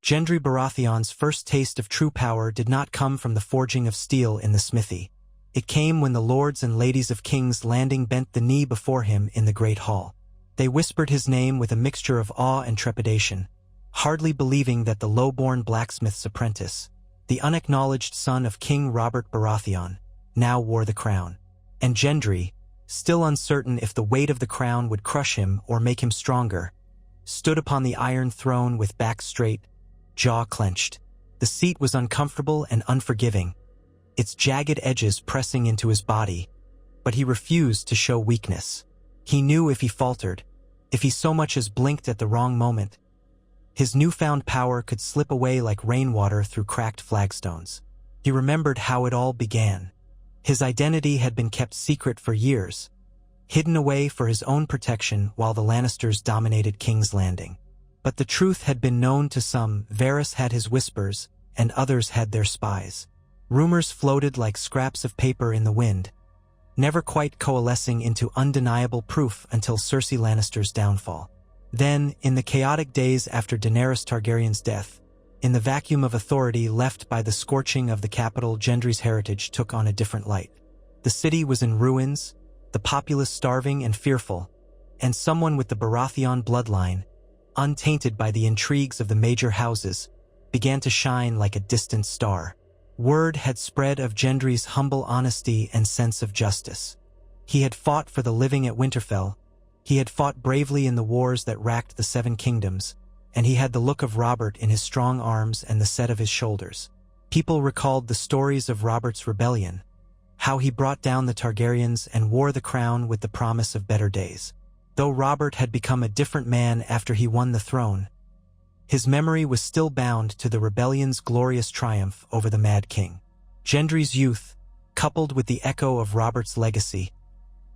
Gendry Baratheon's first taste of true power did not come from the forging of steel in the smithy. It came when the lords and ladies of King's Landing bent the knee before him in the great hall. They whispered his name with a mixture of awe and trepidation, hardly believing that the low-born blacksmith's apprentice, the unacknowledged son of King Robert Baratheon, now wore the crown. And Gendry, still uncertain if the weight of the crown would crush him or make him stronger, stood upon the iron throne with back straight, jaw clenched. The seat was uncomfortable and unforgiving, its jagged edges pressing into his body, but he refused to show weakness. He knew if he faltered, if he so much as blinked at the wrong moment, his newfound power could slip away like rainwater through cracked flagstones. He remembered how it all began. His identity had been kept secret for years, hidden away for his own protection while the Lannisters dominated King's Landing. But the truth had been known to some. Varys had his whispers, and others had their spies. Rumors floated like scraps of paper in the wind, never quite coalescing into undeniable proof until Cersei Lannister's downfall. Then, in the chaotic days after Daenerys Targaryen's death, in the vacuum of authority left by the scorching of the capital, Gendry's heritage took on a different light. The city was in ruins, the populace starving and fearful, and someone with the Baratheon bloodline, untainted by the intrigues of the major houses, began to shine like a distant star. Word had spread of Gendry's humble honesty and sense of justice. He had fought for the living at Winterfell. He had fought bravely in the wars that racked the Seven Kingdoms, and he had the look of Robert in his strong arms and the set of his shoulders. People recalled the stories of Robert's rebellion, how he brought down the Targaryens and wore the crown with the promise of better days. Though Robert had become a different man after he won the throne, his memory was still bound to the rebellion's glorious triumph over the Mad King. Gendry's youth, coupled with the echo of Robert's legacy,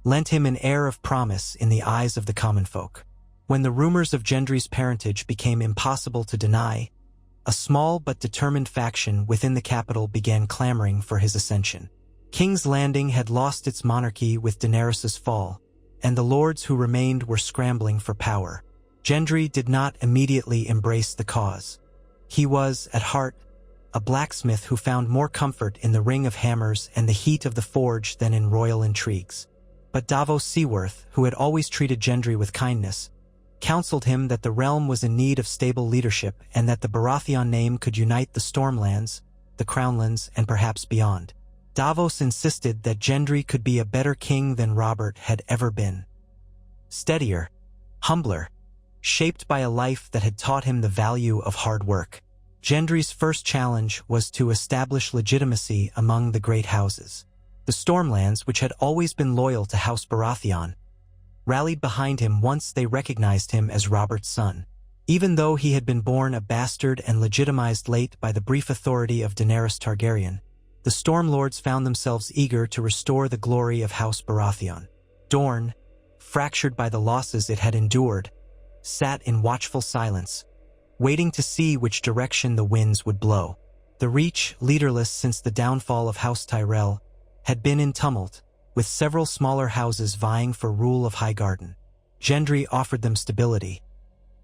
lent him an air of promise in the eyes of the common folk. When the rumors of Gendry's parentage became impossible to deny, a small but determined faction within the capital began clamoring for his ascension. King's Landing had lost its monarchy with Daenerys' fall, and the lords who remained were scrambling for power. Gendry did not immediately embrace the cause. He was, at heart, a blacksmith who found more comfort in the ring of hammers and the heat of the forge than in royal intrigues. But Davos Seaworth, who had always treated Gendry with kindness, counseled him that the realm was in need of stable leadership and that the Baratheon name could unite the Stormlands, the Crownlands, and perhaps beyond. Davos insisted that Gendry could be a better king than Robert had ever been. Steadier, humbler, shaped by a life that had taught him the value of hard work. Gendry's first challenge was to establish legitimacy among the great houses. The Stormlands, which had always been loyal to House Baratheon, rallied behind him once they recognized him as Robert's son. Even though he had been born a bastard and legitimized late by the brief authority of Daenerys Targaryen, the Stormlords found themselves eager to restore the glory of House Baratheon. Dorne, fractured by the losses it had endured, sat in watchful silence, waiting to see which direction the winds would blow. The Reach, leaderless since the downfall of House Tyrell, had been in tumult, with several smaller houses vying for rule of Highgarden. Gendry offered them stability.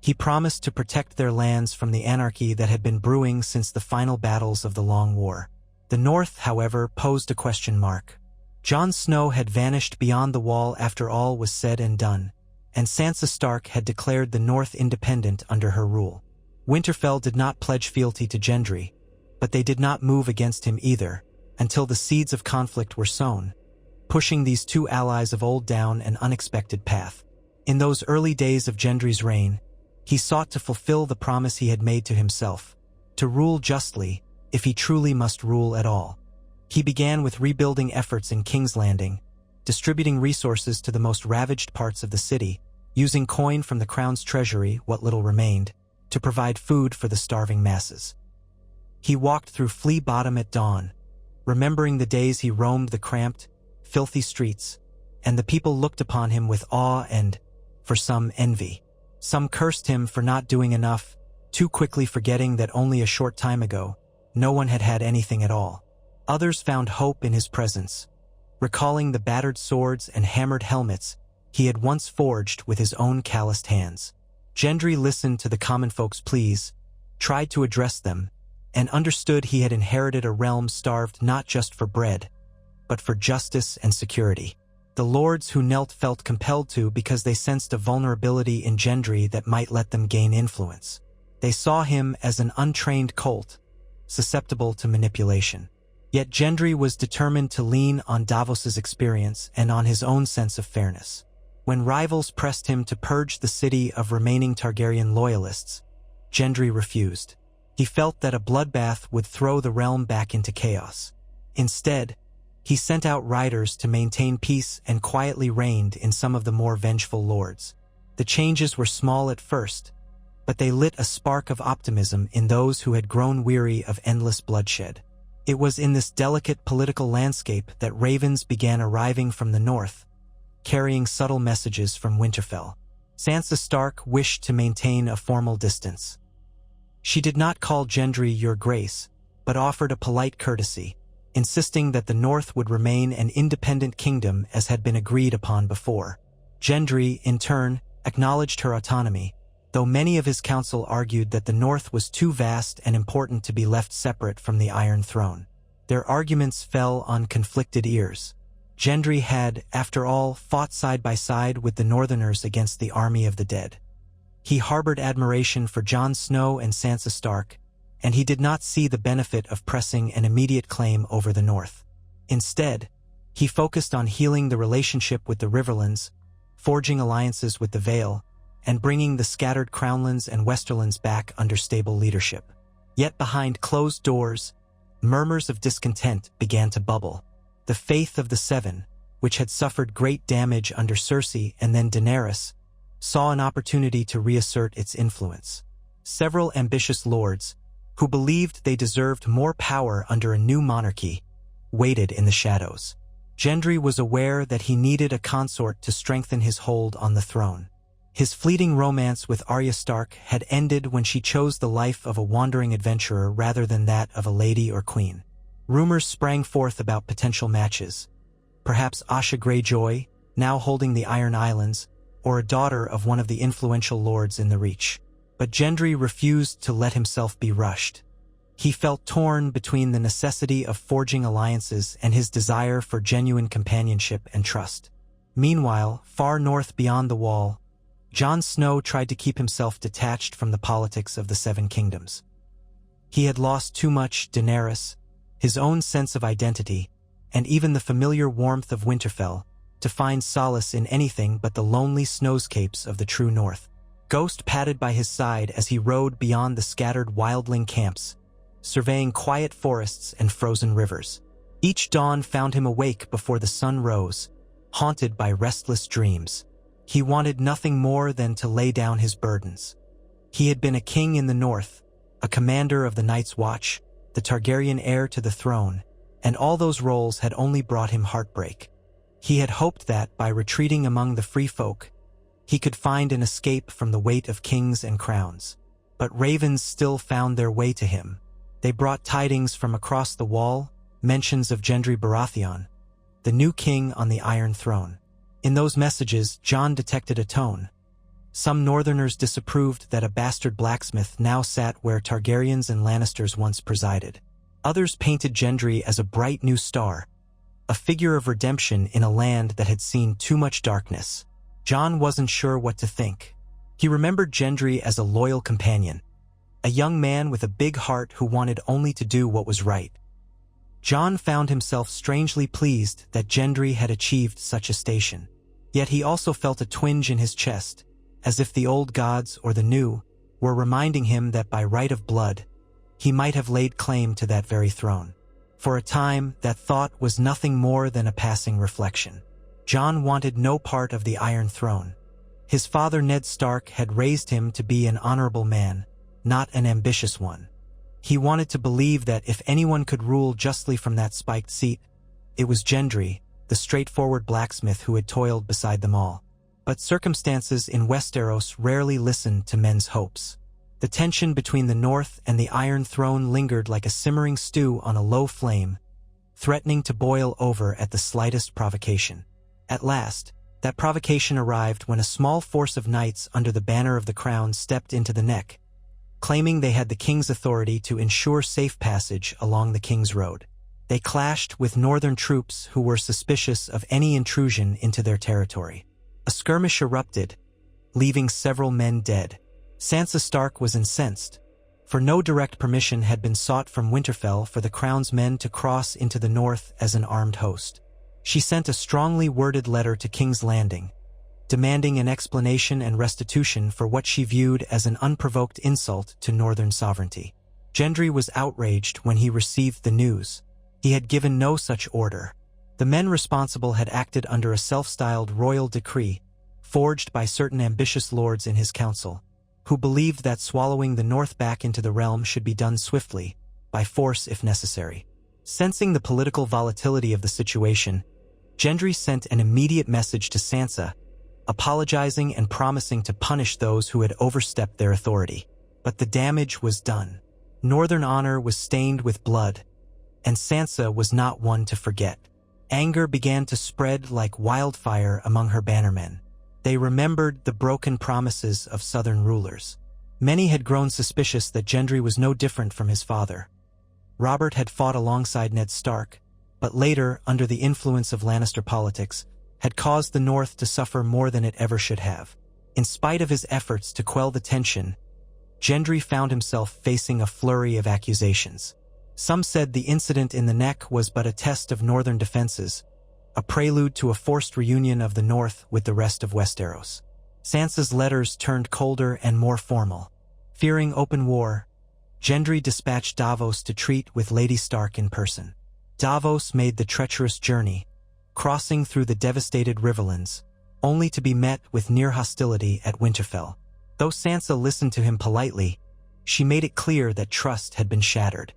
He promised to protect their lands from the anarchy that had been brewing since the final battles of the Long War. The North, however, posed a question mark. Jon Snow had vanished beyond the Wall after all was said and done, and Sansa Stark had declared the North independent under her rule. Winterfell did not pledge fealty to Gendry, but they did not move against him either, until the seeds of conflict were sown, pushing these two allies of old down an unexpected path. In those early days of Gendry's reign, he sought to fulfill the promise he had made to himself, to rule justly, if he truly must rule at all. He began with rebuilding efforts in King's Landing, distributing resources to the most ravaged parts of the city, using coin from the crown's treasury, what little remained, to provide food for the starving masses. He walked through Flea Bottom at dawn, remembering the days he roamed the cramped, filthy streets, and the people looked upon him with awe and, for some, envy. Some cursed him for not doing enough, too quickly forgetting that only a short time ago, no one had had anything at all. Others found hope in his presence, recalling the battered swords and hammered helmets he had once forged with his own calloused hands. Gendry listened to the common folk's pleas, tried to address them, and understood he had inherited a realm starved not just for bread, but for justice and security. The lords who knelt felt compelled to because they sensed a vulnerability in Gendry that might let them gain influence. They saw him as an untrained colt, susceptible to manipulation. Yet Gendry was determined to lean on Davos's experience and on his own sense of fairness. When rivals pressed him to purge the city of remaining Targaryen loyalists, Gendry refused. He felt that a bloodbath would throw the realm back into chaos. Instead, he sent out riders to maintain peace and quietly reigned in some of the more vengeful lords. The changes were small at first, but they lit a spark of optimism in those who had grown weary of endless bloodshed. It was in this delicate political landscape that ravens began arriving from the north, carrying subtle messages from Winterfell. Sansa Stark wished to maintain a formal distance. She did not call Gendry Your Grace, but offered a polite courtesy, insisting that the North would remain an independent kingdom as had been agreed upon before. Gendry, in turn, acknowledged her autonomy, though many of his council argued that the North was too vast and important to be left separate from the Iron Throne. Their arguments fell on conflicted ears. Gendry had, after all, fought side by side with the Northerners against the army of the dead. He harbored admiration for Jon Snow and Sansa Stark, and he did not see the benefit of pressing an immediate claim over the North. Instead, he focused on healing the relationship with the Riverlands, forging alliances with the Vale, and bringing the scattered Crownlands and Westerlands back under stable leadership. Yet behind closed doors, murmurs of discontent began to bubble. The faith of the Seven, which had suffered great damage under Cersei and then Daenerys, saw an opportunity to reassert its influence. Several ambitious lords, who believed they deserved more power under a new monarchy, waited in the shadows. Gendry was aware that he needed a consort to strengthen his hold on the throne. His fleeting romance with Arya Stark had ended when she chose the life of a wandering adventurer rather than that of a lady or queen. Rumors sprang forth about potential matches. Perhaps Asha Greyjoy, now holding the Iron Islands, or a daughter of one of the influential lords in the Reach. But Gendry refused to let himself be rushed. He felt torn between the necessity of forging alliances and his desire for genuine companionship and trust. Meanwhile, far north beyond the Wall, Jon Snow tried to keep himself detached from the politics of the Seven Kingdoms. He had lost too much Daenerys, his own sense of identity, and even the familiar warmth of Winterfell, to find solace in anything but the lonely snowscapes of the true north. Ghost padded by his side as he rode beyond the scattered wildling camps, surveying quiet forests and frozen rivers. Each dawn found him awake before the sun rose, haunted by restless dreams. He wanted nothing more than to lay down his burdens. He had been a king in the north, a commander of the Night's Watch, the Targaryen heir to the throne, and all those roles had only brought him heartbreak. He had hoped that, by retreating among the free folk, he could find an escape from the weight of kings and crowns. But ravens still found their way to him. They brought tidings from across the Wall, mentions of Gendry Baratheon, the new king on the Iron Throne. In those messages, Jon detected a tone. Some Northerners disapproved that a bastard blacksmith now sat where Targaryens and Lannisters once presided. Others painted Gendry as a bright new star, a figure of redemption in a land that had seen too much darkness. Jon wasn't sure what to think. He remembered Gendry as a loyal companion, a young man with a big heart who wanted only to do what was right. Jon found himself strangely pleased that Gendry had achieved such a station. Yet he also felt a twinge in his chest, as if the old gods or the new were reminding him that by right of blood, he might have laid claim to that very throne. For a time, that thought was nothing more than a passing reflection. Jon wanted no part of the Iron Throne. His father Ned Stark had raised him to be an honorable man, not an ambitious one. He wanted to believe that if anyone could rule justly from that spiked seat, it was Gendry, the straightforward blacksmith who had toiled beside them all. But circumstances in Westeros rarely listened to men's hopes. The tension between the North and the Iron Throne lingered like a simmering stew on a low flame, threatening to boil over at the slightest provocation. At last, that provocation arrived when a small force of knights under the banner of the crown stepped into the neck, claiming they had the king's authority to ensure safe passage along the king's road. They clashed with northern troops who were suspicious of any intrusion into their territory. A skirmish erupted, leaving several men dead. Sansa Stark was incensed, for no direct permission had been sought from Winterfell for the crown's men to cross into the north as an armed host. She sent a strongly worded letter to King's Landing, demanding an explanation and restitution for what she viewed as an unprovoked insult to northern sovereignty. Gendry was outraged when he received the news. He had given no such order. The men responsible had acted under a self-styled royal decree, forged by certain ambitious lords in his council, who believed that swallowing the north back into the realm should be done swiftly, by force if necessary. Sensing the political volatility of the situation, Gendry sent an immediate message to Sansa, apologizing and promising to punish those who had overstepped their authority. But the damage was done. Northern honor was stained with blood, and Sansa was not one to forget. Anger began to spread like wildfire among her bannermen. They remembered the broken promises of southern rulers. Many had grown suspicious that Gendry was no different from his father. Robert had fought alongside Ned Stark, but later, under the influence of Lannister politics, had caused the North to suffer more than it ever should have. In spite of his efforts to quell the tension, Gendry found himself facing a flurry of accusations. Some said the incident in the Neck was but a test of northern defenses, a prelude to a forced reunion of the North with the rest of Westeros. Sansa's letters turned colder and more formal. Fearing open war, Gendry dispatched Davos to treat with Lady Stark in person. Davos made the treacherous journey, crossing through the devastated Riverlands, only to be met with near hostility at Winterfell. Though Sansa listened to him politely, she made it clear that trust had been shattered.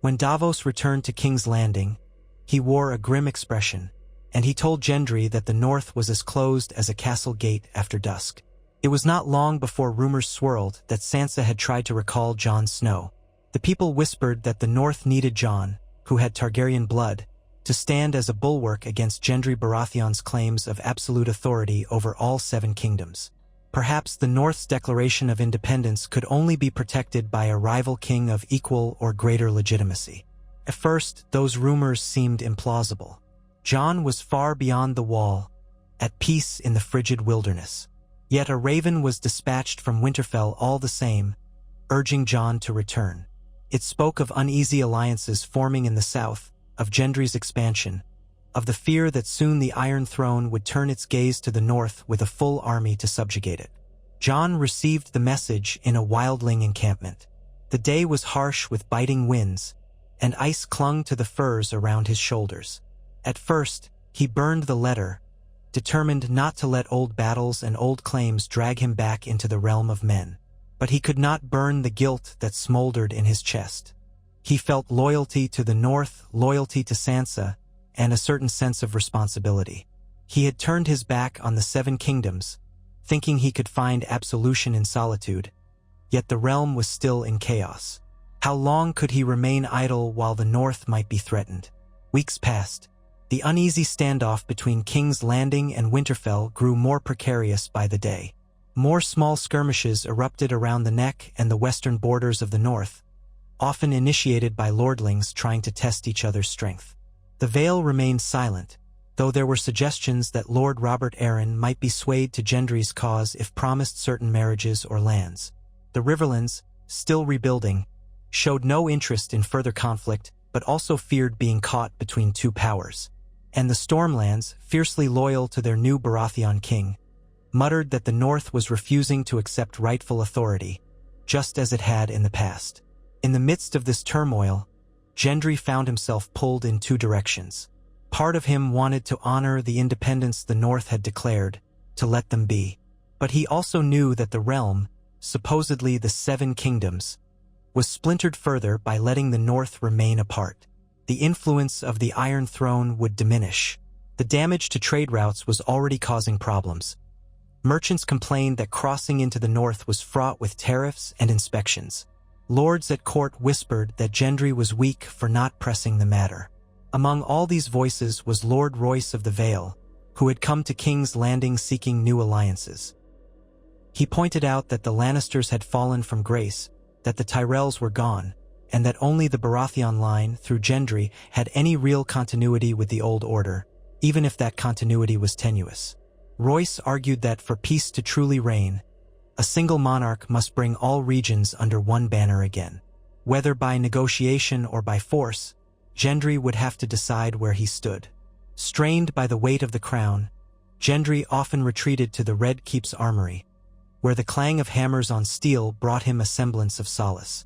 When Davos returned to King's Landing, he wore a grim expression, and he told Gendry that the North was as closed as a castle gate after dusk. It was not long before rumors swirled that Sansa had tried to recall Jon Snow. The people whispered that the North needed Jon, who had Targaryen blood, to stand as a bulwark against Gendry Baratheon's claims of absolute authority over all 7 kingdoms. Perhaps the North's declaration of independence could only be protected by a rival king of equal or greater legitimacy. At first, those rumors seemed implausible. Jon was far beyond the wall, at peace in the frigid wilderness. Yet a raven was dispatched from Winterfell all the same, urging Jon to return. It spoke of uneasy alliances forming in the south, of Gendry's expansion, of the fear that soon the Iron Throne would turn its gaze to the north with a full army to subjugate it. Jon received the message in a wildling encampment. The day was harsh with biting winds, and ice clung to the furs around his shoulders. At first, he burned the letter, determined not to let old battles and old claims drag him back into the realm of men. But he could not burn the guilt that smoldered in his chest. He felt loyalty to the North, loyalty to Sansa, and a certain sense of responsibility. He had turned his back on the 7 kingdoms, thinking he could find absolution in solitude, yet the realm was still in chaos. How long could he remain idle while the North might be threatened? Weeks passed. The uneasy standoff between King's Landing and Winterfell grew more precarious by the day. More small skirmishes erupted around the Neck and the western borders of the North, often initiated by lordlings trying to test each other's strength. The Vale remained silent, though there were suggestions that Lord Robert Arryn might be swayed to Gendry's cause if promised certain marriages or lands. The Riverlands, still rebuilding, showed no interest in further conflict but also feared being caught between 2 powers. And the Stormlands, fiercely loyal to their new Baratheon king, muttered that the North was refusing to accept rightful authority, just as it had in the past. In the midst of this turmoil, Gendry found himself pulled in 2 directions. Part of him wanted to honor the independence the North had declared, to let them be. But he also knew that the realm, supposedly the 7 kingdoms, was splintered further by letting the North remain apart. The influence of the Iron Throne would diminish. The damage to trade routes was already causing problems. Merchants complained that crossing into the North was fraught with tariffs and inspections. Lords at court whispered that Gendry was weak for not pressing the matter. Among all these voices was Lord Royce of the Vale, who had come to King's Landing seeking new alliances. He pointed out that the Lannisters had fallen from grace, that the Tyrells were gone, and that only the Baratheon line, through Gendry, had any real continuity with the Old Order, even if that continuity was tenuous. Royce argued that for peace to truly reign, a single monarch must bring all regions under one banner again. Whether by negotiation or by force, Gendry would have to decide where he stood. Strained by the weight of the crown, Gendry often retreated to the Red Keep's armory, where the clang of hammers on steel brought him a semblance of solace.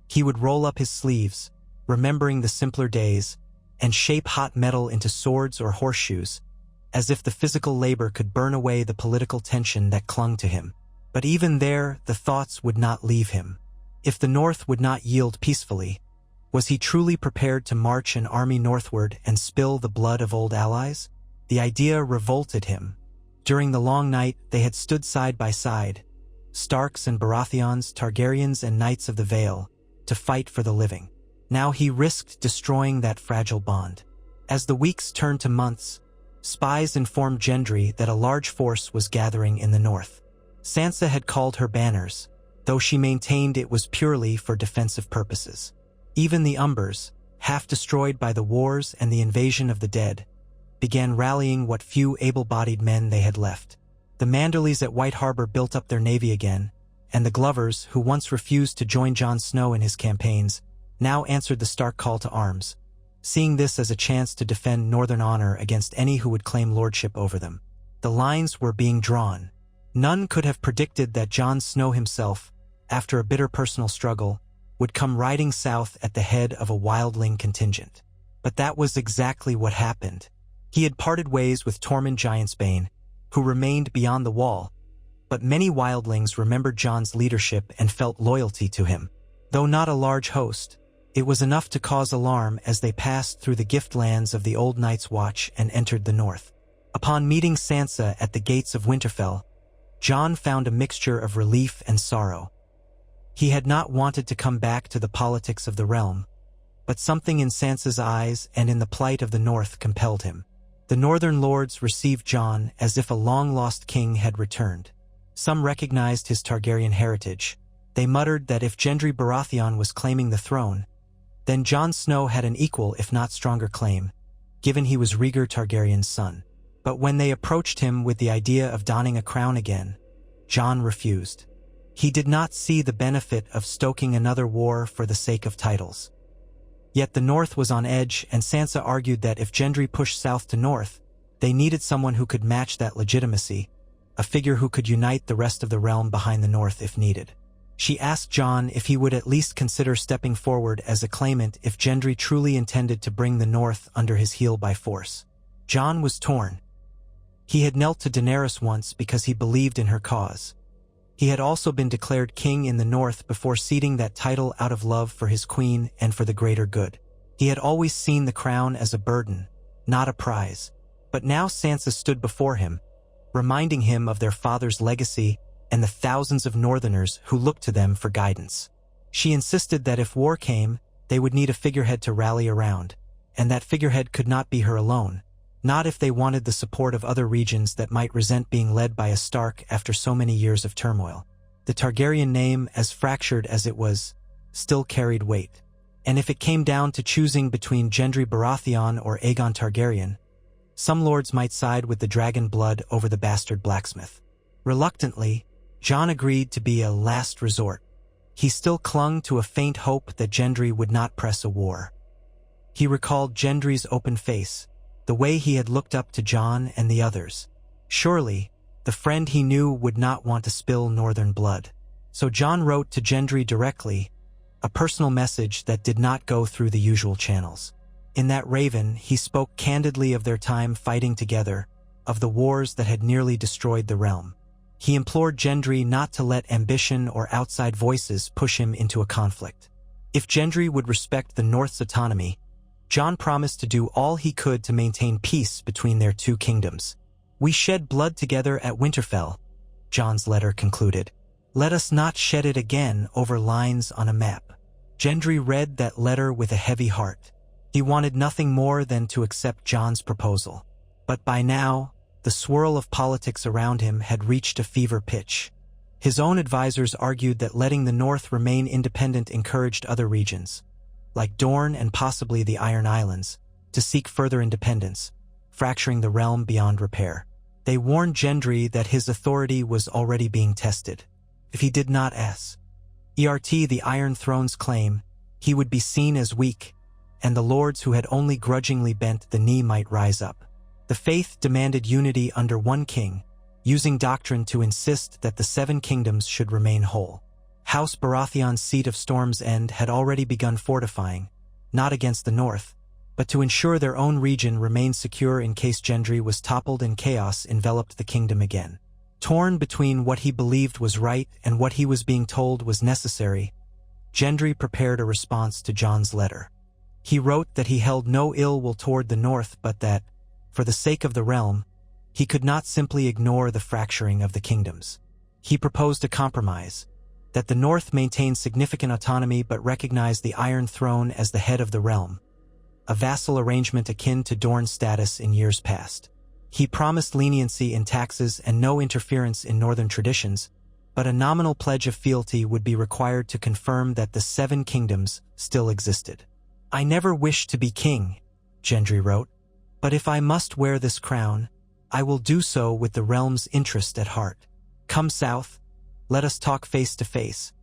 He would roll up his sleeves, remembering the simpler days, and shape hot metal into swords or horseshoes, as if the physical labor could burn away the political tension that clung to him. But even there, the thoughts would not leave him. If the North would not yield peacefully, was he truly prepared to march an army northward and spill the blood of old allies? The idea revolted him. During the long night, they had stood side by side, Starks and Baratheons, Targaryens and Knights of the Vale, to fight for the living. Now he risked destroying that fragile bond. As the weeks turned to months, spies informed Gendry that a large force was gathering in the north. Sansa had called her banners, though she maintained it was purely for defensive purposes. Even the Umbers, half destroyed by the wars and the invasion of the dead, began rallying what few able-bodied men they had left. The Manderleys at White Harbor built up their navy again, and the Glovers, who once refused to join Jon Snow in his campaigns, now answered the Stark call to arms, seeing this as a chance to defend northern honor against any who would claim lordship over them. The lines were being drawn. None could have predicted that Jon Snow himself, after a bitter personal struggle, would come riding south at the head of a wildling contingent. But that was exactly what happened. He had parted ways with Tormund Giantsbane, who remained beyond the wall, but many wildlings remembered Jon's leadership and felt loyalty to him. Though not a large host, it was enough to cause alarm as they passed through the gift lands of the Old Night's Watch and entered the north. Upon meeting Sansa at the gates of Winterfell, Jon found a mixture of relief and sorrow. He had not wanted to come back to the politics of the realm, but something in Sansa's eyes and in the plight of the north compelled him. The northern lords received Jon as if a long-lost king had returned. Some recognized his Targaryen heritage. They muttered that if Gendry Baratheon was claiming the throne, then Jon Snow had an equal if not stronger claim, given he was Rhaegar Targaryen's son. But when they approached him with the idea of donning a crown again, Jon refused. He did not see the benefit of stoking another war for the sake of titles. Yet the north was on edge, and Sansa argued that if Gendry pushed south to north, they needed someone who could match that legitimacy, a figure who could unite the rest of the realm behind the north if needed. She asked Jon if he would at least consider stepping forward as a claimant if Gendry truly intended to bring the north under his heel by force. Jon was torn. He had knelt to Daenerys once because he believed in her cause. He had also been declared king in the north before ceding that title out of love for his queen and for the greater good. He had always seen the crown as a burden, not a prize. But now Sansa stood before him, reminding him of their father's legacy and the thousands of northerners who looked to them for guidance. She insisted that if war came, they would need a figurehead to rally around, and that figurehead could not be her alone, not if they wanted the support of other regions that might resent being led by a Stark after so many years of turmoil. The Targaryen name, as fractured as it was, still carried weight. And if it came down to choosing between Gendry Baratheon or Aegon Targaryen, some lords might side with the dragon blood over the bastard blacksmith. Reluctantly, Jon agreed to be a last resort. He still clung to a faint hope that Gendry would not press a war. He recalled Gendry's open face, the way he had looked up to Jon and the others. Surely, the friend he knew would not want to spill northern blood. So Jon wrote to Gendry directly, a personal message that did not go through the usual channels. In that raven, he spoke candidly of their time fighting together, of the wars that had nearly destroyed the realm. He implored Gendry not to let ambition or outside voices push him into a conflict. If Gendry would respect the North's autonomy, Jon promised to do all he could to maintain peace between their two kingdoms. "We shed blood together at Winterfell," Jon's letter concluded. "Let us not shed it again over lines on a map." Gendry read that letter with a heavy heart. He wanted nothing more than to accept Jon's proposal. But by now, the swirl of politics around him had reached a fever pitch. His own advisors argued that letting the North remain independent encouraged other regions, like Dorne and possibly the Iron Islands, to seek further independence, fracturing the realm beyond repair. They warned Gendry that his authority was already being tested. If he did not the Iron Throne's claim, he would be seen as weak, and the lords who had only grudgingly bent the knee might rise up. The faith demanded unity under one king, using doctrine to insist that the Seven Kingdoms should remain whole. House Baratheon's seat of Storm's End had already begun fortifying, not against the North, but to ensure their own region remained secure in case Gendry was toppled and chaos enveloped the kingdom again. Torn between what he believed was right and what he was being told was necessary, Gendry prepared a response to Jon's letter. He wrote that he held no ill will toward the North, but that, for the sake of the realm, he could not simply ignore the fracturing of the kingdoms. He proposed a compromise, that the North maintain significant autonomy but recognize the Iron Throne as the head of the realm, a vassal arrangement akin to Dorne's status in years past. He promised leniency in taxes and no interference in northern traditions, but a nominal pledge of fealty would be required to confirm that the Seven Kingdoms still existed. "I never wished to be king," Gendry wrote, "but if I must wear this crown, I will do so with the realm's interest at heart. Come south, let us talk face to face,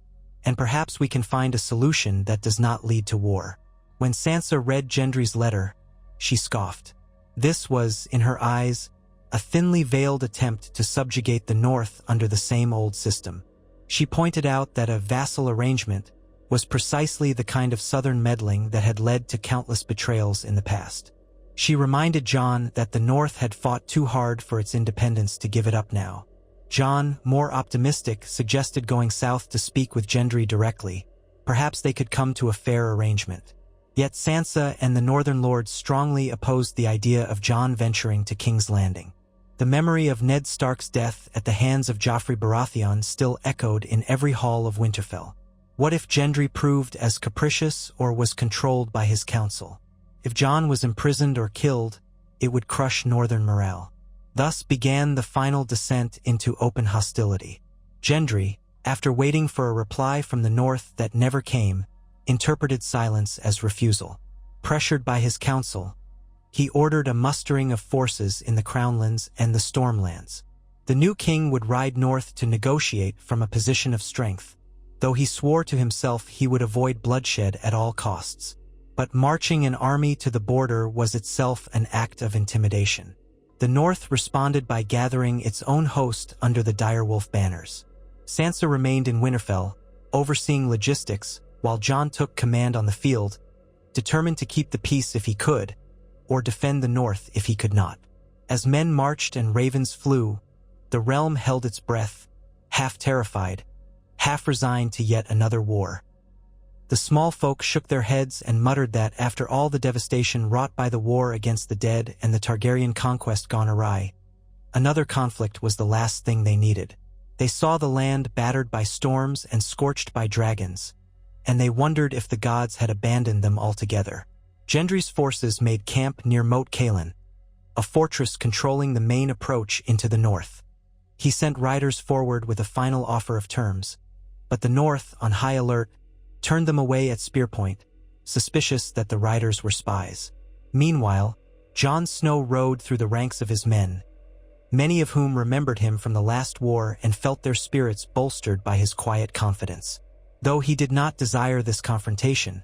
and perhaps we can find a solution that does not lead to war." When Sansa read Gendry's letter, she scoffed. This was, in her eyes, a thinly veiled attempt to subjugate the North under the same old system. She pointed out that a vassal arrangement was precisely the kind of southern meddling that had led to countless betrayals in the past. She reminded Jon that the North had fought too hard for its independence to give it up now. Jon, more optimistic, suggested going south to speak with Gendry directly. Perhaps they could come to a fair arrangement. Yet Sansa and the Northern Lords strongly opposed the idea of Jon venturing to King's Landing. The memory of Ned Stark's death at the hands of Joffrey Baratheon still echoed in every hall of Winterfell. What if Gendry proved as capricious or was controlled by his council? If Jon was imprisoned or killed, it would crush Northern morale. Thus began the final descent into open hostility. Gendry, after waiting for a reply from the North that never came, interpreted silence as refusal. Pressured by his council, he ordered a mustering of forces in the Crownlands and the Stormlands. The new king would ride north to negotiate from a position of strength, though he swore to himself he would avoid bloodshed at all costs. But marching an army to the border was itself an act of intimidation. The North responded by gathering its own host under the direwolf banners. Sansa remained in Winterfell, overseeing logistics, while Jon took command on the field, determined to keep the peace if he could, or defend the North if he could not. As men marched and ravens flew, the realm held its breath, half terrified, half resigned to yet another war. The small folk shook their heads and muttered that, after all the devastation wrought by the war against the dead and the Targaryen conquest gone awry, another conflict was the last thing they needed. They saw the land battered by storms and scorched by dragons, and they wondered if the gods had abandoned them altogether. Gendry's forces made camp near Moat Cailin, a fortress controlling the main approach into the north. He sent riders forward with a final offer of terms, but the North, on high alert, turned them away at spear point, suspicious that the riders were spies. Meanwhile, Jon Snow rode through the ranks of his men, many of whom remembered him from the last war and felt their spirits bolstered by his quiet confidence. Though he did not desire this confrontation,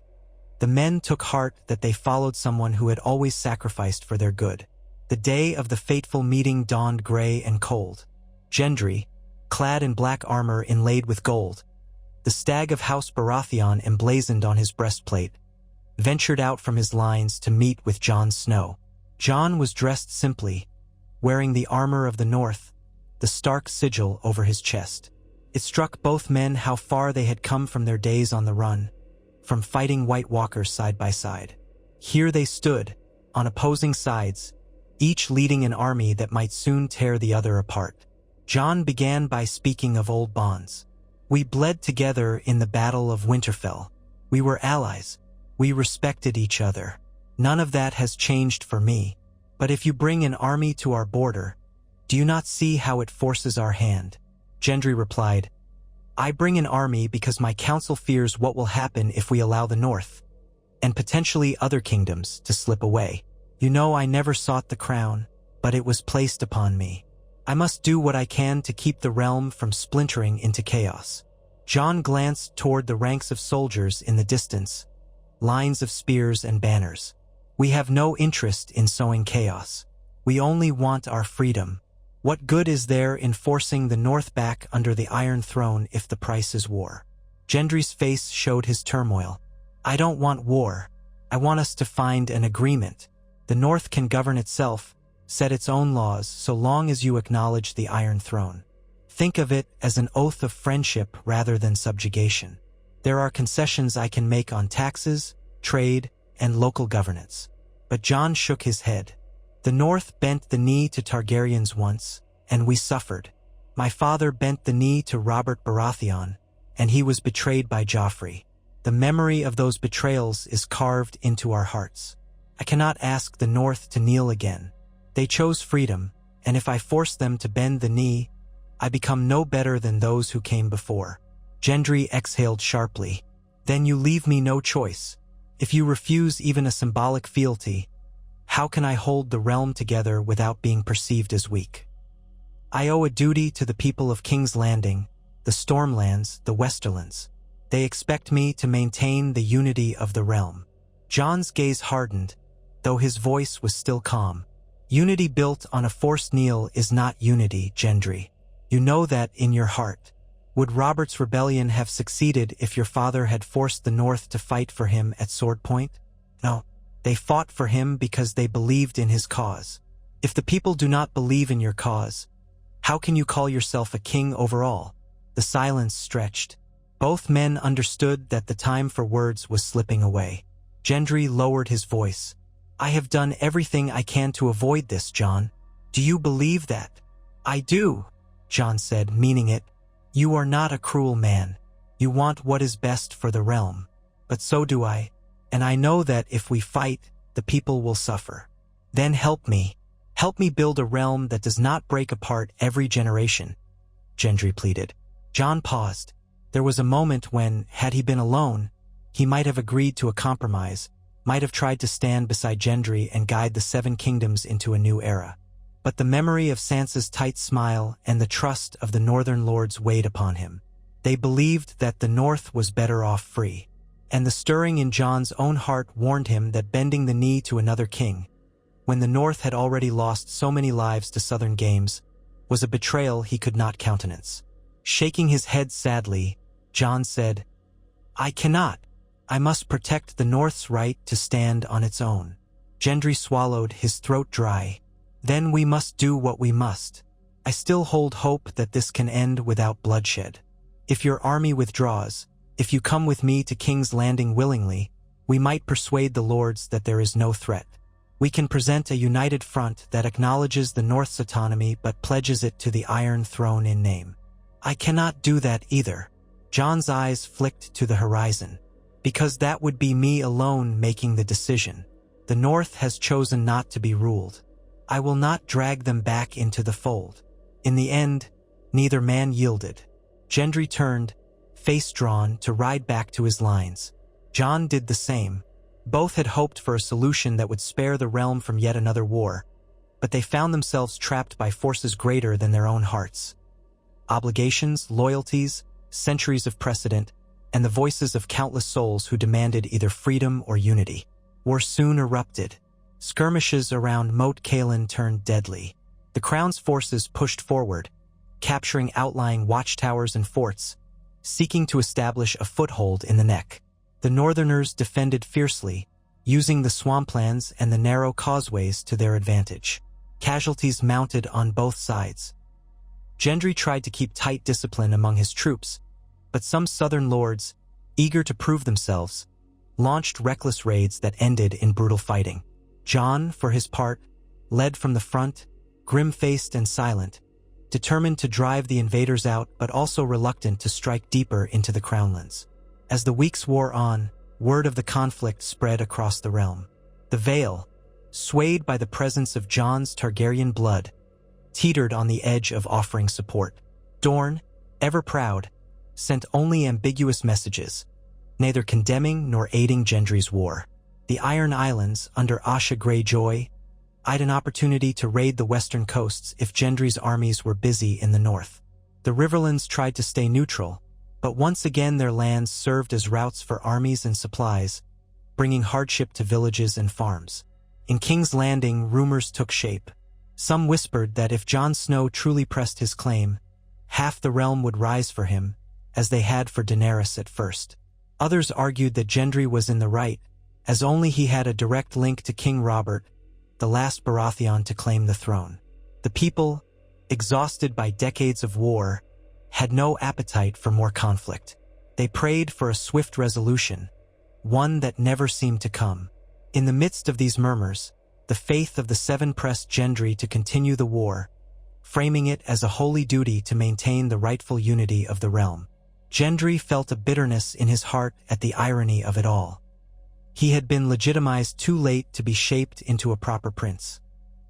the men took heart that they followed someone who had always sacrificed for their good. The day of the fateful meeting dawned gray and cold. Gendry, clad in black armor inlaid with gold, the stag of House Baratheon emblazoned on his breastplate, ventured out from his lines to meet with Jon Snow. Jon was dressed simply, wearing the armor of the North, the Stark sigil over his chest. It struck both men how far they had come from their days on the run, from fighting White Walkers side by side. Here they stood, on opposing sides, each leading an army that might soon tear the other apart. Jon began by speaking of old bonds. "We bled together in the Battle of Winterfell. We were allies. We respected each other. None of that has changed for me. But if you bring an army to our border, do you not see how it forces our hand?" Gendry replied, I bring an army because my council fears what will happen if we allow the North, and potentially other kingdoms, to slip away. You know, I never sought the crown, but it was placed upon me. I must do what I can to keep the realm from splintering into chaos." Jon glanced toward the ranks of soldiers in the distance, lines of spears and banners. "We have no interest in sowing chaos. We only want our freedom. What good is there in forcing the North back under the Iron Throne if the price is war?" Gendry's face showed his turmoil. "I don't want war. I want us to find an agreement. The North can govern itself, set its own laws, so long as you acknowledge the Iron Throne. Think of it as an oath of friendship rather than subjugation. There are concessions I can make on taxes, trade, and local governance." But Jon shook his head. "The North bent the knee to Targaryens once, and we suffered. My father bent the knee to Robert Baratheon, and he was betrayed by Joffrey. The memory of those betrayals is carved into our hearts. I cannot ask the North to kneel again. They chose freedom, and if I force them to bend the knee, I become no better than those who came before." Gendry exhaled sharply. "Then you leave me no choice. If you refuse even a symbolic fealty, how can I hold the realm together without being perceived as weak? I owe a duty to the people of King's Landing, the Stormlands, the Westerlands. They expect me to maintain the unity of the realm." Jon's gaze hardened, though his voice was still calm. "Unity built on a forced kneel is not unity, Gendry. You know that in your heart. Would Robert's rebellion have succeeded if your father had forced the North to fight for him at sword point? No. They fought for him because they believed in his cause. If the people do not believe in your cause, how can you call yourself a king over all?" The silence stretched. Both men understood that the time for words was slipping away. Gendry lowered his voice. "I have done everything I can to avoid this, Jon. Do you believe that?" "I do," Jon said, meaning it. "You are not a cruel man. You want what is best for the realm. But so do I. And I know that if we fight, the people will suffer. Then help me. Help me build a realm that does not break apart every generation," Gendry pleaded. Jon paused. There was a moment when, had he been alone, he might have agreed to a compromise, might have tried to stand beside Gendry and guide the Seven Kingdoms into a new era. But the memory of Sansa's tight smile and the trust of the Northern Lords weighed upon him. They believed that the North was better off free. And the stirring in Jon's own heart warned him that bending the knee to another king, when the North had already lost so many lives to Southern games, was a betrayal he could not countenance. Shaking his head sadly, Jon said, "I cannot. I must protect the North's right to stand on its own." Gendry swallowed, his throat dry. "Then we must do what we must. I still hold hope that this can end without bloodshed. If your army withdraws, if you come with me to King's Landing willingly, we might persuade the lords that there is no threat. We can present a united front that acknowledges the North's autonomy but pledges it to the Iron Throne in name." "I cannot do that either." Jon's eyes flicked to the horizon. "Because that would be me alone making the decision. The North has chosen not to be ruled. I will not drag them back into the fold." In the end, neither man yielded. Gendry turned, face drawn, to ride back to his lines. Jon did the same. Both had hoped for a solution that would spare the realm from yet another war, but they found themselves trapped by forces greater than their own hearts. Obligations, loyalties, centuries of precedent, and the voices of countless souls who demanded either freedom or unity. War soon erupted. Skirmishes around Moat Cailin turned deadly. The Crown's forces pushed forward, capturing outlying watchtowers and forts, seeking to establish a foothold in the Neck. The Northerners defended fiercely, using the swamplands and the narrow causeways to their advantage. Casualties mounted on both sides. Gendry tried to keep tight discipline among his troops, but some southern lords, eager to prove themselves, launched reckless raids that ended in brutal fighting. Jon, for his part, led from the front, grim-faced and silent, determined to drive the invaders out but also reluctant to strike deeper into the Crownlands. As the weeks wore on, word of the conflict spread across the realm. The Vale, swayed by the presence of Jon's Targaryen blood, teetered on the edge of offering support. Dorne, ever proud, sent only ambiguous messages, neither condemning nor aiding Gendry's war. The Iron Islands, under Asha Greyjoy, eyed an opportunity to raid the western coasts if Gendry's armies were busy in the north. The Riverlands tried to stay neutral, but once again their lands served as routes for armies and supplies, bringing hardship to villages and farms. In King's Landing, rumors took shape. Some whispered that if Jon Snow truly pressed his claim, half the realm would rise for him, as they had for Daenerys at first. Others argued that Gendry was in the right, as only he had a direct link to King Robert, the last Baratheon to claim the throne. The people, exhausted by decades of war, had no appetite for more conflict. They prayed for a swift resolution, one that never seemed to come. In the midst of these murmurs, the faith of the Seven pressed Gendry to continue the war, framing it as a holy duty to maintain the rightful unity of the realm. Gendry felt a bitterness in his heart at the irony of it all. He had been legitimized too late to be shaped into a proper prince.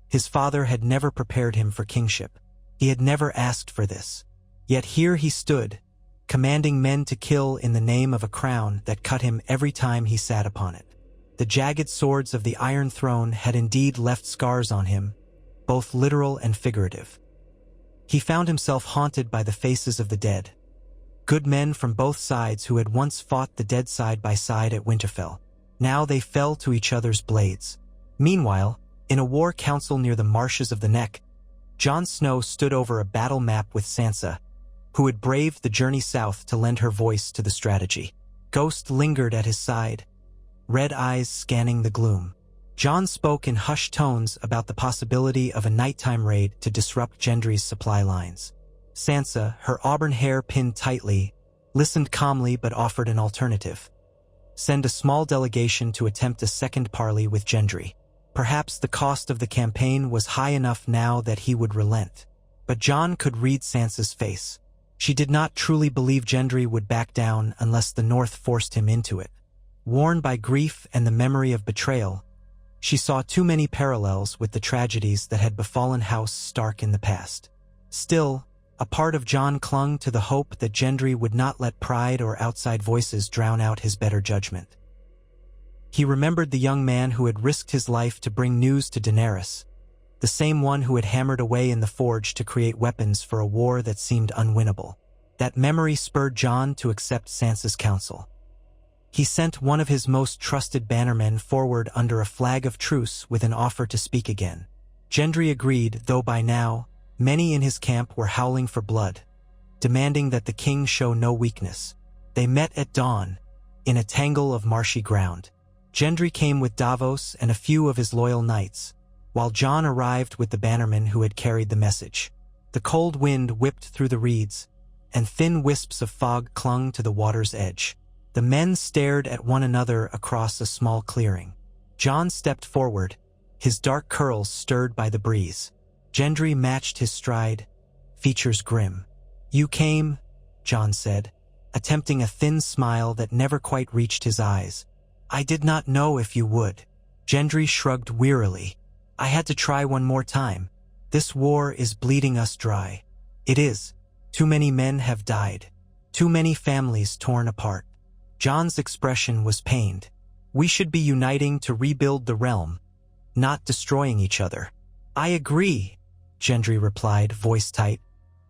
His father had never prepared him for kingship. He had never asked for this. Yet here he stood, commanding men to kill in the name of a crown that cut him every time he sat upon it. The jagged swords of the Iron Throne had indeed left scars on him, both literal and figurative. He found himself haunted by the faces of the dead. Good men from both sides who had once fought the dead side by side at Winterfell. Now they fell to each other's blades. Meanwhile, in a war council near the marshes of the Neck, Jon Snow stood over a battle map with Sansa, who had braved the journey south to lend her voice to the strategy. Ghost lingered at his side, red eyes scanning the gloom. Jon spoke in hushed tones about the possibility of a nighttime raid to disrupt Gendry's supply lines. Sansa, her auburn hair pinned tightly, listened calmly but offered an alternative. Send a small delegation to attempt a second parley with Gendry. Perhaps the cost of the campaign was high enough now that he would relent. But Jon could read Sansa's face. She did not truly believe Gendry would back down unless the North forced him into it. Worn by grief and the memory of betrayal, she saw too many parallels with the tragedies that had befallen House Stark in the past. Still, a part of Jon clung to the hope that Gendry would not let pride or outside voices drown out his better judgment. He remembered the young man who had risked his life to bring news to Daenerys, the same one who had hammered away in the forge to create weapons for a war that seemed unwinnable. That memory spurred Jon to accept Sansa's counsel. He sent one of his most trusted bannermen forward under a flag of truce with an offer to speak again. Gendry agreed, though by now, many in his camp were howling for blood, demanding that the king show no weakness. They met at dawn, in a tangle of marshy ground. Gendry came with Davos and a few of his loyal knights, while Jon arrived with the bannerman who had carried the message. The cold wind whipped through the reeds, and thin wisps of fog clung to the water's edge. The men stared at one another across a small clearing. Jon stepped forward, his dark curls stirred by the breeze. Gendry matched his stride, features grim. "You came," Jon said, attempting a thin smile that never quite reached his eyes. "I did not know if you would." Gendry shrugged wearily. "I had to try one more time. This war is bleeding us dry. It is. Too many men have died. Too many families torn apart." Jon's expression was pained. "We should be uniting to rebuild the realm, not destroying each other." "I agree," Gendry replied, voice tight.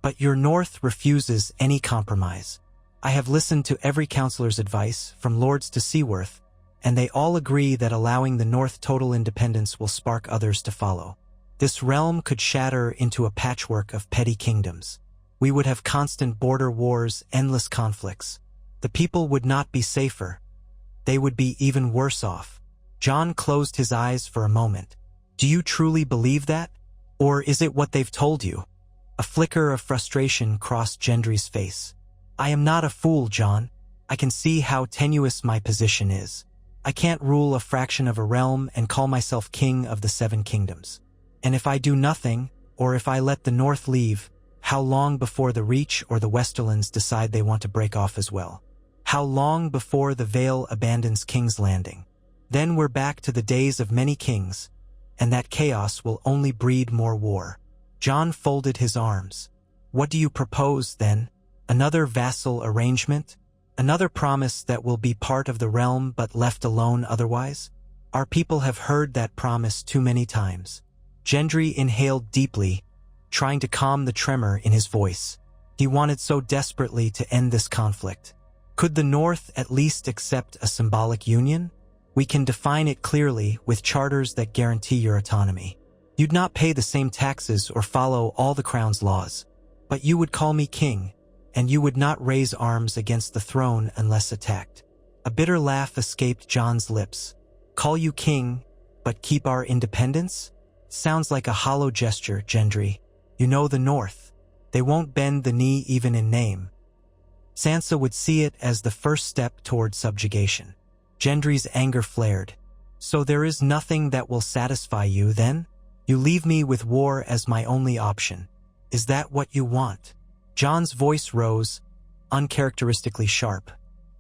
"But your North refuses any compromise. I have listened to every counselor's advice, from lords to Seaworth, and they all agree that allowing the North total independence will spark others to follow. This realm could shatter into a patchwork of petty kingdoms. We would have constant border wars, endless conflicts. The people would not be safer. They would be even worse off." Jon closed his eyes for a moment. "Do you truly believe that? Or is it what they've told you?" A flicker of frustration crossed Gendry's face. "I am not a fool, Jon. I can see how tenuous my position is. I can't rule a fraction of a realm and call myself king of the Seven Kingdoms. And if I do nothing, or if I let the North leave, how long before the Reach or the Westerlands decide they want to break off as well? How long before the Vale abandons King's Landing? Then we're back to the days of many kings, and that chaos will only breed more war." Jon folded his arms. "What do you propose, then? Another vassal arrangement? Another promise that will be part of the realm but left alone otherwise? Our people have heard that promise too many times. Gendry inhaled deeply, trying to calm the tremor in his voice. He wanted so desperately to end this conflict. Could the North at least accept a symbolic union? We can define it clearly with charters that guarantee your autonomy. You'd not pay the same taxes or follow all the crown's laws. But you would call me king, and you would not raise arms against the throne unless attacked. A bitter laugh escaped Jon's lips. Call you king, but keep our independence? Sounds like a hollow gesture, Gendry. You know the North. They won't bend the knee even in name. Sansa would see it as the first step toward subjugation. Gendry's anger flared. So there is nothing that will satisfy you, then? You leave me with war as my only option. Is that what you want? Jon's voice rose, uncharacteristically sharp.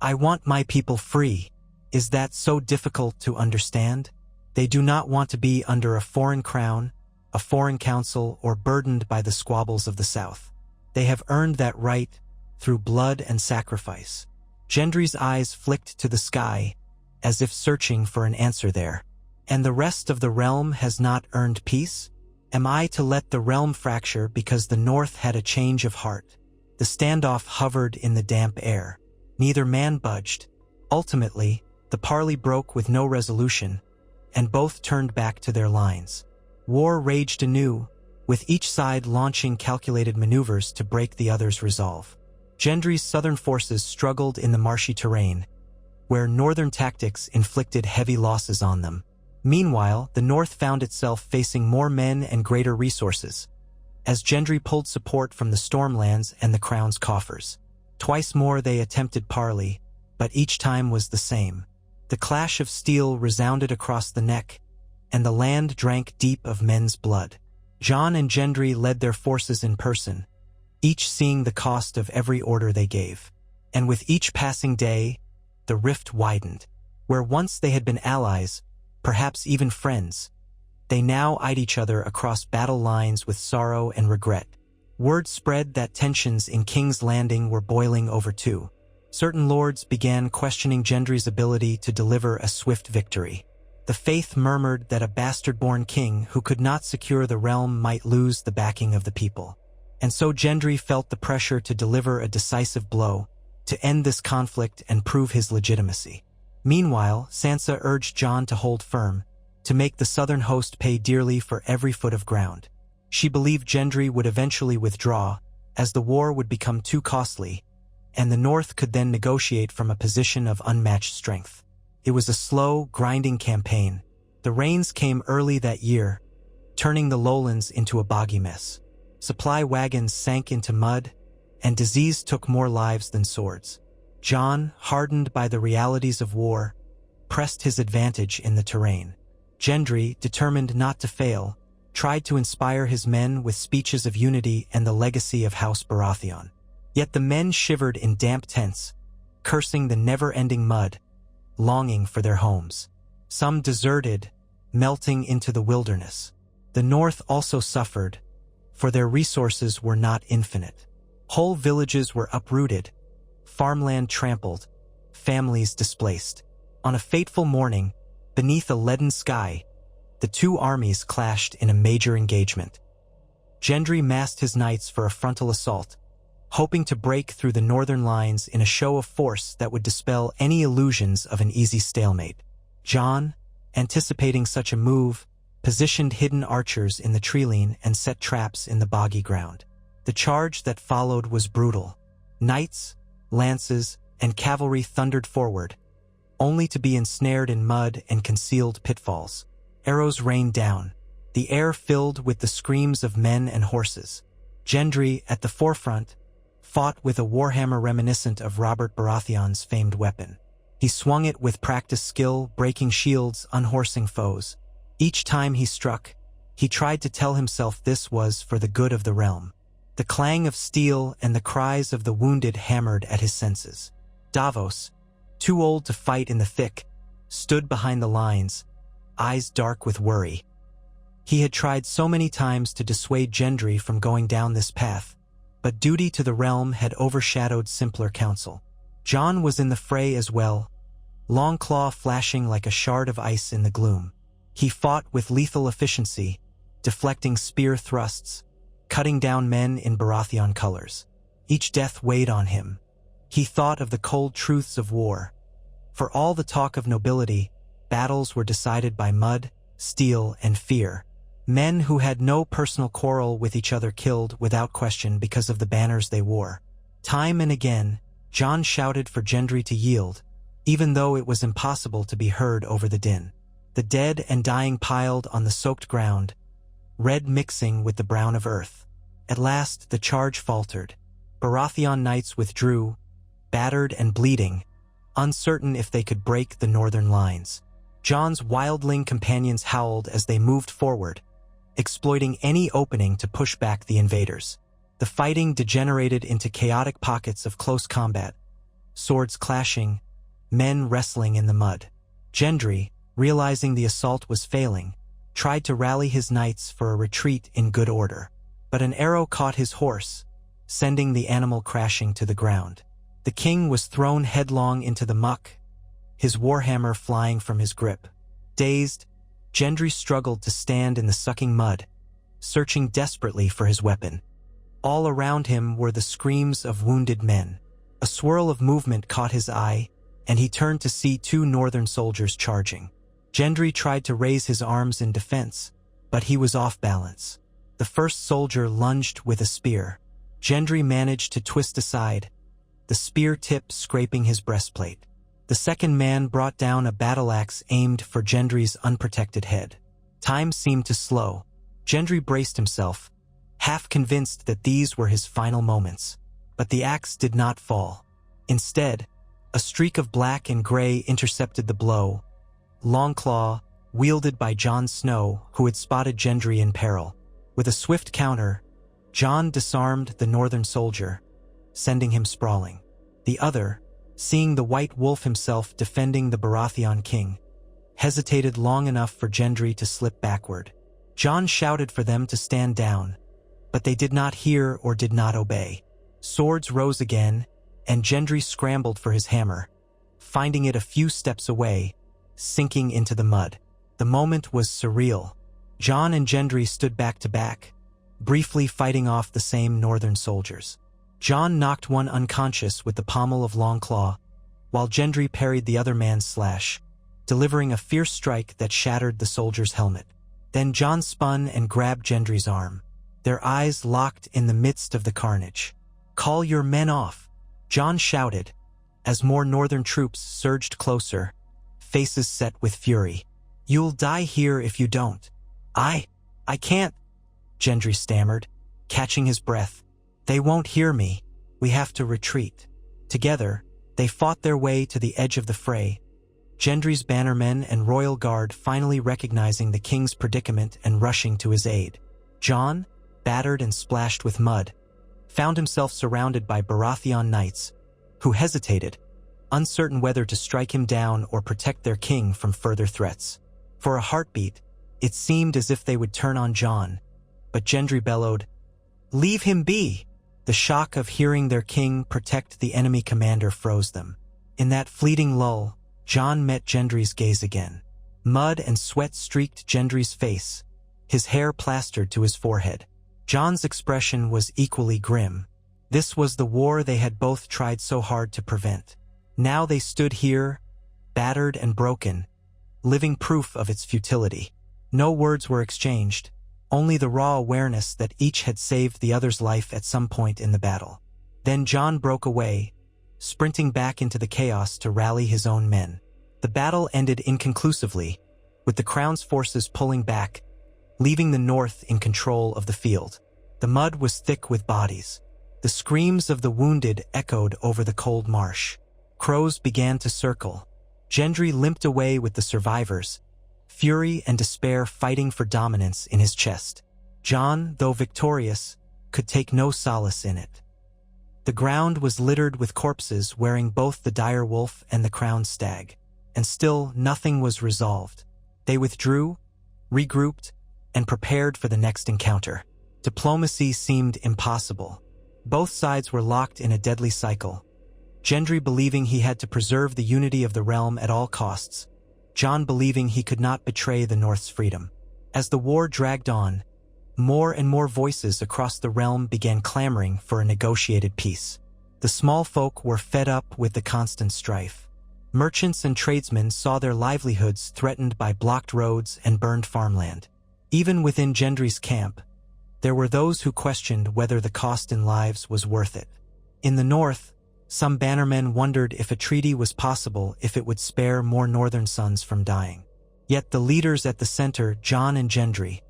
I want my people free. Is that so difficult to understand? They do not want to be under a foreign crown, a foreign council, or burdened by the squabbles of the South. They have earned that right through blood and sacrifice. Gendry's eyes flicked to the sky, as if searching for an answer there. And the rest of the realm has not earned peace? Am I to let the realm fracture because the North had a change of heart? The standoff hovered in the damp air. Neither man budged. Ultimately, the parley broke with no resolution, and both turned back to their lines. War raged anew, with each side launching calculated maneuvers to break the other's resolve. Gendry's southern forces struggled in the marshy terrain, where northern tactics inflicted heavy losses on them. Meanwhile, the North found itself facing more men and greater resources, as Gendry pulled support from the Stormlands and the Crown's coffers. Twice more they attempted parley, but each time was the same. The clash of steel resounded across the neck, and the land drank deep of men's blood. Jon and Gendry led their forces in person, each seeing the cost of every order they gave. And with each passing day, the rift widened. Where once they had been allies, perhaps even friends, they now eyed each other across battle lines with sorrow and regret. Word spread that tensions in King's Landing were boiling over too. Certain lords began questioning Gendry's ability to deliver a swift victory. The faith murmured that a bastard-born king who could not secure the realm might lose the backing of the people. And so Gendry felt the pressure to deliver a decisive blow, to end this conflict and prove his legitimacy. Meanwhile, Sansa urged Jon to hold firm, to make the southern host pay dearly for every foot of ground. She believed Gendry would eventually withdraw, as the war would become too costly, and the North could then negotiate from a position of unmatched strength. It was a slow, grinding campaign. The rains came early that year, turning the lowlands into a boggy mess. Supply wagons sank into mud, and disease took more lives than swords. Jon, hardened by the realities of war, pressed his advantage in the terrain. Gendry, determined not to fail, tried to inspire his men with speeches of unity and the legacy of House Baratheon. Yet the men shivered in damp tents, cursing the never-ending mud, longing for their homes. Some deserted, melting into the wilderness. The North also suffered, for their resources were not infinite. Whole villages were uprooted, farmland trampled, families displaced. On a fateful morning, beneath a leaden sky, the two armies clashed in a major engagement. Gendry massed his knights for a frontal assault, hoping to break through the northern lines in a show of force that would dispel any illusions of an easy stalemate. Jon, anticipating such a move, positioned hidden archers in the treeline and set traps in the boggy ground. The charge that followed was brutal. Knights, lances, and cavalry thundered forward, only to be ensnared in mud and concealed pitfalls. Arrows rained down, the air filled with the screams of men and horses. Gendry, at the forefront, fought with a warhammer reminiscent of Robert Baratheon's famed weapon. He swung it with practiced skill, breaking shields, unhorsing foes. Each time he struck, he tried to tell himself this was for the good of the realm. The clang of steel and the cries of the wounded hammered at his senses. Davos, too old to fight in the thick, stood behind the lines, eyes dark with worry. He had tried so many times to dissuade Gendry from going down this path, but duty to the realm had overshadowed simpler counsel. Jon was in the fray as well, Longclaw flashing like a shard of ice in the gloom. He fought with lethal efficiency, deflecting spear thrusts, cutting down men in Baratheon colors. Each death weighed on him. He thought of the cold truths of war. For all the talk of nobility, battles were decided by mud, steel, and fear. Men who had no personal quarrel with each other killed without question because of the banners they wore. Time and again, Jon shouted for Gendry to yield, even though it was impossible to be heard over the din. The dead and dying piled on the soaked ground, red mixing with the brown of earth. At last the charge faltered. Baratheon knights withdrew, battered and bleeding, uncertain if they could break the northern lines. Jon's wildling companions howled as they moved forward, exploiting any opening to push back the invaders. The fighting degenerated into chaotic pockets of close combat, swords clashing, men wrestling in the mud. Gendry, realizing the assault was failing, tried to rally his knights for a retreat in good order. But an arrow caught his horse, sending the animal crashing to the ground. The king was thrown headlong into the muck, his warhammer flying from his grip. Dazed, Gendry struggled to stand in the sucking mud, searching desperately for his weapon. All around him were the screams of wounded men. A swirl of movement caught his eye, and he turned to see two northern soldiers charging. Gendry tried to raise his arms in defense, but he was off balance. The first soldier lunged with a spear. Gendry managed to twist aside, the spear tip scraping his breastplate. The second man brought down a battle-axe aimed for Gendry's unprotected head. Time seemed to slow. Gendry braced himself, half convinced that these were his final moments. But the axe did not fall. Instead, a streak of black and gray intercepted the blow. Longclaw, wielded by Jon Snow, who had spotted Gendry in peril. With a swift counter, Jon disarmed the northern soldier, sending him sprawling. The other, seeing the White Wolf himself defending the Baratheon king, hesitated long enough for Gendry to slip backward. Jon shouted for them to stand down, but they did not hear or did not obey. Swords rose again, and Gendry scrambled for his hammer, finding it a few steps away, sinking into the mud. The moment was surreal. Jon and Gendry stood back to back, briefly fighting off the same northern soldiers. Jon knocked one unconscious with the pommel of Longclaw, while Gendry parried the other man's slash, delivering a fierce strike that shattered the soldier's helmet. Then Jon spun and grabbed Gendry's arm, their eyes locked in the midst of the carnage. "Call your men off," Jon shouted, as more northern troops surged closer, faces set with fury. "You'll die here if you don't." I can't," Gendry stammered, catching his breath. "They won't hear me. We have to retreat." Together, they fought their way to the edge of the fray, Gendry's bannermen and royal guard finally recognizing the king's predicament and rushing to his aid. Jon, battered and splashed with mud, found himself surrounded by Baratheon knights, who hesitated, uncertain whether to strike him down or protect their king from further threats. For a heartbeat, it seemed as if they would turn on Jon, but Gendry bellowed, "Leave him be!" The shock of hearing their king protect the enemy commander froze them. In that fleeting lull, Jon met Gendry's gaze again. Mud and sweat streaked Gendry's face, his hair plastered to his forehead. Jon's expression was equally grim. This was the war they had both tried so hard to prevent. Now they stood here, battered and broken, living proof of its futility. No words were exchanged, only the raw awareness that each had saved the other's life at some point in the battle. Then Jon broke away, sprinting back into the chaos to rally his own men. The battle ended inconclusively, with the Crown's forces pulling back, leaving the North in control of the field. The mud was thick with bodies. The screams of the wounded echoed over the cold marsh. Crows began to circle. Gendry limped away with the survivors, fury and despair fighting for dominance in his chest. Jon, though victorious, could take no solace in it. The ground was littered with corpses wearing both the dire wolf and the crowned stag, and still nothing was resolved. They withdrew, regrouped, and prepared for the next encounter. Diplomacy seemed impossible. Both sides were locked in a deadly cycle. Gendry believing he had to preserve the unity of the realm at all costs, Jon believing he could not betray the North's freedom. As the war dragged on, more and more voices across the realm began clamoring for a negotiated peace. The small folk were fed up with the constant strife. Merchants and tradesmen saw their livelihoods threatened by blocked roads and burned farmland. Even within Gendry's camp, there were those who questioned whether the cost in lives was worth it. In the north, some bannermen wondered if a treaty was possible if it would spare more northern sons from dying. Yet the leaders at the center, Jon and Gendry,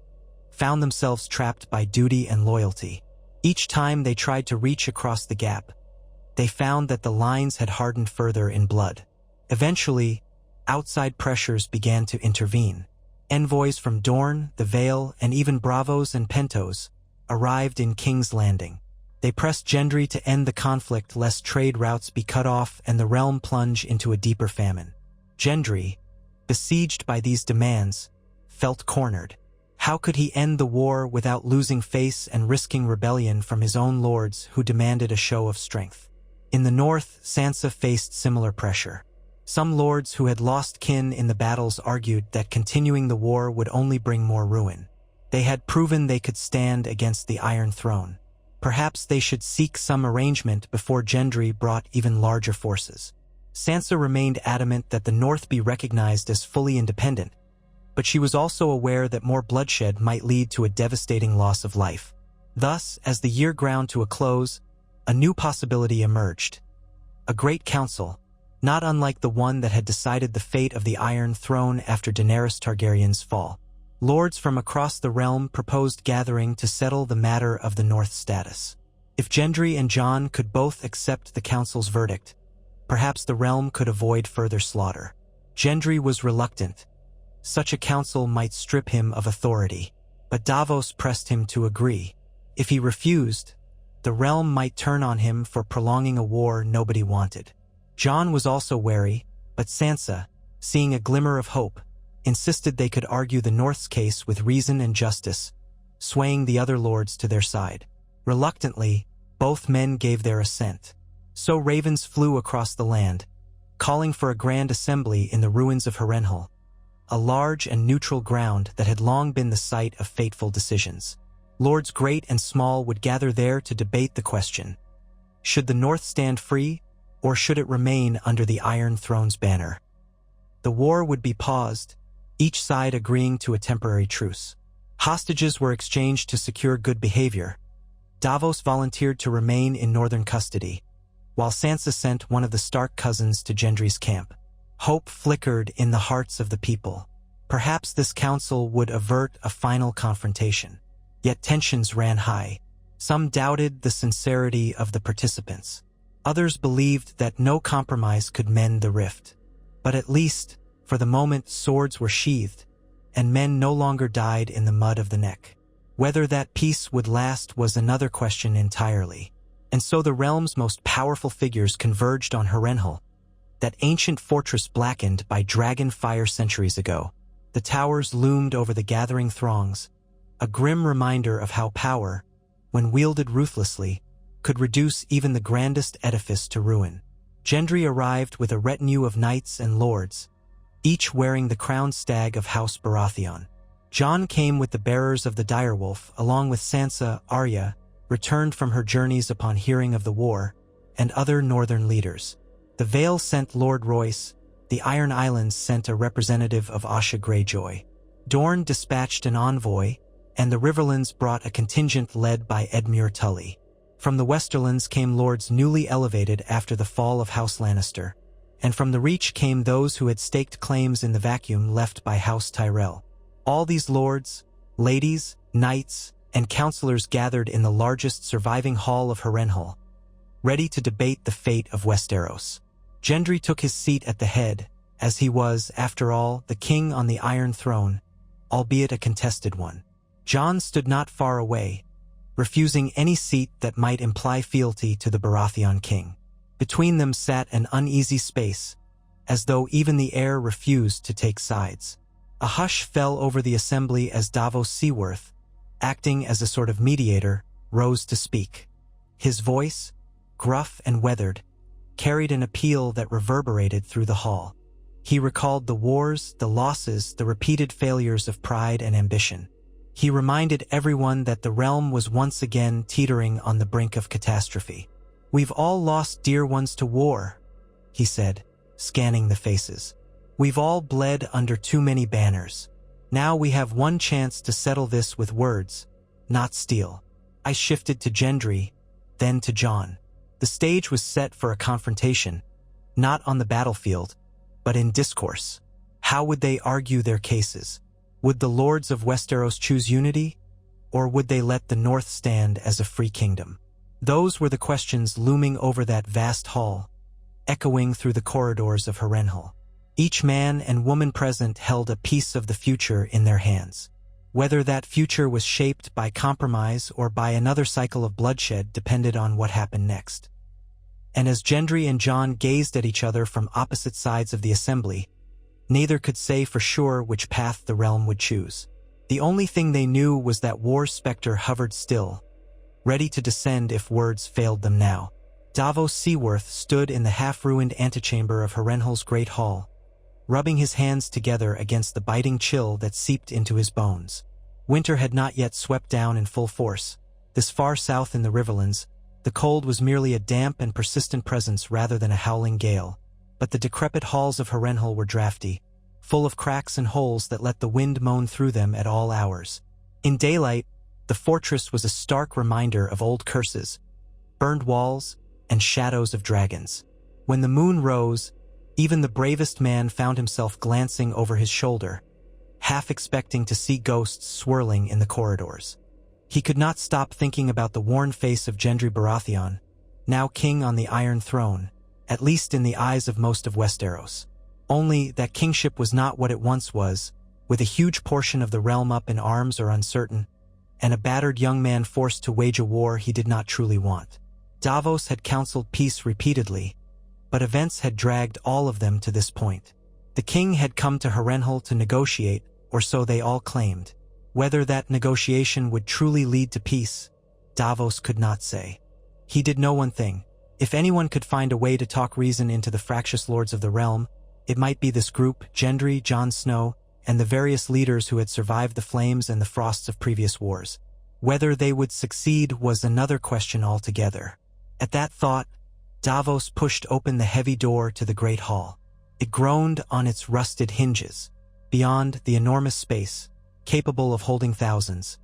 found themselves trapped by duty and loyalty. Each time they tried to reach across the gap, they found that the lines had hardened further in blood. Eventually, outside pressures began to intervene. Envoys from Dorne, the Vale, and even Bravos and Pentos arrived in King's Landing. They pressed Gendry to end the conflict lest trade routes be cut off and the realm plunge into a deeper famine. Gendry, besieged by these demands, felt cornered. How could he end the war without losing face and risking rebellion from his own lords who demanded a show of strength? In the north, Sansa faced similar pressure. Some lords who had lost kin in the battles argued that continuing the war would only bring more ruin. They had proven they could stand against the Iron Throne. Perhaps they should seek some arrangement before Gendry brought even larger forces. Sansa remained adamant that the North be recognized as fully independent, but she was also aware that more bloodshed might lead to a devastating loss of life. Thus, as the year ground to a close, a new possibility emerged. A great council, not unlike the one that had decided the fate of the Iron Throne after Daenerys Targaryen's fall. Lords from across the realm proposed gathering to settle the matter of the North's status. If Gendry and Jon could both accept the council's verdict, perhaps the realm could avoid further slaughter. Gendry was reluctant. Such a council might strip him of authority, but Davos pressed him to agree. If he refused, the realm might turn on him for prolonging a war nobody wanted. Jon was also wary, but Sansa, seeing a glimmer of hope, insisted they could argue the North's case with reason and justice, swaying the other lords to their side. Reluctantly, both men gave their assent. So ravens flew across the land, calling for a grand assembly in the ruins of Harrenhal, a large and neutral ground that had long been the site of fateful decisions. Lords great and small would gather there to debate the question: should the North stand free, or should it remain under the Iron Throne's banner? The war would be paused, each side agreeing to a temporary truce. Hostages were exchanged to secure good behavior. Davos volunteered to remain in northern custody, while Sansa sent one of the Stark cousins to Gendry's camp. Hope flickered in the hearts of the people. Perhaps this council would avert a final confrontation. Yet tensions ran high. Some doubted the sincerity of the participants. Others believed that no compromise could mend the rift. But at least, for the moment, swords were sheathed, and men no longer died in the mud of the neck. Whether that peace would last was another question entirely. And so the realm's most powerful figures converged on Harrenhal, that ancient fortress blackened by dragon fire centuries ago. The towers loomed over the gathering throngs, a grim reminder of how power, when wielded ruthlessly, could reduce even the grandest edifice to ruin. Gendry arrived with a retinue of knights and lords, each wearing the crowned stag of House Baratheon. Jon came with the bearers of the direwolf, along with Sansa. Arya returned from her journeys upon hearing of the war, and other northern leaders. The Vale sent Lord Royce, the Iron Islands sent a representative of Asha Greyjoy. Dorne dispatched an envoy, and the Riverlands brought a contingent led by Edmure Tully. From the Westerlands came lords newly elevated after the fall of House Lannister, and from the Reach came those who had staked claims in the vacuum left by House Tyrell. All these lords, ladies, knights, and counselors gathered in the largest surviving hall of Harrenhal, ready to debate the fate of Westeros. Gendry took his seat at the head, as he was, after all, the king on the Iron Throne, albeit a contested one. Jon stood not far away, refusing any seat that might imply fealty to the Baratheon king. Between them sat an uneasy space, as though even the air refused to take sides. A hush fell over the assembly as Davos Seaworth, acting as a sort of mediator, rose to speak. His voice, gruff and weathered, carried an appeal that reverberated through the hall. He recalled the wars, the losses, the repeated failures of pride and ambition. He reminded everyone that the realm was once again teetering on the brink of catastrophe. "We've all lost dear ones to war," he said, scanning the faces. "We've all bled under too many banners. Now we have one chance to settle this with words, not steel." I shifted to Gendry, then to Jon. The stage was set for a confrontation, not on the battlefield, but in discourse. How would they argue their cases? Would the lords of Westeros choose unity, or would they let the North stand as a free kingdom? Those were the questions looming over that vast hall, echoing through the corridors of Harrenhal. Each man and woman present held a piece of the future in their hands. Whether that future was shaped by compromise or by another cycle of bloodshed depended on what happened next. And as Gendry and Jon gazed at each other from opposite sides of the assembly, neither could say for sure which path the realm would choose. The only thing they knew was that war's specter hovered still, ready to descend if words failed them now. Davos Seaworth stood in the half-ruined antechamber of Harrenhal's great hall, rubbing his hands together against the biting chill that seeped into his bones. Winter had not yet swept down in full force. This far south in the Riverlands, the cold was merely a damp and persistent presence rather than a howling gale. But the decrepit halls of Harrenhal were drafty, full of cracks and holes that let the wind moan through them at all hours. In daylight, the fortress was a stark reminder of old curses, burned walls, and shadows of dragons. When the moon rose, even the bravest man found himself glancing over his shoulder, half expecting to see ghosts swirling in the corridors. He could not stop thinking about the worn face of Gendry Baratheon, now king on the Iron Throne, at least in the eyes of most of Westeros. Only that kingship was not what it once was, with a huge portion of the realm up in arms or uncertain, and a battered young man forced to wage a war he did not truly want. Davos had counseled peace repeatedly, but events had dragged all of them to this point. The king had come to Harrenhal to negotiate, or so they all claimed. Whether that negotiation would truly lead to peace, Davos could not say. He did know one thing. If anyone could find a way to talk reason into the fractious lords of the realm, it might be this group, Gendry, Jon Snow, and the various leaders who had survived the flames and the frosts of previous wars. Whether they would succeed was another question altogether. At that thought, Davos pushed open the heavy door to the great hall. It groaned on its rusted hinges. Beyond, the enormous space, capable of holding thousands,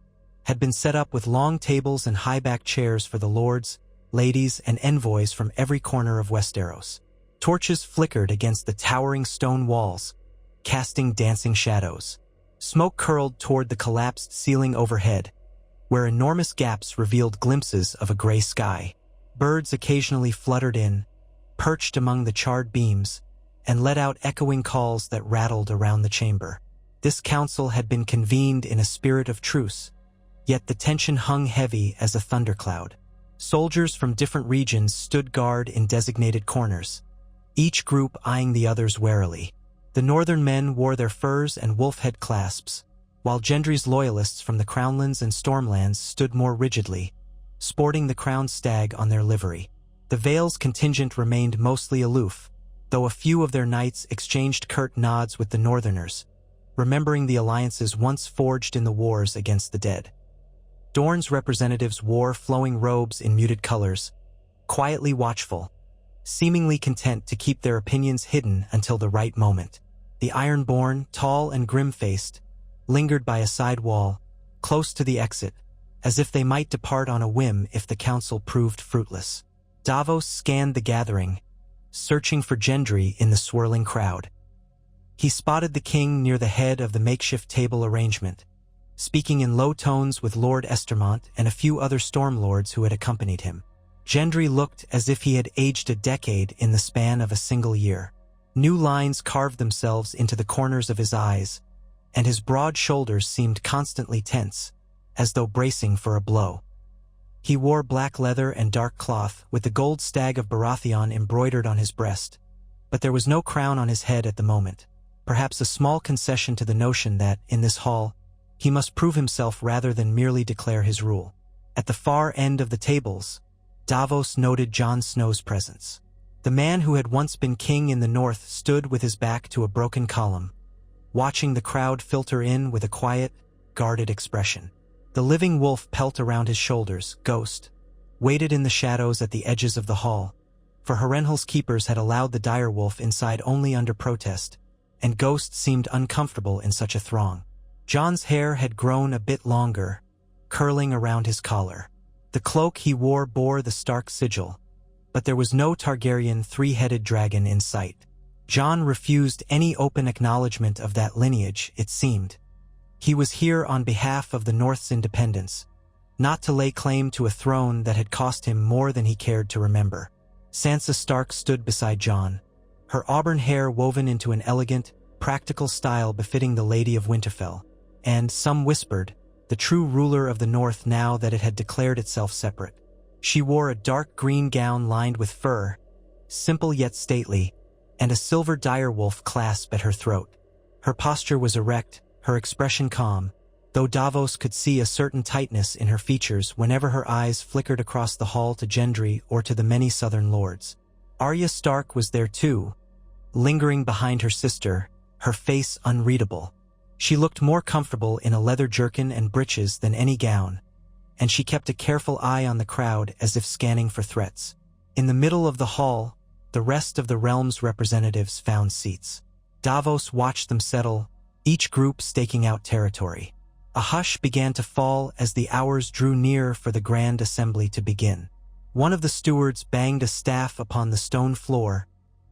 had been set up with long tables and high-backed chairs for the lords, ladies, and envoys from every corner of Westeros. Torches flickered against the towering stone walls, casting dancing shadows. Smoke curled toward the collapsed ceiling overhead, where enormous gaps revealed glimpses of a gray sky. Birds occasionally fluttered in, perched among the charred beams, and let out echoing calls that rattled around the chamber. This council had been convened in a spirit of truce, yet the tension hung heavy as a thundercloud. Soldiers from different regions stood guard in designated corners, each group eyeing the others warily. The northern men wore their furs and wolf head clasps, while Gendry's loyalists from the Crownlands and Stormlands stood more rigidly, sporting the crowned stag on their livery. The Vale's contingent remained mostly aloof, though a few of their knights exchanged curt nods with the Northerners, remembering the alliances once forged in the wars against the dead. Dorne's representatives wore flowing robes in muted colors, quietly watchful, seemingly content to keep their opinions hidden until the right moment. The Ironborn, tall and grim-faced, lingered by a side wall, close to the exit, as if they might depart on a whim if the council proved fruitless. Davos scanned the gathering, searching for Gendry in the swirling crowd. He spotted the king near the head of the makeshift table arrangement, speaking in low tones with Lord Estermont and a few other stormlords who had accompanied him. Gendry looked as if he had aged a decade in the span of a single year. New lines carved themselves into the corners of his eyes, and his broad shoulders seemed constantly tense, as though bracing for a blow. He wore black leather and dark cloth, with the gold stag of Baratheon embroidered on his breast, but there was no crown on his head at the moment, perhaps a small concession to the notion that, in this hall, he must prove himself rather than merely declare his rule. At the far end of the tables, Davos noted Jon Snow's presence. The man who had once been king in the north stood with his back to a broken column, watching the crowd filter in with a quiet, guarded expression. The living wolf pelt around his shoulders, Ghost, waited in the shadows at the edges of the hall, for Harrenhal's keepers had allowed the direwolf inside only under protest, and Ghost seemed uncomfortable in such a throng. Jon's hair had grown a bit longer, curling around his collar. The cloak he wore bore the Stark sigil, but there was no Targaryen three-headed dragon in sight. Jon refused any open acknowledgement of that lineage, it seemed. He was here on behalf of the North's independence, not to lay claim to a throne that had cost him more than he cared to remember. Sansa Stark stood beside Jon, her auburn hair woven into an elegant, practical style befitting the Lady of Winterfell, and, some whispered, the true ruler of the North now that it had declared itself separate. She wore a dark green gown lined with fur, simple yet stately, and a silver direwolf clasp at her throat. Her posture was erect, her expression calm, though Davos could see a certain tightness in her features whenever her eyes flickered across the hall to Gendry or to the many southern lords. Arya Stark was there too, lingering behind her sister, her face unreadable. She looked more comfortable in a leather jerkin and breeches than any gown, and she kept a careful eye on the crowd as if scanning for threats. In the middle of the hall, the rest of the realm's representatives found seats. Davos watched them settle, each group staking out territory. A hush began to fall as the hours drew near for the grand assembly to begin. One of the stewards banged a staff upon the stone floor,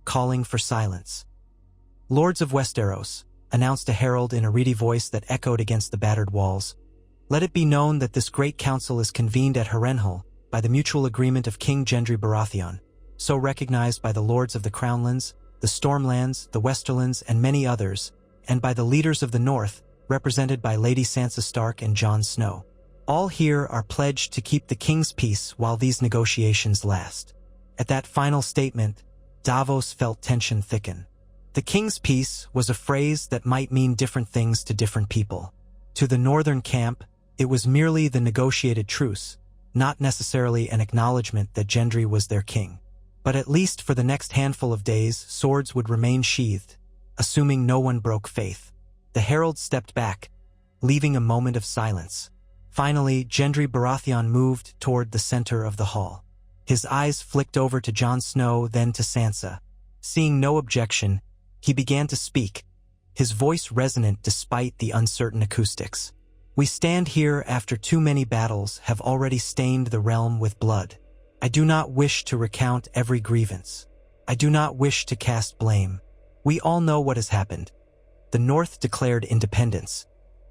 calling for silence. "Lords of Westeros," announced a herald in a reedy voice that echoed against the battered walls, "let it be known that this great council is convened at Harrenhal by the mutual agreement of King Gendry Baratheon, so recognized by the lords of the Crownlands, the Stormlands, the Westerlands, and many others, and by the leaders of the North, represented by Lady Sansa Stark and Jon Snow. All here are pledged to keep the king's peace while these negotiations last." At that final statement, Davos felt tension thicken. The king's peace was a phrase that might mean different things to different people. To the northern camp, it was merely the negotiated truce, not necessarily an acknowledgement that Gendry was their king. But at least for the next handful of days, swords would remain sheathed, assuming no one broke faith. The herald stepped back, leaving a moment of silence. Finally, Gendry Baratheon moved toward the center of the hall. His eyes flicked over to Jon Snow, then to Sansa. Seeing no objection, he began to speak, his voice resonant despite the uncertain acoustics. "We stand here after too many battles have already stained the realm with blood. I do not wish to recount every grievance. I do not wish to cast blame. We all know what has happened. The North declared independence.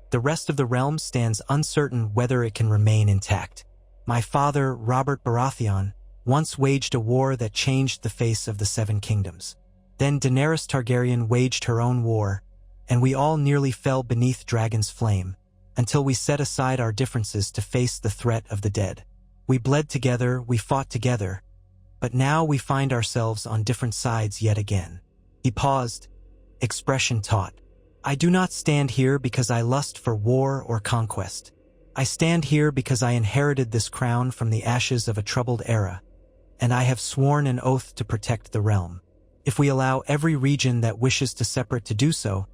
The rest of the realm stands uncertain whether it can remain intact. My father, Robert Baratheon, once waged a war that changed the face of the Seven Kingdoms. Then Daenerys Targaryen waged her own war, and we all nearly fell beneath Dragon's flame, until we set aside our differences to face the threat of the dead. We bled together, we fought together, but now we find ourselves on different sides yet again." He paused, expression taut. "I do not stand here because I lust for war or conquest. I stand here because I inherited this crown from the ashes of a troubled era, and I have sworn an oath to protect the realm. If we allow every region that wishes to separate to do so,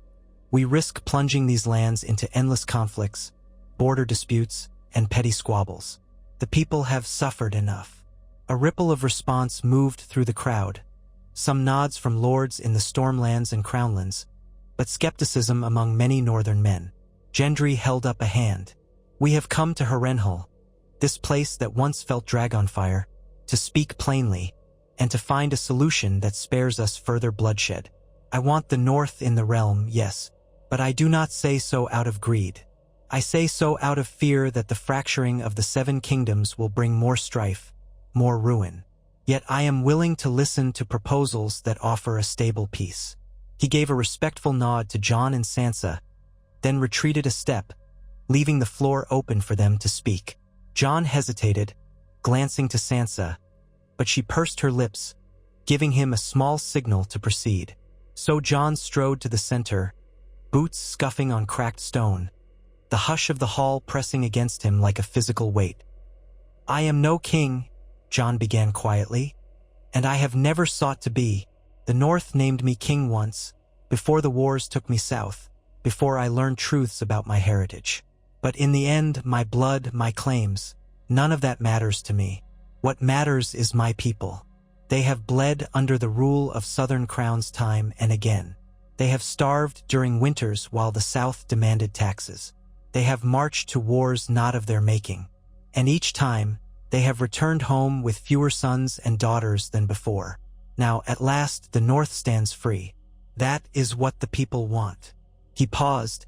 we risk plunging these lands into endless conflicts, border disputes, and petty squabbles. The people have suffered enough." A ripple of response moved through the crowd, some nods from lords in the Stormlands and Crownlands, but skepticism among many northern men. Gendry held up a hand. "We have come to Harrenhal, this place that once felt Dragonfire, to speak plainly, and to find a solution that spares us further bloodshed. I want the North in the realm, yes, but I do not say so out of greed. I say so out of fear that the fracturing of the Seven Kingdoms will bring more strife, more ruin. Yet I am willing to listen to proposals that offer a stable peace." He gave a respectful nod to Jon and Sansa, then retreated a step, leaving the floor open for them to speak. Jon hesitated, glancing to Sansa, but she pursed her lips, giving him a small signal to proceed. So Jon strode to the center, boots scuffing on cracked stone, the hush of the hall pressing against him like a physical weight. "I am no king," Jon began quietly, "and I have never sought to be. The North named me king once, before the wars took me south, before I learned truths about my heritage. But in the end, my blood, my claims, none of that matters to me. What matters is my people. They have bled under the rule of Southern crowns time and again. They have starved during winters while the South demanded taxes. They have marched to wars not of their making. And each time, they have returned home with fewer sons and daughters than before. Now, at last, the North stands free. That is what the people want." He paused,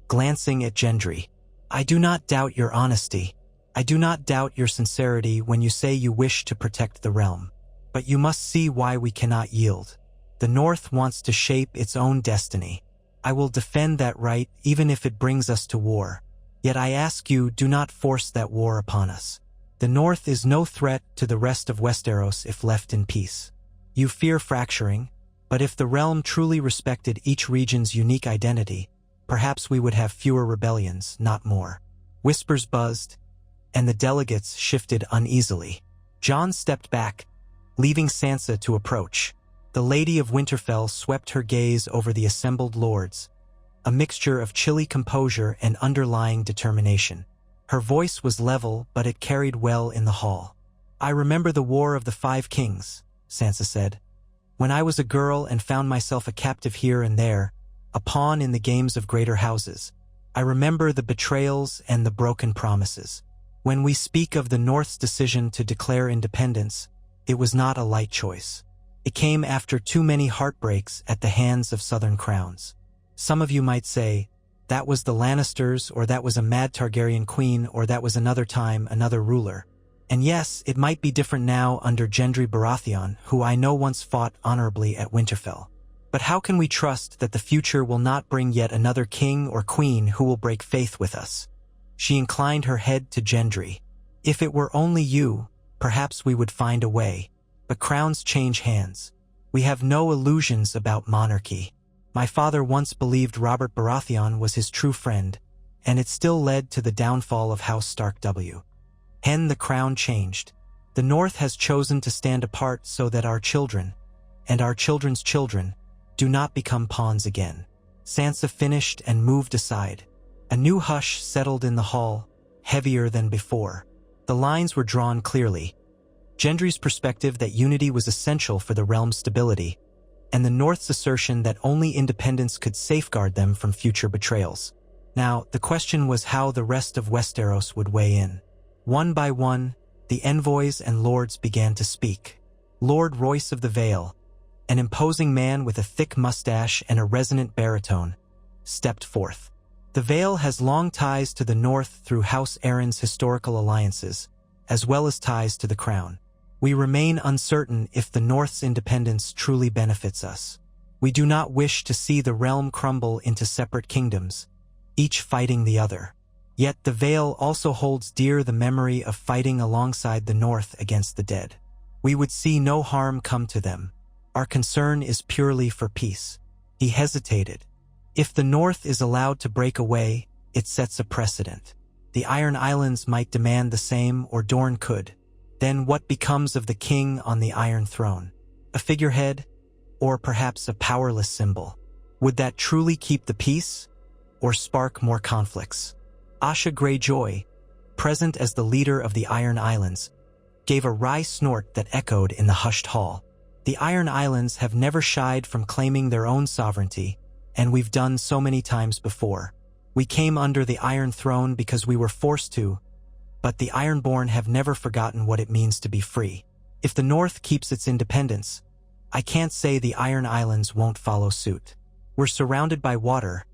glancing at Gendry. "I do not doubt your honesty. I do not doubt your sincerity when you say you wish to protect the realm. But you must see why we cannot yield. The North wants to shape its own destiny. I will defend that right even if it brings us to war. Yet I ask you, do not force that war upon us. The North is no threat to the rest of Westeros if left in peace. You fear fracturing, but if the realm truly respected each region's unique identity, perhaps we would have fewer rebellions, not more." Whispers buzzed, and the delegates shifted uneasily. Jon stepped back, leaving Sansa to approach. The Lady of Winterfell swept her gaze over the assembled lords, a mixture of chilly composure and underlying determination. Her voice was level, but it carried well in the hall. "I remember the War of the Five Kings," Sansa said. "When I was a girl and found myself a captive here and there, a pawn in the games of greater houses. I remember the betrayals and the broken promises. When we speak of the North's decision to declare independence, it was not a light choice. It came after too many heartbreaks at the hands of Southern crowns. Some of you might say, that was the Lannisters, or that was a mad Targaryen queen, or that was another time, another ruler. And yes, it might be different now under Gendry Baratheon, who I know once fought honorably at Winterfell. But how can we trust that the future will not bring yet another king or queen who will break faith with us?" She inclined her head to Gendry. "If it were only you, perhaps we would find a way. But crowns change hands. We have no illusions about monarchy. My father once believed Robert Baratheon was his true friend, and it still led to the downfall of House Stark W. Hen the crown changed. The North has chosen to stand apart so that our children, and our children's children, do not become pawns again." Sansa finished and moved aside. A new hush settled in the hall, heavier than before. The lines were drawn clearly. Gendry's perspective that unity was essential for the realm's stability, and the North's assertion that only independence could safeguard them from future betrayals. Now, the question was how the rest of Westeros would weigh in. One by one, the envoys and lords began to speak. Lord Royce of the Vale, an imposing man with a thick mustache and a resonant baritone, stepped forth. "The Vale has long ties to the North through House Aaron's historical alliances, as well as ties to the crown. We remain uncertain if the North's independence truly benefits us. We do not wish to see the realm crumble into separate kingdoms, each fighting the other. Yet the Vale also holds dear the memory of fighting alongside the North against the dead. We would see no harm come to them. Our concern is purely for peace." He hesitated. "If the North is allowed to break away, it sets a precedent. The Iron Islands might demand the same, or Dorne could. Then what becomes of the king on the Iron Throne? A figurehead? Or perhaps a powerless symbol? Would that truly keep the peace? Or spark more conflicts?" Asha Greyjoy, present as the leader of the Iron Islands, gave a wry snort that echoed in the hushed hall. "The Iron Islands have never shied from claiming their own sovereignty, and we've done so many times before. We came under the Iron Throne because we were forced to, but the Ironborn have never forgotten what it means to be free. If the North keeps its independence, I can't say the Iron Islands won't follow suit. We're surrounded by water.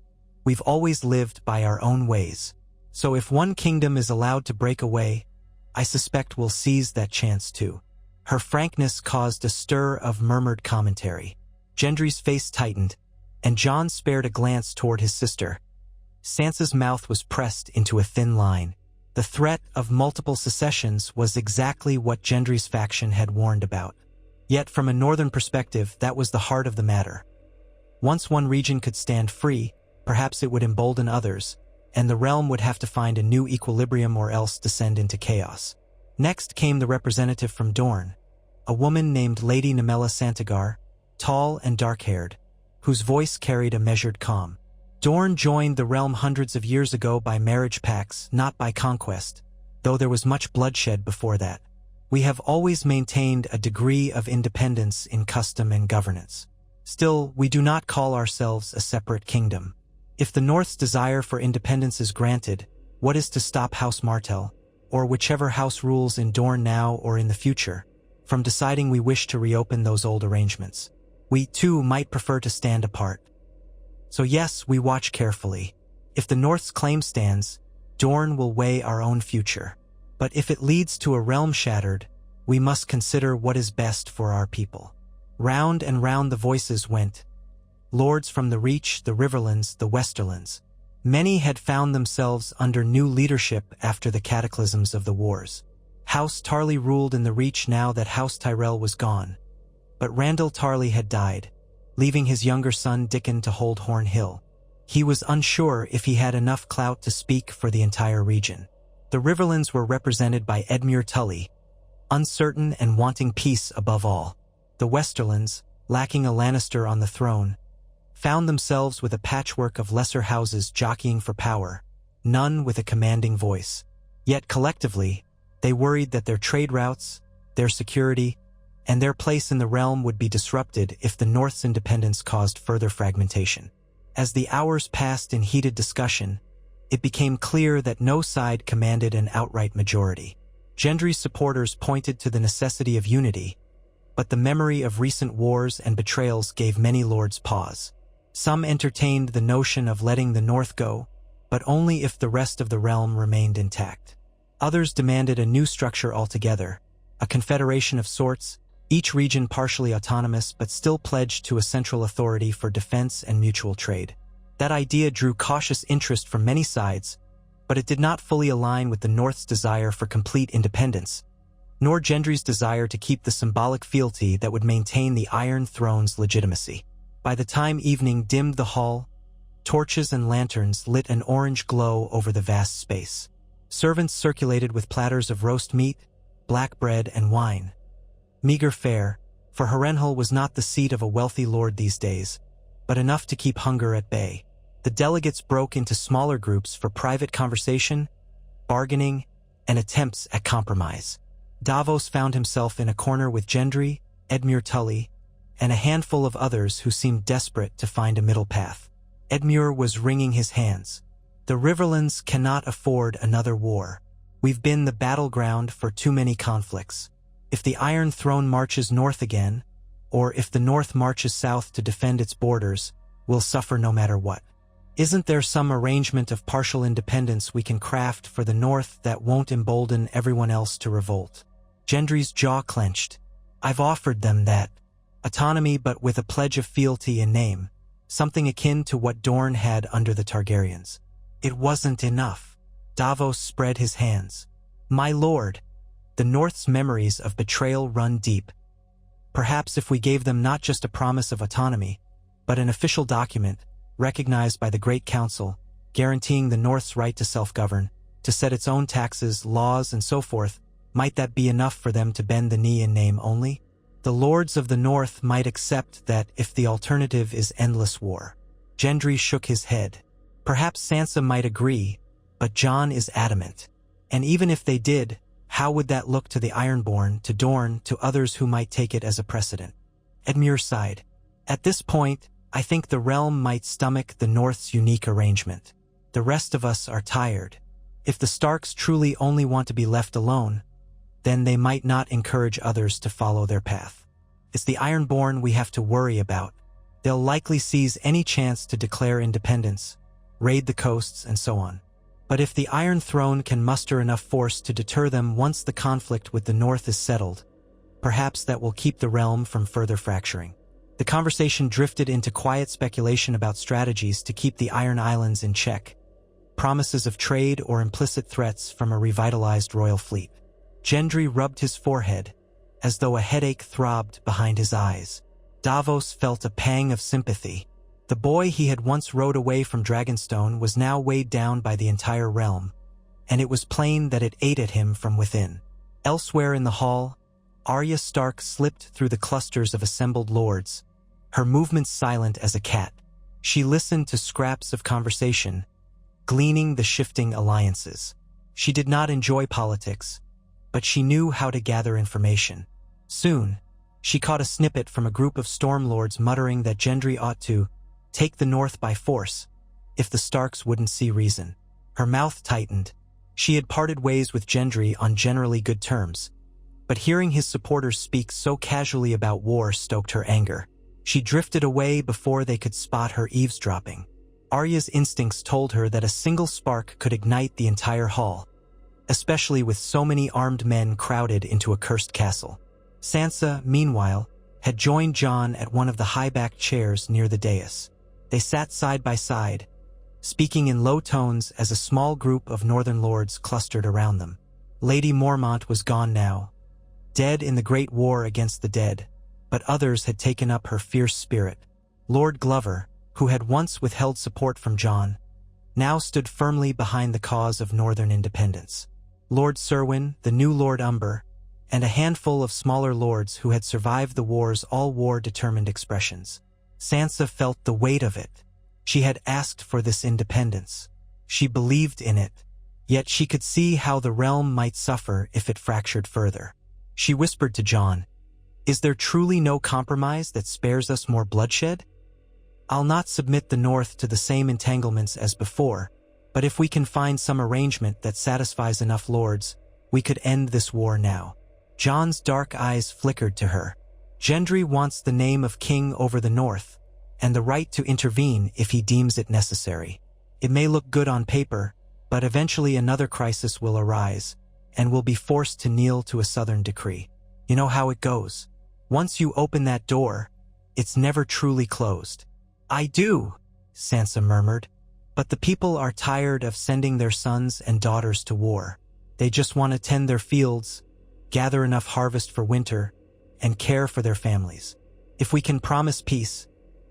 We've always lived by our own ways. So if one kingdom is allowed to break away, I suspect we'll seize that chance too." Her frankness caused a stir of murmured commentary. Gendry's face tightened, and Jon spared a glance toward his sister. Sansa's mouth was pressed into a thin line. The threat of multiple secessions was exactly what Gendry's faction had warned about. Yet from a northern perspective, that was the heart of the matter. Once one region could stand free, perhaps it would embolden others, and the realm would have to find a new equilibrium or else descend into chaos. Next came the representative from Dorne, a woman named Lady Nemella Santagar, tall and dark-haired, whose voice carried a measured calm. Dorne joined the realm hundreds of years ago by marriage pacts, not by conquest, though there was much bloodshed before that. We have always maintained a degree of independence in custom and governance. Still, we do not call ourselves a separate kingdom. If the North's desire for independence is granted, what is to stop House Martell, or whichever house rules in Dorne now or in the future, from deciding we wish to reopen those old arrangements? We, too, might prefer to stand apart. So yes, we watch carefully. If the North's claim stands, Dorne will weigh our own future. But if it leads to a realm shattered, we must consider what is best for our people. Round and round the voices went. Lords from the Reach, the Riverlands, the Westerlands. Many had found themselves under new leadership after the cataclysms of the wars. House Tarly ruled in the Reach now that House Tyrell was gone. But Randall Tarly had died, leaving his younger son Dickon to hold Horn Hill. He was unsure if he had enough clout to speak for the entire region. The Riverlands were represented by Edmure Tully, uncertain and wanting peace above all. The Westerlands, lacking a Lannister on the throne, found themselves with a patchwork of lesser houses jockeying for power, none with a commanding voice. Yet collectively, they worried that their trade routes, their security, and their place in the realm would be disrupted if the North's independence caused further fragmentation. As the hours passed in heated discussion, it became clear that no side commanded an outright majority. Gendry's supporters pointed to the necessity of unity, but the memory of recent wars and betrayals gave many lords pause. Some entertained the notion of letting the North go, but only if the rest of the realm remained intact. Others demanded a new structure altogether, a confederation of sorts, each region partially autonomous but still pledged to a central authority for defense and mutual trade. That idea drew cautious interest from many sides, but it did not fully align with the North's desire for complete independence, nor Gendry's desire to keep the symbolic fealty that would maintain the Iron Throne's legitimacy. By the time evening dimmed the hall, torches and lanterns lit an orange glow over the vast space. Servants circulated with platters of roast meat, black bread, and wine. Meager fare, for Harrenhal was not the seat of a wealthy lord these days, but enough to keep hunger at bay. The delegates broke into smaller groups for private conversation, bargaining, and attempts at compromise. Davos found himself in a corner with Gendry, Edmure Tully, and a handful of others who seemed desperate to find a middle path. Edmure was wringing his hands. The Riverlands cannot afford another war. We've been the battleground for too many conflicts. If the Iron Throne marches north again, or if the North marches south to defend its borders, we'll suffer no matter what. Isn't there some arrangement of partial independence we can craft for the North that won't embolden everyone else to revolt? Gendry's jaw clenched. I've offered them that. Autonomy, but with a pledge of fealty in name, something akin to what Dorne had under the Targaryens. It wasn't enough. Davos spread his hands. My lord, the North's memories of betrayal run deep. Perhaps if we gave them not just a promise of autonomy, but an official document, recognized by the Great Council, guaranteeing the North's right to self-govern, to set its own taxes, laws, and so forth, might that be enough for them to bend the knee in name only? The lords of the North might accept that if the alternative is endless war. Gendry shook his head. Perhaps Sansa might agree, but Jon is adamant. And even if they did, how would that look to the Ironborn, to Dorne, to others who might take it as a precedent? Edmure sighed. At this point, I think the realm might stomach the North's unique arrangement. The rest of us are tired. If the Starks truly only want to be left alone, then they might not encourage others to follow their path. It's the Ironborn we have to worry about. They'll likely seize any chance to declare independence, raid the coasts, and so on. But if the Iron Throne can muster enough force to deter them once the conflict with the North is settled, perhaps that will keep the realm from further fracturing. The conversation drifted into quiet speculation about strategies to keep the Iron Islands in check, promises of trade or implicit threats from a revitalized royal fleet. Gendry rubbed his forehead, as though a headache throbbed behind his eyes. Davos felt a pang of sympathy. The boy he had once rode away from Dragonstone was now weighed down by the entire realm, and it was plain that it ate at him from within. Elsewhere in the hall, Arya Stark slipped through the clusters of assembled lords, her movements silent as a cat. She listened to scraps of conversation, gleaning the shifting alliances. She did not enjoy politics, but she knew how to gather information. Soon, she caught a snippet from a group of Stormlords muttering that Gendry ought to take the north by force if the Starks wouldn't see reason. Her mouth tightened. She had parted ways with Gendry on generally good terms, but hearing his supporters speak so casually about war stoked her anger. She drifted away before they could spot her eavesdropping. Arya's instincts told her that a single spark could ignite the entire hall, especially with so many armed men crowded into a cursed castle. Sansa, meanwhile, had joined Jon at one of the high-backed chairs near the dais. They sat side by side, speaking in low tones as a small group of northern lords clustered around them. Lady Mormont was gone now, dead in the great war against the dead, but others had taken up her fierce spirit. Lord Glover, who had once withheld support from Jon, now stood firmly behind the cause of northern independence. Lord Serwyn, the new Lord Umber, and a handful of smaller lords who had survived the war's all-war-determined expressions. Sansa felt the weight of it. She had asked for this independence. She believed in it, yet she could see how the realm might suffer if it fractured further. She whispered to Jon, "Is there truly no compromise that spares us more bloodshed? I'll not submit the North to the same entanglements as before, but if we can find some arrangement that satisfies enough lords, we could end this war now." Jon's dark eyes flickered to her. Gendry wants the name of king over the North, and the right to intervene if he deems it necessary. It may look good on paper, but eventually another crisis will arise, and we'll be forced to kneel to a southern decree. You know how it goes. Once you open that door, it's never truly closed. "I do," Sansa murmured, "but the people are tired of sending their sons and daughters to war. They just want to tend their fields, gather enough harvest for winter, and care for their families. If we can promise peace,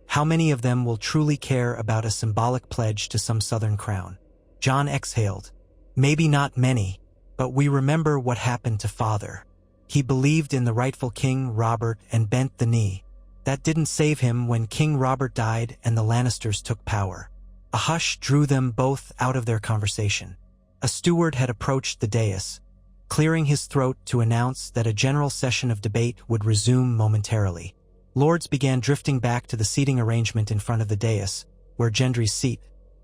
how many of them will truly care about a symbolic pledge to some southern crown?" Jon exhaled. "Maybe not many, but we remember what happened to Father. He believed in the rightful King Robert and bent the knee. That didn't save him when King Robert died and the Lannisters took power." A hush drew them both out of their conversation. A steward had approached the dais, clearing his throat to announce that a general session of debate would resume momentarily. Lords began drifting back to the seating arrangement in front of the dais, where Gendry's seat,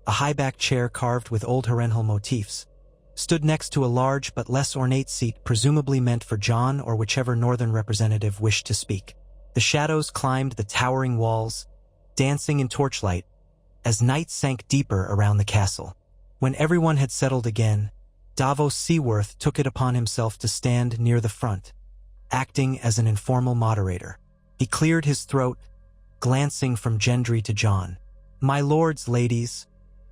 a high-backed chair carved with old Harrenhal motifs, stood next to a large but less ornate seat presumably meant for Jon or whichever northern representative wished to speak. The shadows climbed the towering walls, dancing in torchlight, as night sank deeper around the castle. When everyone had settled again, Davos Seaworth took it upon himself to stand near the front, acting as an informal moderator. He cleared his throat, glancing from Gendry to Jon. "My lords, ladies,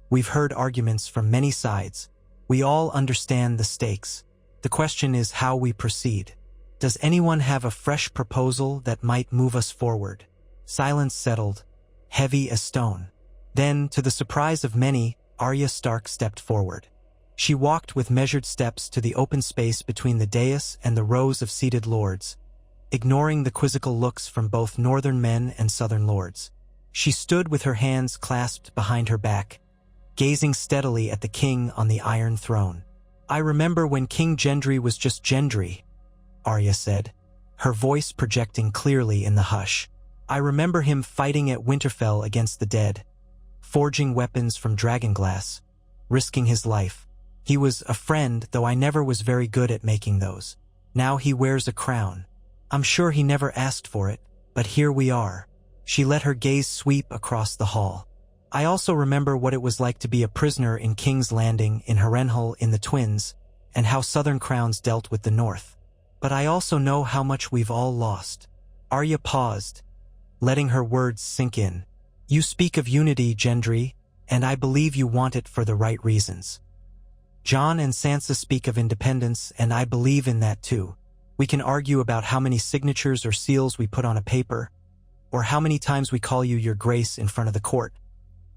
we've heard arguments from many sides. We all understand the stakes. The question is how we proceed. Does anyone have a fresh proposal that might move us forward?" Silence settled, heavy as stone. Then, to the surprise of many, Arya Stark stepped forward. She walked with measured steps to the open space between the dais and the rows of seated lords, ignoring the quizzical looks from both northern men and southern lords. She stood with her hands clasped behind her back, gazing steadily at the king on the Iron Throne. "I remember when King Gendry was just Gendry," Arya said, her voice projecting clearly in the hush. "I remember him fighting at Winterfell against the dead, forging weapons from dragonglass, risking his life. He was a friend, though I never was very good at making those. Now he wears a crown. I'm sure he never asked for it, but here we are." She let her gaze sweep across the hall. "I also remember what it was like to be a prisoner in King's Landing in Harrenhal in the Twins, and how southern crowns dealt with the North. But I also know how much we've all lost." Arya paused, letting her words sink in. "You speak of unity, Gendry, and I believe you want it for the right reasons. Jon and Sansa speak of independence, and I believe in that too. We can argue about how many signatures or seals we put on a paper, or how many times we call you Your Grace in front of the court.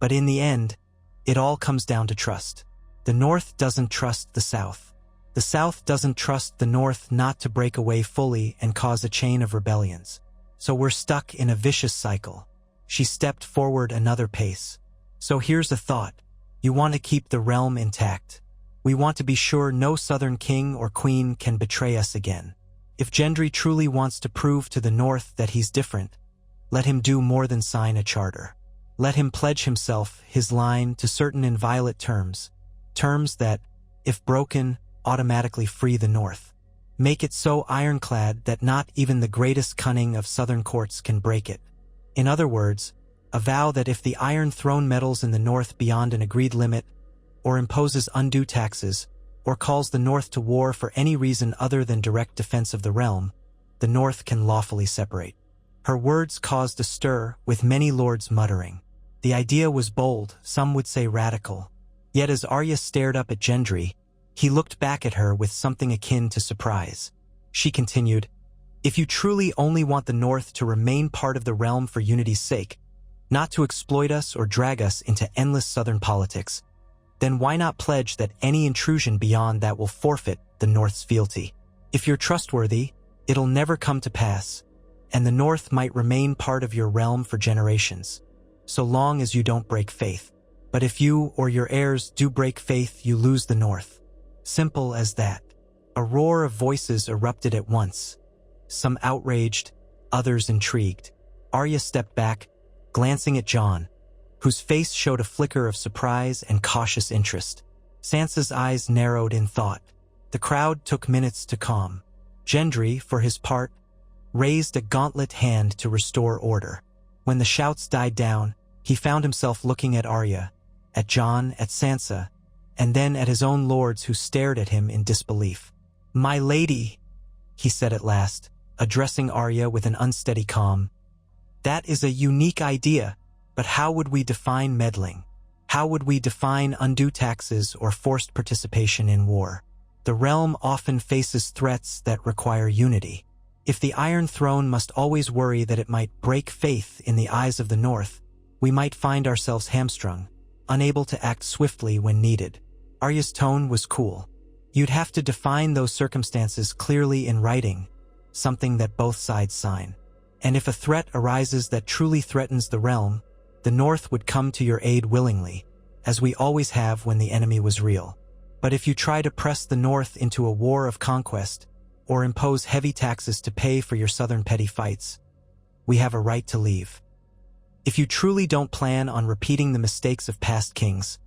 But in the end, it all comes down to trust. The North doesn't trust the South. The South doesn't trust the North not to break away fully and cause a chain of rebellions. So we're stuck in a vicious cycle. She stepped forward another pace. So here's a thought. You want to keep the realm intact. We want to be sure no Southern king or queen can betray us again. If Gendry truly wants to prove to the North that he's different, let him do more than sign a charter. Let him pledge himself, his line, to certain inviolate terms. Terms that, if broken, automatically free the North. Make it so ironclad that not even the greatest cunning of Southern courts can break it. In other words, a vow that if the Iron Throne meddles in the North beyond an agreed limit, or imposes undue taxes, or calls the North to war for any reason other than direct defense of the realm, the North can lawfully separate. Her words caused a stir, with many lords muttering. The idea was bold, some would say radical. Yet as Arya stared up at Gendry, he looked back at her with something akin to surprise. She continued, "If you truly only want the North to remain part of the realm for unity's sake, not to exploit us or drag us into endless Southern politics, then why not pledge that any intrusion beyond that will forfeit the North's fealty? If you're trustworthy, it'll never come to pass, and the North might remain part of your realm for generations, so long as you don't break faith. But if you or your heirs do break faith, you lose the North. Simple as that." A roar of voices erupted at once, some outraged, others intrigued. Arya stepped back, glancing at Jon, whose face showed a flicker of surprise and cautious interest. Sansa's eyes narrowed in thought. The crowd took minutes to calm. Gendry, for his part, raised a gauntlet hand to restore order. When the shouts died down, he found himself looking at Arya, at Jon, at Sansa, and then at his own lords who stared at him in disbelief. "My lady," he said at last, addressing Arya with an unsteady calm, "that is a unique idea, but how would we define meddling? How would we define undue taxes or forced participation in war? The realm often faces threats that require unity. If the Iron Throne must always worry that it might break faith in the eyes of the North, we might find ourselves hamstrung, unable to act swiftly when needed." Arya's tone was cool. "You'd have to define those circumstances clearly in writing, something that both sides sign. And if a threat arises that truly threatens the realm, the North would come to your aid willingly, as we always have when the enemy was real. But if you try to press the North into a war of conquest, or impose heavy taxes to pay for your Southern petty fights, we have a right to leave. If you truly don't plan on repeating the mistakes of past kings,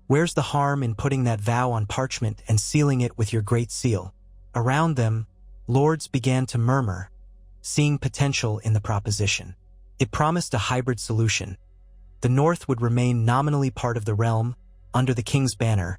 where's the harm in putting that vow on parchment and sealing it with your great seal?" Around them, lords began to murmur, seeing potential in the proposition. It promised a hybrid solution. The North would remain nominally part of the realm, under the king's banner,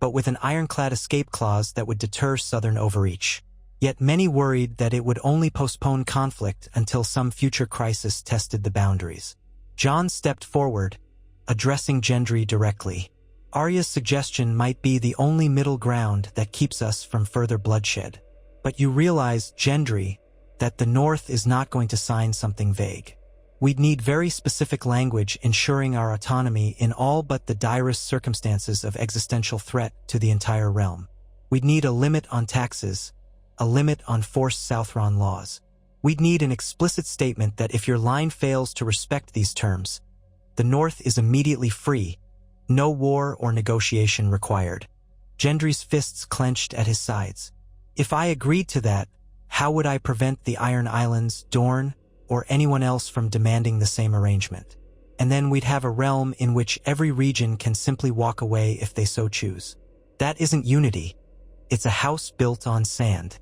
but with an ironclad escape clause that would deter Southern overreach. Yet many worried that it would only postpone conflict until some future crisis tested the boundaries. Jon stepped forward, addressing Gendry directly. "Arya's suggestion might be the only middle ground that keeps us from further bloodshed. But you realize, Gendry, that the North is not going to sign something vague. We'd need very specific language ensuring our autonomy in all but the direst circumstances of existential threat to the entire realm. We'd need a limit on taxes, a limit on forced Southron laws. We'd need an explicit statement that if your line fails to respect these terms, the North is immediately free, no war or negotiation required." Gendry's fists clenched at his sides. "If I agreed to that, how would I prevent the Iron Islands, Dorne, or anyone else from demanding the same arrangement? And then we'd have a realm in which every region can simply walk away if they so choose. That isn't unity. It's a house built on sand."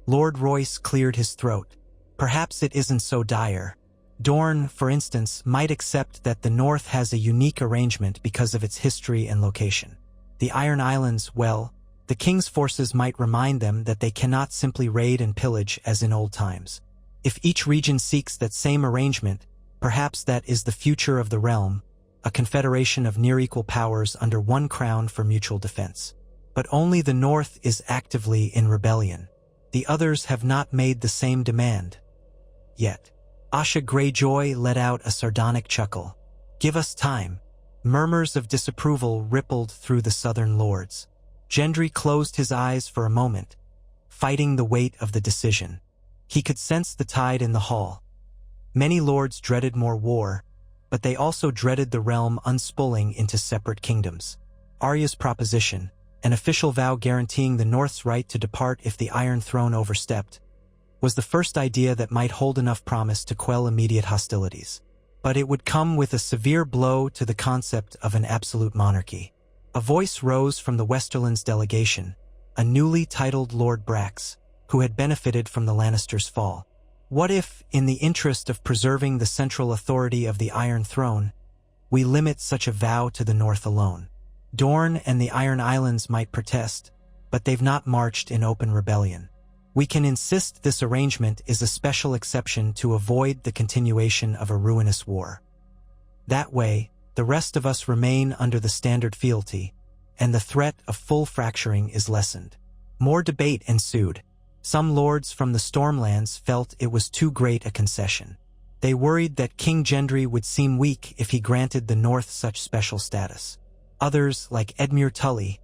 Lord Royce cleared his throat. "Perhaps it isn't so dire. Dorne, for instance, might accept that the North has a unique arrangement because of its history and location. The Iron Islands, well, the king's forces might remind them that they cannot simply raid and pillage as in old times. If each region seeks that same arrangement, perhaps that is the future of the realm, a confederation of near-equal powers under one crown for mutual defense. But only the North is actively in rebellion. The others have not made the same demand. Yet." Asha Greyjoy let out a sardonic chuckle. "Give us time." Murmurs of disapproval rippled through the Southern lords. Gendry closed his eyes for a moment, fighting the weight of the decision. He could sense the tide in the hall. Many lords dreaded more war, but they also dreaded the realm unspooling into separate kingdoms. Arya's proposition, an official vow guaranteeing the North's right to depart if the Iron Throne overstepped, was the first idea that might hold enough promise to quell immediate hostilities. But it would come with a severe blow to the concept of an absolute monarchy. A voice rose from the Westerlands delegation, a newly titled Lord Brax, who had benefited from the Lannisters' fall. What if, in the interest of preserving the central authority of the Iron Throne, we limit such a vow to the North alone? Dorne and the Iron Islands might protest, but they've not marched in open rebellion. We can insist this arrangement is a special exception to avoid the continuation of a ruinous war. That way, the rest of us remain under the standard fealty, and the threat of full fracturing is lessened. More debate ensued. Some lords from the Stormlands felt it was too great a concession. They worried that King Gendry would seem weak if he granted the North such special status. Others, like Edmure Tully,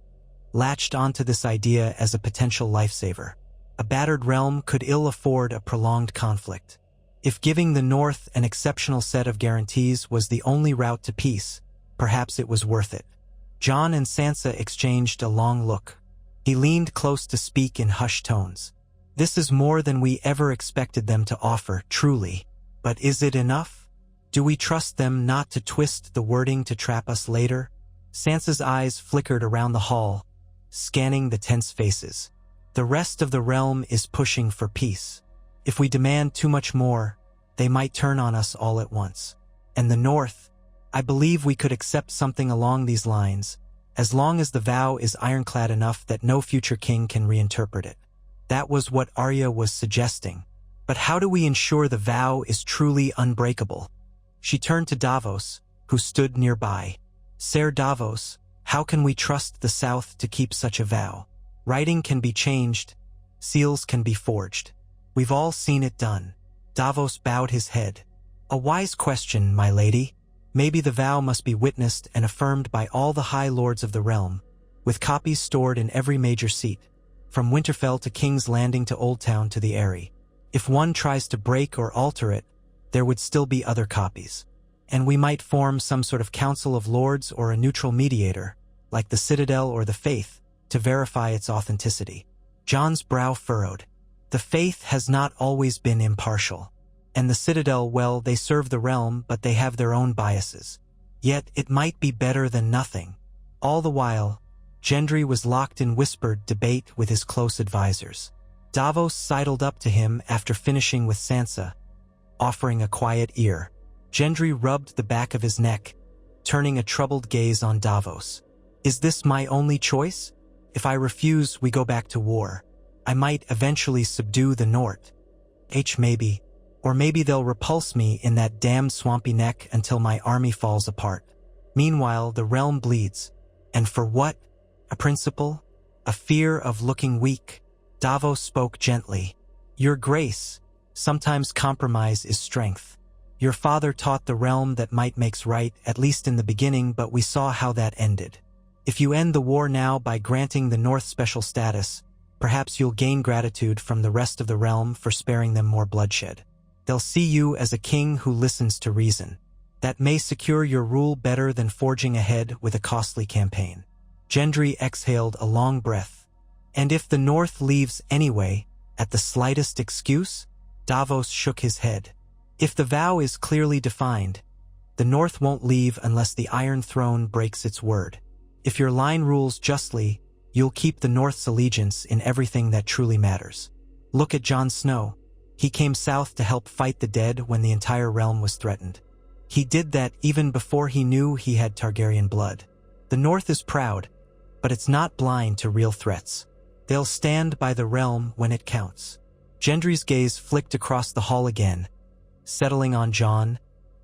latched onto this idea as a potential lifesaver. A battered realm could ill afford a prolonged conflict. If giving the North an exceptional set of guarantees was the only route to peace, perhaps it was worth it. Jon and Sansa exchanged a long look. He leaned close to speak in hushed tones. This is more than we ever expected them to offer, truly. But is it enough? Do we trust them not to twist the wording to trap us later? Sansa's eyes flickered around the hall, scanning the tense faces. The rest of the realm is pushing for peace. If we demand too much more, they might turn on us all at once. And the North, I believe we could accept something along these lines, as long as the vow is ironclad enough that no future king can reinterpret it. That was what Arya was suggesting. But how do we ensure the vow is truly unbreakable? She turned to Davos, who stood nearby. Ser Davos, how can we trust the South to keep such a vow? Writing can be changed, seals can be forged. We've all seen it done. Davos bowed his head. A wise question, my lady. Maybe the vow must be witnessed and affirmed by all the high lords of the realm, with copies stored in every major seat, from Winterfell to King's Landing to Old Town to the Eyrie. If one tries to break or alter it, there would still be other copies. And we might form some sort of council of lords or a neutral mediator, like the Citadel or the Faith, to verify its authenticity. Jon's brow furrowed. The Faith has not always been impartial. And the Citadel, well, they serve the realm, but they have their own biases. Yet it might be better than nothing. All the while, Gendry was locked in whispered debate with his close advisors. Davos sidled up to him after finishing with Sansa, offering a quiet ear. Gendry rubbed the back of his neck, turning a troubled gaze on Davos. Is this my only choice? If I refuse, we go back to war. I might eventually subdue the North. Maybe. Or maybe they'll repulse me in that damned swampy neck until my army falls apart. Meanwhile, the realm bleeds. And for what? A principle? A fear of looking weak? Davos spoke gently. Your grace, sometimes compromise is strength. Your father taught the realm that might makes right, at least in the beginning, but we saw how that ended. If you end the war now by granting the North special status, perhaps you'll gain gratitude from the rest of the realm for sparing them more bloodshed. They'll see you as a king who listens to reason. That may secure your rule better than forging ahead with a costly campaign. Gendry exhaled a long breath. And if the North leaves anyway, at the slightest excuse? Davos shook his head. If the vow is clearly defined, the North won't leave unless the Iron Throne breaks its word. If your line rules justly, you'll keep the North's allegiance in everything that truly matters. Look at Jon Snow. He came south to help fight the dead when the entire realm was threatened. He did that even before he knew he had Targaryen blood. The North is proud, but it's not blind to real threats. They'll stand by the realm when it counts. Gendry's gaze flicked across the hall again, settling on Jon,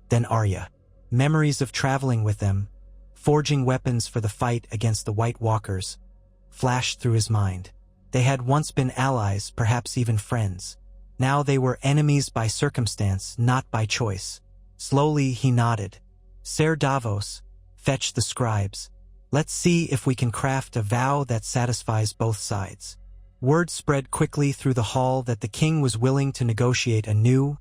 then Arya. Memories of traveling with them, forging weapons for the fight against the White Walkers, flashed through his mind. They had once been allies, perhaps even friends. Now they were enemies by circumstance, not by choice. Slowly he nodded. Ser Davos, fetch the scribes. Let's see if we can craft a vow that satisfies both sides. Word spread quickly through the hall that the king was willing to negotiate a new,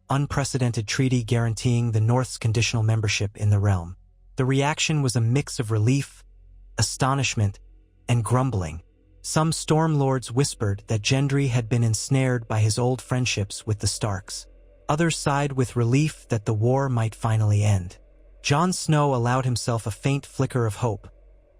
unprecedented treaty guaranteeing the North's conditional membership in the realm. The reaction was a mix of relief, astonishment, and grumbling. Some storm lords whispered that Gendry had been ensnared by his old friendships with the Starks. Others sighed with relief that the war might finally end. Jon Snow allowed himself a faint flicker of hope,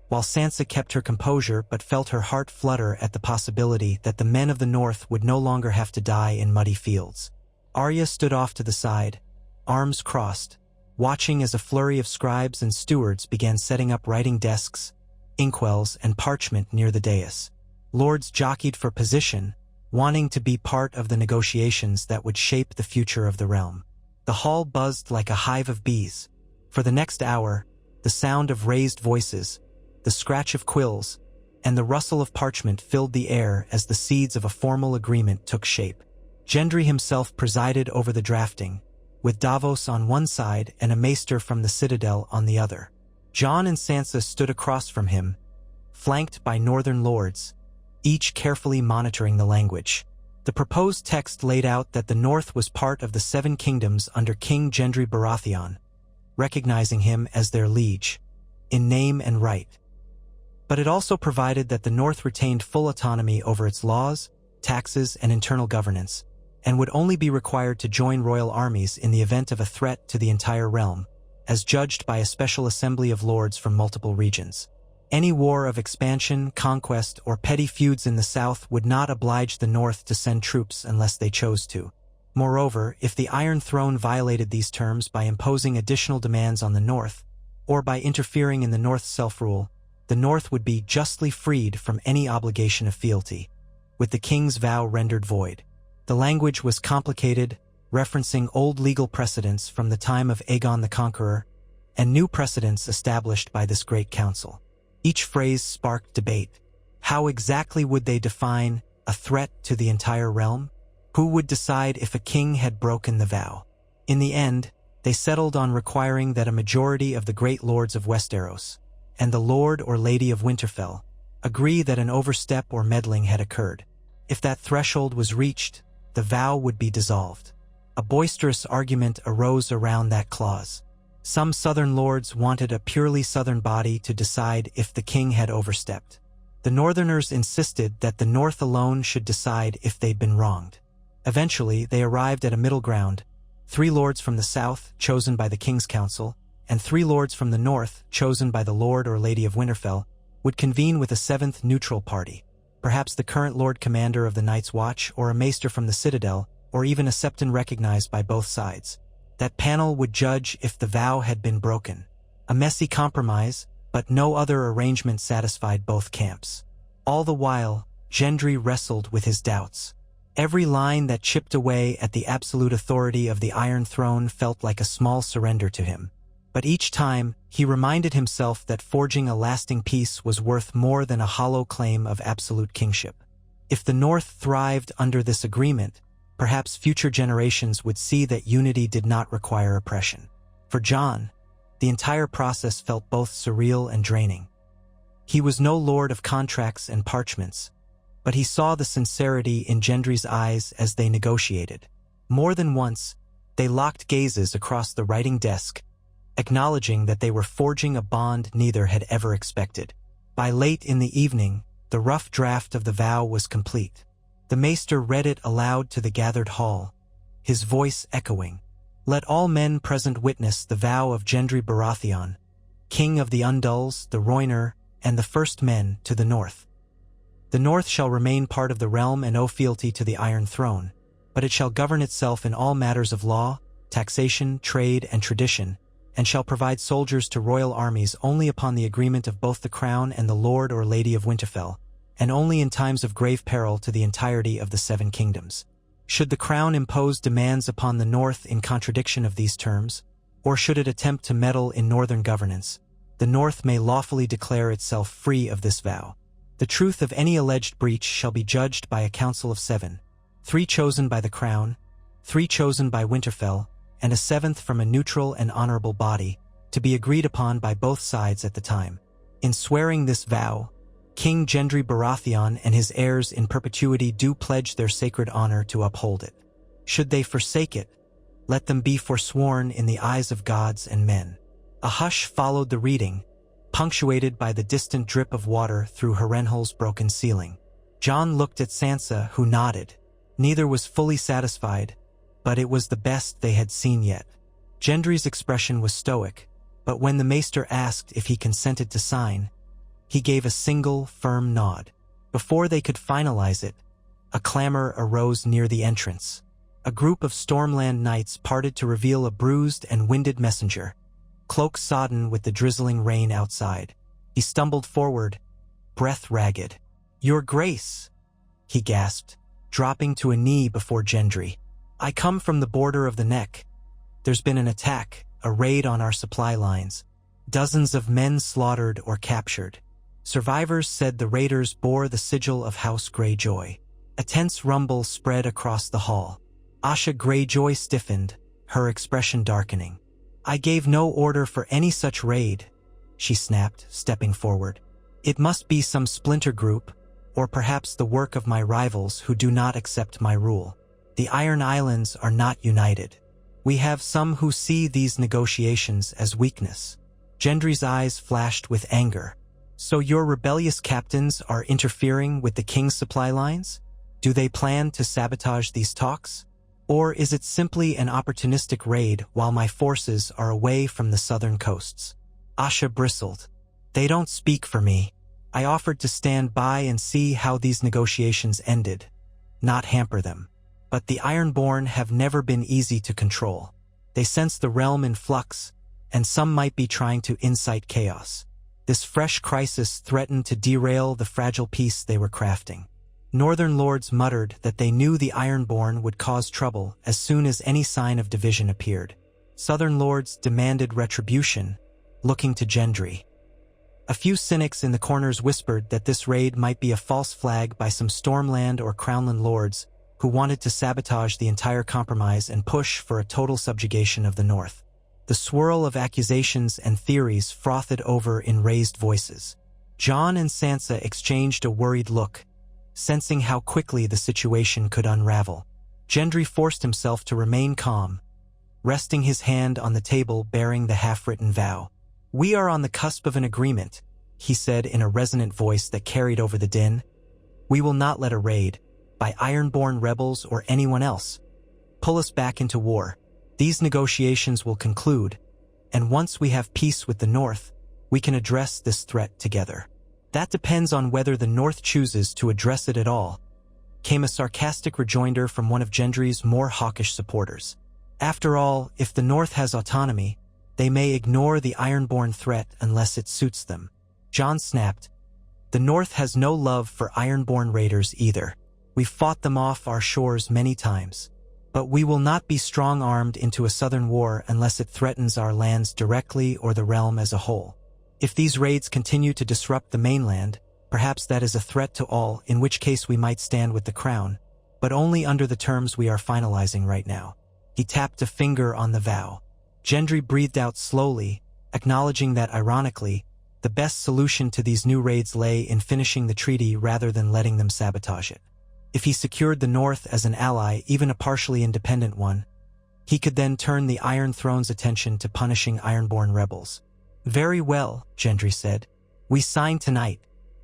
while Sansa kept her composure but felt her heart flutter at the possibility that the men of the North would no longer have to die in muddy fields. Arya stood off to the side, arms crossed, watching as a flurry of scribes and stewards began setting up writing desks, inkwells, and parchment near the dais. Lords jockeyed for position, wanting to be part of the negotiations that would shape the future of the realm. The hall buzzed like a hive of bees. For the next hour, the sound of raised voices, the scratch of quills, and the rustle of parchment filled the air as the seeds of a formal agreement took shape. Gendry himself presided over the drafting, with Davos on one side and a maester from the Citadel on the other. Jon and Sansa stood across from him, flanked by northern lords, each carefully monitoring the language. The proposed text laid out that the North was part of the Seven Kingdoms under King Gendry Baratheon, recognizing him as their liege, in name and right. But it also provided that the North retained full autonomy over its laws, taxes, and internal governance, and would only be required to join royal armies in the event of a threat to the entire realm, as judged by a special assembly of lords from multiple regions. Any war of expansion, conquest, or petty feuds in the south would not oblige the North to send troops unless they chose to. Moreover, if the Iron Throne violated these terms by imposing additional demands on the North, or by interfering in the North's self-rule, the North would be justly freed from any obligation of fealty, with the king's vow rendered void. The language was complicated, referencing old legal precedents from the time of Aegon the Conqueror, and new precedents established by this great council. Each phrase sparked debate. How exactly would they define a threat to the entire realm? Who would decide if a king had broken the vow? In the end, they settled on requiring that a majority of the great lords of Westeros, and the Lord or Lady of Winterfell, agree that an overstep or meddling had occurred. If that threshold was reached, the vow would be dissolved. A boisterous argument arose around that clause. Some southern lords wanted a purely southern body to decide if the king had overstepped. The northerners insisted that the North alone should decide if they'd been wronged. Eventually, they arrived at a middle ground: 3 lords from the south, chosen by the King's Council, and 3 lords from the north, chosen by the Lord or Lady of Winterfell, would convene with a 7th neutral party, perhaps the current Lord Commander of the Night's Watch, or a maester from the Citadel, or even a septon recognized by both sides. That panel would judge if the vow had been broken. A messy compromise, but no other arrangement satisfied both camps. All the while, Gendry wrestled with his doubts. Every line that chipped away at the absolute authority of the Iron Throne felt like a small surrender to him. But each time, he reminded himself that forging a lasting peace was worth more than a hollow claim of absolute kingship. If the North thrived under this agreement, perhaps future generations would see that unity did not require oppression. For Jon, the entire process felt both surreal and draining. He was no lord of contracts and parchments, but he saw the sincerity in Gendry's eyes as they negotiated. More than once, they locked gazes across the writing desk, acknowledging that they were forging a bond neither had ever expected. By late in the evening, the rough draft of the vow was complete. The maester read it aloud to the gathered hall, his voice echoing. Let all men present witness the vow of Gendry Baratheon, King of the Undulls, the Rhoynar, and the First Men to the North. The North shall remain part of the realm and owe fealty to the Iron Throne, but it shall govern itself in all matters of law, taxation, trade, and tradition, and shall provide soldiers to royal armies only upon the agreement of both the Crown and the Lord or Lady of Winterfell, and only in times of grave peril to the entirety of the 7 kingdoms. Should the Crown impose demands upon the North in contradiction of these terms, or should it attempt to meddle in northern governance, the North may lawfully declare itself free of this vow. The truth of any alleged breach shall be judged by a council of 7, 3 chosen by the Crown, 3 chosen by Winterfell, and a 7th from a neutral and honorable body, to be agreed upon by both sides at the time. In swearing this vow, King Gendry Baratheon and his heirs in perpetuity do pledge their sacred honor to uphold it. Should they forsake it, let them be forsworn in the eyes of gods and men." A hush followed the reading, punctuated by the distant drip of water through Harrenhal's broken ceiling. Jon looked at Sansa, who nodded. Neither was fully satisfied, but it was the best they had seen yet. Gendry's expression was stoic, but when the maester asked if he consented to sign, he gave a single, firm nod. Before they could finalize it, a clamor arose near the entrance. A group of Stormland knights parted to reveal a bruised and winded messenger, cloak sodden with the drizzling rain outside. He stumbled forward, breath ragged. "Your Grace," he gasped, dropping to a knee before Gendry. "I come from the border of the Neck. There's been an attack, a raid on our supply lines. Dozens of men slaughtered or captured. Survivors said the raiders bore the sigil of House Greyjoy." A tense rumble spread across the hall. Asha Greyjoy stiffened, her expression darkening. "I gave no order for any such raid," she snapped, stepping forward. "It must be some splinter group, or perhaps the work of my rivals who do not accept my rule. The Iron Islands are not united. We have some who see these negotiations as weakness." Gendry's eyes flashed with anger. "So your rebellious captains are interfering with the king's supply lines? Do they plan to sabotage these talks? Or is it simply an opportunistic raid while my forces are away from the southern coasts?" Asha bristled. "They don't speak for me. I offered to stand by and see how these negotiations ended, not hamper them. But the Ironborn have never been easy to control. They sense the realm in flux, and some might be trying to incite chaos. This fresh crisis threatened to derail the fragile peace they were crafting." Northern lords muttered that they knew the Ironborn would cause trouble as soon as any sign of division appeared. Southern lords demanded retribution, looking to Gendry. A few cynics in the corners whispered that this raid might be a false flag by some Stormland or Crownland lords who wanted to sabotage the entire compromise and push for a total subjugation of the North. The swirl of accusations and theories frothed over in raised voices. Jon and Sansa exchanged a worried look, sensing how quickly the situation could unravel. Gendry forced himself to remain calm, resting his hand on the table bearing the half-written vow. "We are on the cusp of an agreement," he said in a resonant voice that carried over the din. "We will not let a raid, by Ironborn rebels or anyone else, pull us back into war. These negotiations will conclude, and once we have peace with the North, we can address this threat together." "That depends on whether the North chooses to address it at all," came a sarcastic rejoinder from one of Gendry's more hawkish supporters. "After all, if the North has autonomy, they may ignore the Ironborn threat unless it suits them." Jon snapped. "The North has no love for Ironborn raiders either. We've fought them off our shores many times. But we will not be strong-armed into a southern war unless it threatens our lands directly or the realm as a whole. If these raids continue to disrupt the mainland, perhaps that is a threat to all, in which case we might stand with the crown, but only under the terms we are finalizing right now." He tapped a finger on the vow. Gendry breathed out slowly, acknowledging that, ironically, the best solution to these new raids lay in finishing the treaty rather than letting them sabotage it. If he secured the North as an ally, even a partially independent one, he could then turn the Iron Throne's attention to punishing Ironborn rebels. "Very well," Gendry said. "We sign tonight.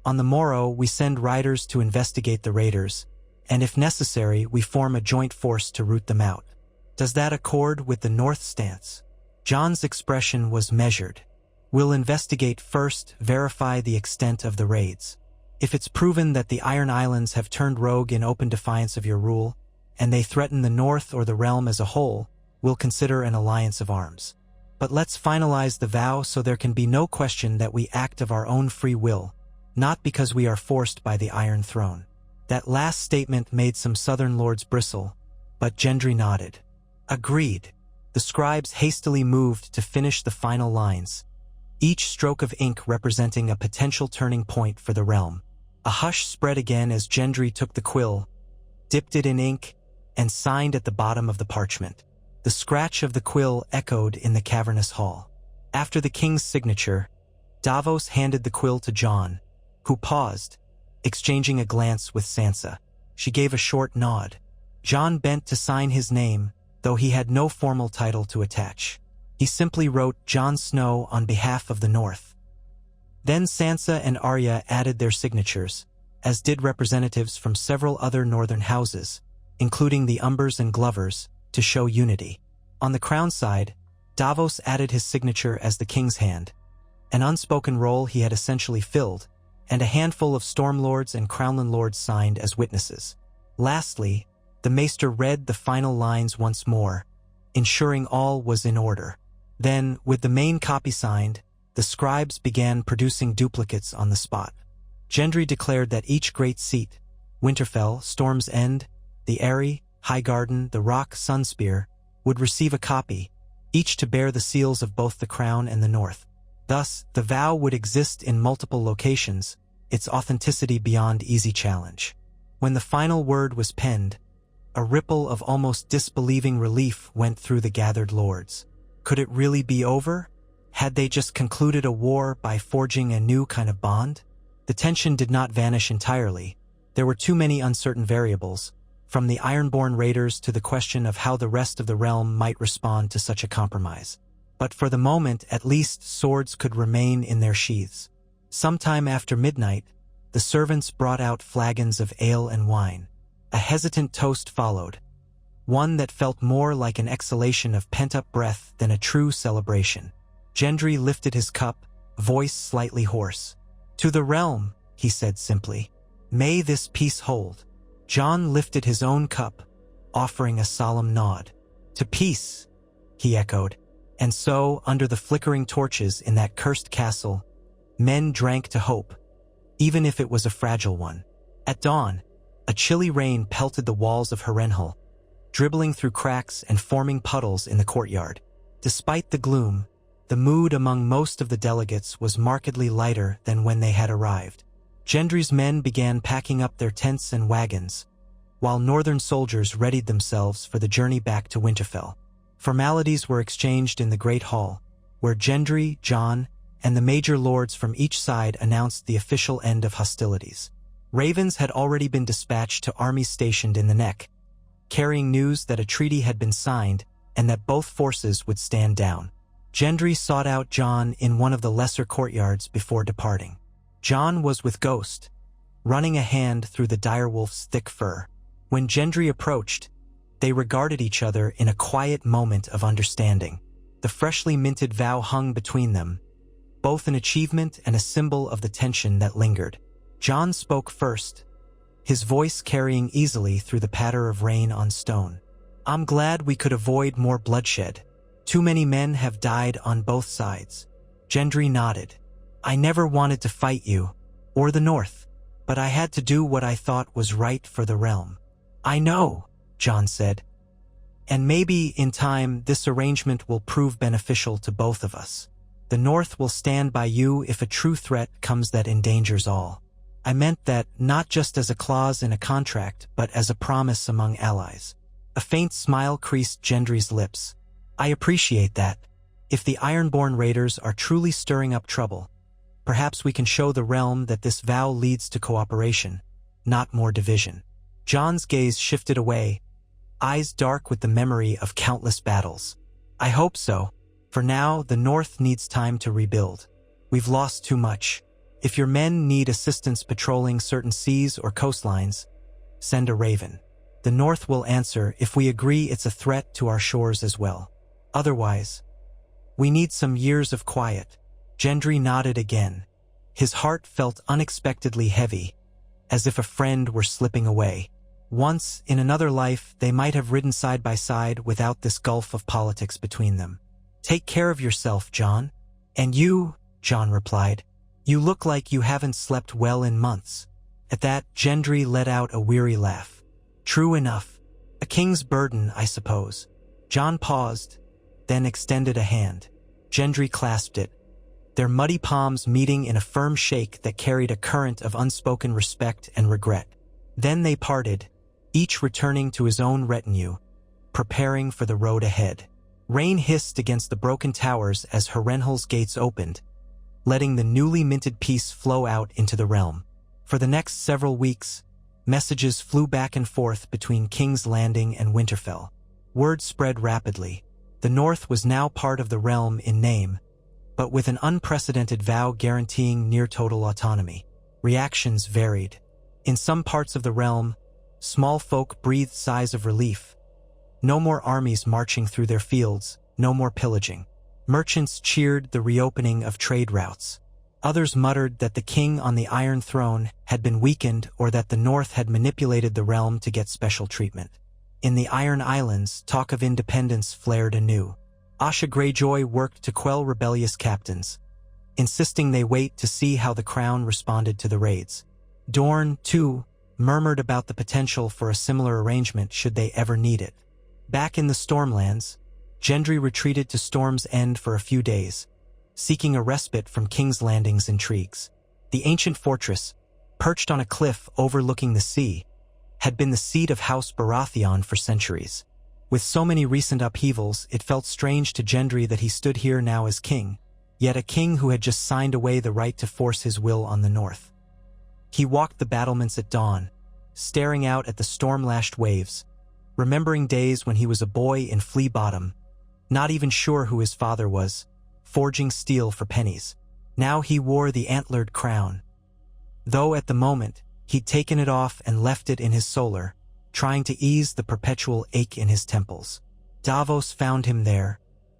On the morrow, we send riders to investigate the raiders, and if necessary, we form a joint force to root them out. Does that accord with the North stance?" Jon's expression was measured. "We'll investigate first, verify the extent of the raids. If it's proven that the Iron Islands have turned rogue in open defiance of your rule, and they threaten the North or the realm as a whole, we'll consider an alliance of arms. But let's finalize the vow so there can be no question that we act of our own free will, not because we are forced by the Iron Throne." That last statement made some southern lords bristle, but Gendry nodded. "Agreed." The scribes hastily moved to finish the final lines, each stroke of ink representing a potential turning point for the realm. A hush spread again as Gendry took the quill, dipped it in ink, and signed at the bottom of the parchment. The scratch of the quill echoed in the cavernous hall. After the king's signature, Davos handed the quill to Jon, who paused, exchanging a glance with Sansa. She gave a short nod. Jon bent to sign his name, though he had no formal title to attach. He simply wrote Jon Snow on behalf of the North. Then Sansa and Arya added their signatures, as did representatives from several other northern houses, including the Umbers and Glovers, to show unity. On the crown side, Davos added his signature as the king's hand, an unspoken role he had essentially filled, and a handful of Stormlords and Crownland Lords signed as witnesses. Lastly, the Maester read the final lines once more, ensuring all was in order. Then, with the main copy signed, the scribes began producing duplicates on the spot. Gendry declared that each great seat, Winterfell, Storm's End, the Eyrie, Highgarden, the Rock, Sunspear, would receive a copy, each to bear the seals of both the Crown and the North. Thus, the vow would exist in multiple locations, its authenticity beyond easy challenge. When the final word was penned, a ripple of almost disbelieving relief went through the gathered lords. Could it really be over? Had they just concluded a war by forging a new kind of bond? The tension did not vanish entirely. There were too many uncertain variables, from the Ironborn raiders to the question of how the rest of the realm might respond to such a compromise. But for the moment, at least, swords could remain in their sheaths. Sometime after midnight, the servants brought out flagons of ale and wine. A hesitant toast followed, one that felt more like an exhalation of pent-up breath than a true celebration. Gendry lifted his cup, voice slightly hoarse. "To the realm," he said simply. "May this peace hold." Jon lifted his own cup, offering a solemn nod. "To peace," he echoed. And so, under the flickering torches in that cursed castle, men drank to hope, even if it was a fragile one. At dawn, a chilly rain pelted the walls of Harrenhal, dribbling through cracks and forming puddles in the courtyard. Despite the gloom, the mood among most of the delegates was markedly lighter than when they had arrived. Gendry's men began packing up their tents and wagons, while northern soldiers readied themselves for the journey back to Winterfell. Formalities were exchanged in the Great Hall, where Gendry, Jon, and the major lords from each side announced the official end of hostilities. Ravens had already been dispatched to armies stationed in the Neck, carrying news that a treaty had been signed and that both forces would stand down. Gendry sought out Jon in one of the lesser courtyards before departing. Jon was with Ghost, running a hand through the direwolf's thick fur. When Gendry approached, they regarded each other in a quiet moment of understanding. The freshly minted vow hung between them, both an achievement and a symbol of the tension that lingered. Jon spoke first, his voice carrying easily through the patter of rain on stone. "I'm glad we could avoid more bloodshed. Too many men have died on both sides." Gendry nodded. "I never wanted to fight you, or the North, but I had to do what I thought was right for the realm." "I know," Jon said. "And maybe, in time, this arrangement will prove beneficial to both of us. The North will stand by you if a true threat comes that endangers all." "I meant that not just as a clause in a contract, but as a promise among allies." A faint smile creased Gendry's lips. "I appreciate that. If the Ironborn raiders are truly stirring up trouble, perhaps we can show the realm that this vow leads to cooperation, not more division." Jon's gaze shifted away, eyes dark with the memory of countless battles. "I hope so. For now, the North needs time to rebuild. We've lost too much. If your men need assistance patrolling certain seas or coastlines, send a raven. The North will answer if we agree it's a threat to our shores as well. Otherwise, we need some years of quiet." Gendry nodded again. His heart felt unexpectedly heavy, as if a friend were slipping away. Once, in another life, they might have ridden side by side without this gulf of politics between them. "Take care of yourself, Jon." "And you," Jon replied. "You look like you haven't slept well in months." At that, Gendry let out a weary laugh. "True enough. A king's burden, I suppose." Jon paused, then extended a hand. Gendry clasped it, their muddy palms meeting in a firm shake that carried a current of unspoken respect and regret. Then they parted, each returning to his own retinue, preparing for the road ahead. Rain hissed against the broken towers as Harrenhal's gates opened, letting the newly minted peace flow out into the realm. For the next several weeks, messages flew back and forth between King's Landing and Winterfell. Word spread rapidly. The North was now part of the realm in name, but with an unprecedented vow guaranteeing near-total autonomy. Reactions varied. In some parts of the realm, small folk breathed sighs of relief. No more armies marching through their fields, no more pillaging. Merchants cheered the reopening of trade routes. Others muttered that the king on the Iron Throne had been weakened or that the North had manipulated the realm to get special treatment. In the Iron Islands, talk of independence flared anew. Asha Greyjoy worked to quell rebellious captains, insisting they wait to see how the crown responded to the raids. Dorne, too, murmured about the potential for a similar arrangement should they ever need it. Back in the Stormlands, Gendry retreated to Storm's End for a few days, seeking a respite from King's Landing's intrigues. The ancient fortress, perched on a cliff overlooking the sea, had been the seat of House Baratheon for centuries. With so many recent upheavals, it felt strange to Gendry that he stood here now as king, yet a king who had just signed away the right to force his will on the North. He walked the battlements at dawn, staring out at the storm-lashed waves, remembering days when he was a boy in Flea Bottom, not even sure who his father was, forging steel for pennies. Now he wore the antlered crown, though at the moment he'd taken it off and left it in his solar, trying to ease the perpetual ache in his temples. Davos found him there,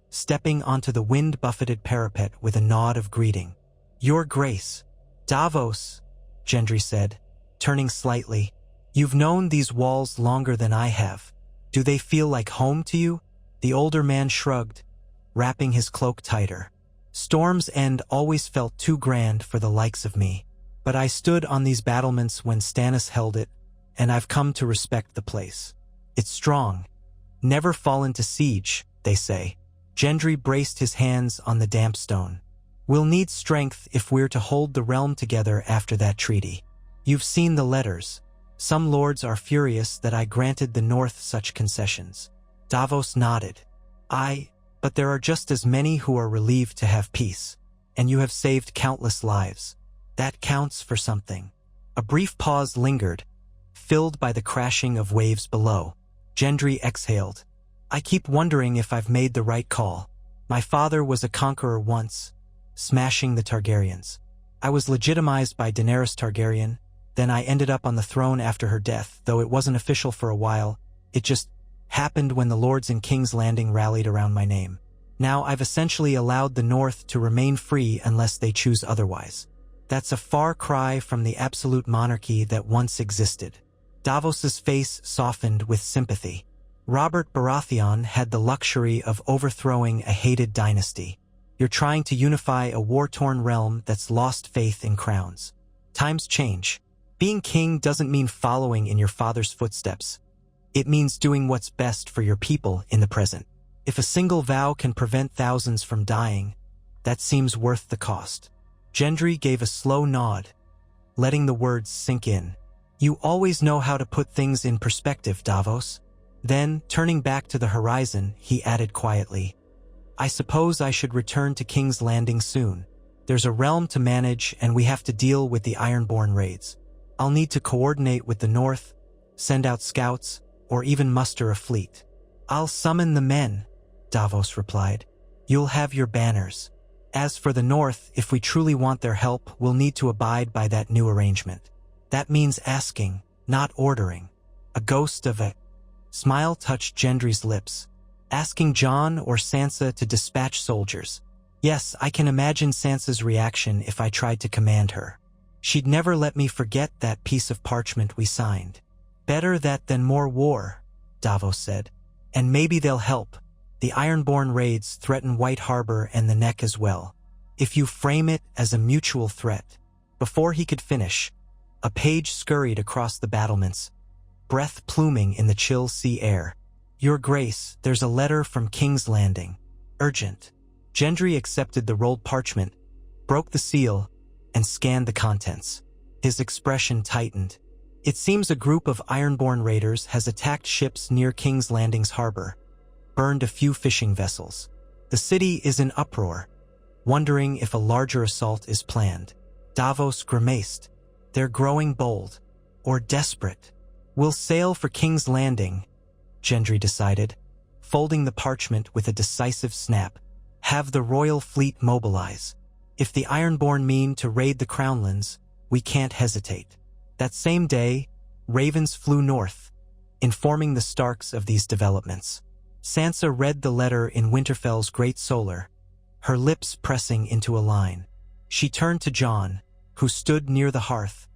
stepping onto the wind-buffeted parapet with a nod of greeting. "Your Grace." "Davos," Gendry said, turning slightly. "You've known these walls longer than I have. Do they feel like home to you?" The older man shrugged, wrapping his cloak tighter. "Storm's End always felt too grand for the likes of me. But I stood on these battlements when Stannis held it, and I've come to respect the place. It's strong. Never fallen to siege, they say." Gendry braced his hands on the damp stone. "We'll need strength if we're to hold the realm together after that treaty. You've seen the letters. Some lords are furious that I granted the North such concessions." Davos nodded. But there are just as many who are relieved to have peace. And you have saved countless lives. That counts for something." A brief pause lingered, filled by the crashing of waves below. Gendry exhaled. "I keep wondering if I've made the right call. My father was a conqueror once, smashing the Targaryens. I was legitimized by Daenerys Targaryen, then I ended up on the throne after her death, though it wasn't official for a while. It just happened when the lords in King's Landing rallied around my name. Now I've essentially allowed the North to remain free unless they choose otherwise. That's a far cry from the absolute monarchy that once existed." Davos's face softened with sympathy. Robert Baratheon had the luxury of overthrowing a hated dynasty. You're trying to unify a war-torn realm that's lost faith in crowns. Times change. Being king doesn't mean following in your father's footsteps. It means doing what's best for your people in the present. If a single vow can prevent thousands from dying, that seems worth the cost. Gendry gave a slow nod, letting the words sink in. "You always know how to put things in perspective, Davos." Then, turning back to the horizon, he added quietly, "I suppose I should return to King's Landing soon. There's a realm to manage and we have to deal with the Ironborn raids. I'll need to coordinate with the North, send out scouts, or even muster a fleet." "I'll summon the men," Davos replied. "You'll have your banners. As for the North, if we truly want their help, we'll need to abide by that new arrangement. That means asking, not ordering." A ghost of a smile touched Gendry's lips. "Asking Jon or Sansa to dispatch soldiers. Yes, I can imagine Sansa's reaction if I tried to command her. She'd never let me forget that piece of parchment we signed." "Better that than more war," Davos said. "And maybe they'll help. The Ironborn raids threaten White Harbor and the Neck as well. If you frame it as a mutual threat." Before he could finish, a page scurried across the battlements, breath pluming in the chill sea air. "Your Grace, there's a letter from King's Landing. Urgent." Gendry accepted the rolled parchment, broke the seal, and scanned the contents. His expression tightened. "It seems a group of Ironborn raiders has attacked ships near King's Landing's harbor, burned a few fishing vessels. The city is in uproar. wondering if a larger assault is planned. Davos grimaced. They're growing bold. Or desperate. We'll sail for King's Landing, Gendry decided, folding the parchment with a decisive snap. Have the royal fleet mobilize. If the Ironborn mean to raid the Crownlands, we can't hesitate. That same day, ravens flew north, informing the Starks of these developments. Sansa read the letter in Winterfell's great solar, her lips pressing into a line. She turned to Jon, who stood near the hearth,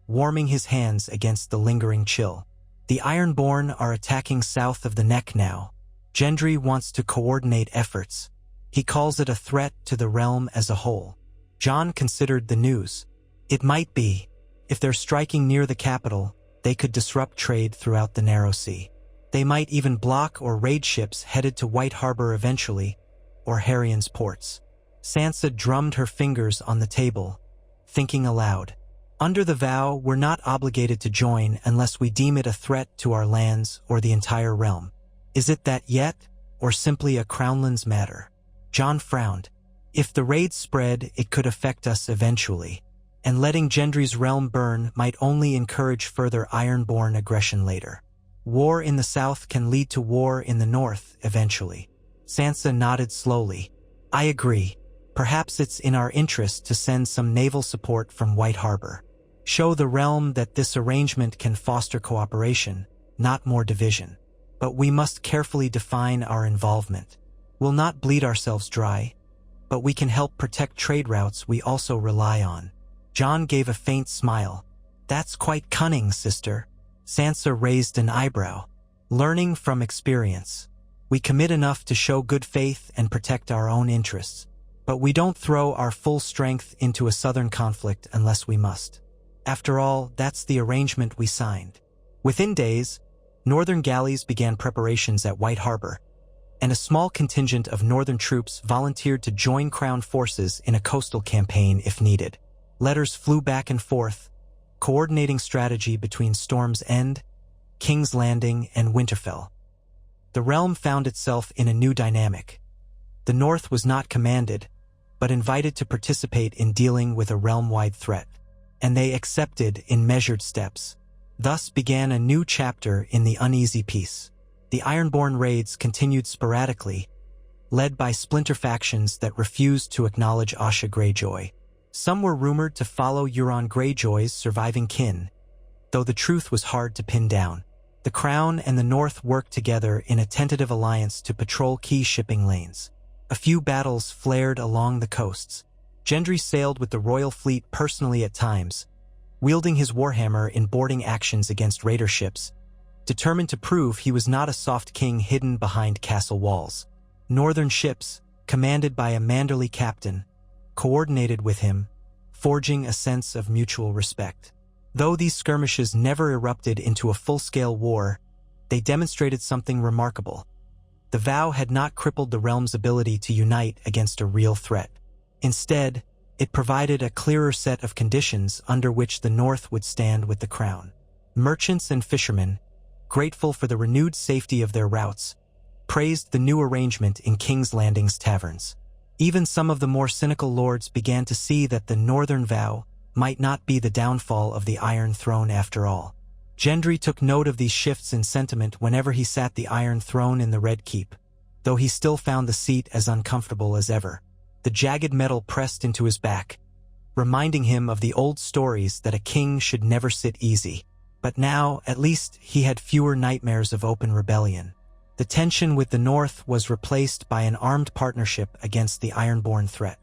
warming his hands against the lingering chill. The Ironborn are attacking south of the Neck now. Gendry wants to coordinate efforts. He calls it a threat to the realm as a whole. Jon considered the news. It might be. If they're striking near the capital, they could disrupt trade throughout the Narrow Sea. They might even block or raid ships headed to White Harbor eventually, or Harrion's ports. Sansa drummed her fingers on the table, thinking aloud. Under the vow, we're not obligated to join unless we deem it a threat to our lands or the entire realm. Is it that yet, or simply a Crownlands matter? Jon frowned. If the raid spread, it could affect us eventually, and letting Gendry's realm burn might only encourage further Ironborn aggression later. War in the south can lead to war in the north eventually. Sansa nodded slowly. I agree. Perhaps it's in our interest to send some naval support from White Harbor. Show the realm that this arrangement can foster cooperation, not more division. But we must carefully define our involvement. We'll not bleed ourselves dry, but we can help protect trade routes we also rely on. Jon gave a faint smile. That's quite cunning, sister. Sansa raised an eyebrow. Learning from experience. We commit enough to show good faith and protect our own interests. But we don't throw our full strength into a southern conflict unless we must. After all, that's the arrangement we signed. Within days, northern galleys began preparations at White Harbor, and a small contingent of northern troops volunteered to join Crown forces in a coastal campaign if needed. Letters flew back and forth, coordinating strategy between Storm's End, King's Landing, and Winterfell. The realm found itself in a new dynamic. The North was not commanded, but invited to participate in dealing with a realm-wide threat, and they accepted in measured steps. Thus began a new chapter in the uneasy peace. The Ironborn raids continued sporadically, led by splinter factions that refused to acknowledge Asha Greyjoy. Some were rumored to follow Euron Greyjoy's surviving kin, though the truth was hard to pin down. The Crown and the North worked together in a tentative alliance to patrol key shipping lanes. A few battles flared along the coasts. Gendry sailed with the royal fleet personally at times, wielding his warhammer in boarding actions against raider ships, determined to prove he was not a soft king hidden behind castle walls. Northern ships, commanded by a Manderly captain, coordinated with him, forging a sense of mutual respect. Though these skirmishes never erupted into a full-scale war, they demonstrated something remarkable. The vow had not crippled the realm's ability to unite against a real threat. Instead, it provided a clearer set of conditions under which the North would stand with the Crown. Merchants and fishermen, grateful for the renewed safety of their routes, praised the new arrangement in King's Landing's taverns. Even some of the more cynical lords began to see that the Northern vow might not be the downfall of the Iron Throne after all. Gendry took note of these shifts in sentiment whenever he sat the Iron Throne in the Red Keep, though he still found the seat as uncomfortable as ever. The jagged metal pressed into his back, reminding him of the old stories that a king should never sit easy. But now, at least, he had fewer nightmares of open rebellion. The tension with the North was replaced by an armed partnership against the Ironborn threat.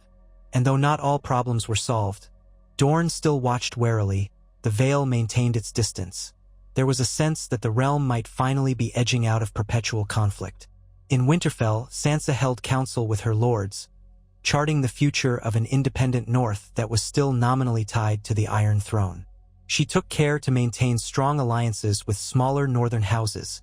And though not all problems were solved, Dorne still watched warily. The Vale maintained its distance. There was a sense that the realm might finally be edging out of perpetual conflict. In Winterfell, Sansa held council with her lords, charting the future of an independent North that was still nominally tied to the Iron Throne. She took care to maintain strong alliances with smaller northern houses,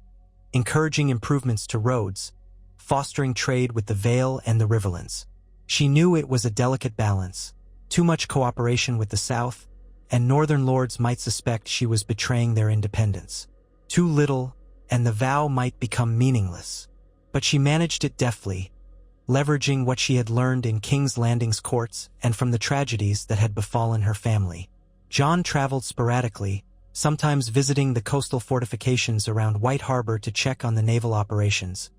encouraging improvements to roads, fostering trade with the Vale and the Riverlands. She knew it was a delicate balance. Too much cooperation with the South, and northern lords might suspect she was betraying their independence. Too little, and the vow might become meaningless. But she managed it deftly, leveraging what she had learned in King's Landing's courts and from the tragedies that had befallen her family. Jon traveled sporadically, sometimes visiting the coastal fortifications around White Harbor to check on the naval operations,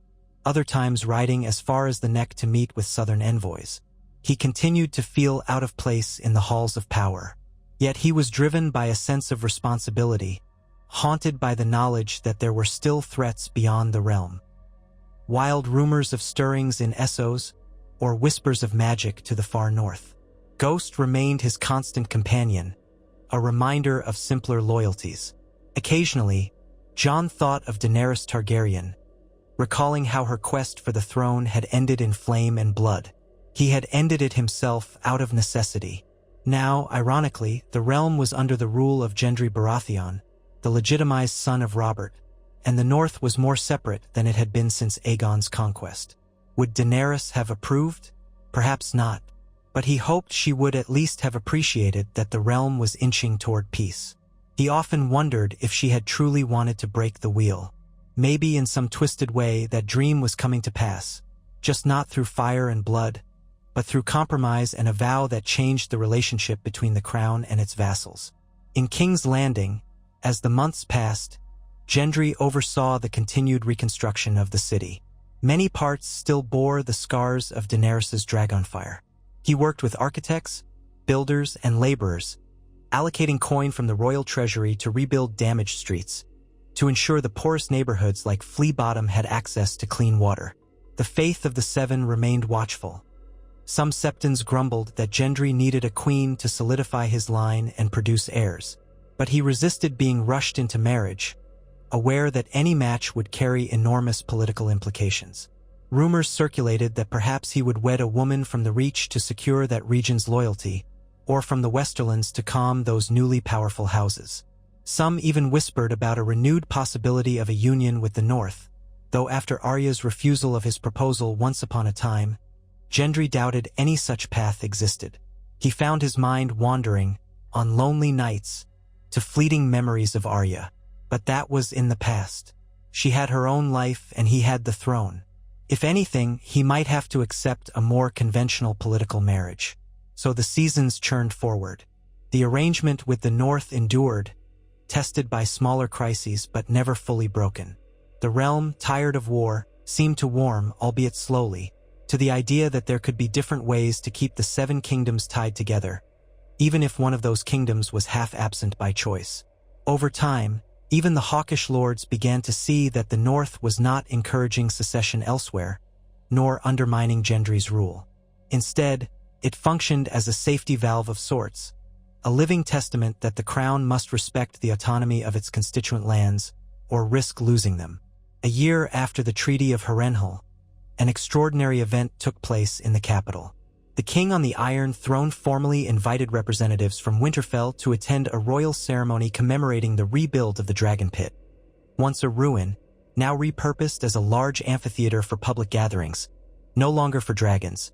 other times riding as far as the Neck to meet with southern envoys. He continued to feel out of place in the halls of power. Yet he was driven by a sense of responsibility, haunted by the knowledge that there were still threats beyond the realm. Wild rumors of stirrings in Essos, or whispers of magic to the far north. Ghost remained his constant companion, a reminder of simpler loyalties. Occasionally, Jon thought of Daenerys Targaryen, recalling how her quest for the throne had ended in flame and blood. He had ended it himself out of necessity. Now, ironically, the realm was under the rule of Gendry Baratheon, the legitimized son of Robert, and the north was more separate than it had been since Aegon's conquest. Would Daenerys have approved? Perhaps not, but he hoped she would at least have appreciated that the realm was inching toward peace. He often wondered if she had truly wanted to break the wheel. Maybe in some twisted way that dream was coming to pass, just not through fire and blood, but through compromise and a vow that changed the relationship between the crown and its vassals. In King's Landing, as the months passed, Gendry oversaw the continued reconstruction of the city. Many parts still bore the scars of Daenerys' dragonfire. He worked with architects, builders, and laborers, allocating coin from the royal treasury to rebuild damaged streets, to ensure the poorest neighborhoods like Flea Bottom had access to clean water. The faith of the Seven remained watchful. Some septons grumbled that Gendry needed a queen to solidify his line and produce heirs, but he resisted being rushed into marriage, aware that any match would carry enormous political implications. Rumors circulated that perhaps he would wed a woman from the Reach to secure that region's loyalty, or from the Westerlands to calm those newly powerful houses. Some even whispered about a renewed possibility of a union with the North, though after Arya's refusal of his proposal once upon a time, Gendry doubted any such path existed. He found his mind wandering, on lonely nights, to fleeting memories of Arya. But that was in the past. She had her own life and he had the throne. If anything, he might have to accept a more conventional political marriage. So the seasons churned forward. The arrangement with the North endured, tested by smaller crises but never fully broken. The realm, tired of war, seemed to warm, albeit slowly, to the idea that there could be different ways to keep the Seven Kingdoms tied together, even if one of those kingdoms was half absent by choice. Over time, even the hawkish lords began to see that the North was not encouraging secession elsewhere, nor undermining Gendry's rule. Instead, it functioned as a safety valve of sorts, a living testament that the crown must respect the autonomy of its constituent lands, or risk losing them. A year after the Treaty of Harrenhal, an extraordinary event took place in the capital. The king on the Iron Throne formally invited representatives from Winterfell to attend a royal ceremony commemorating the rebuild of the Dragon Pit. Once a ruin, now repurposed as a large amphitheater for public gatherings, no longer for dragons.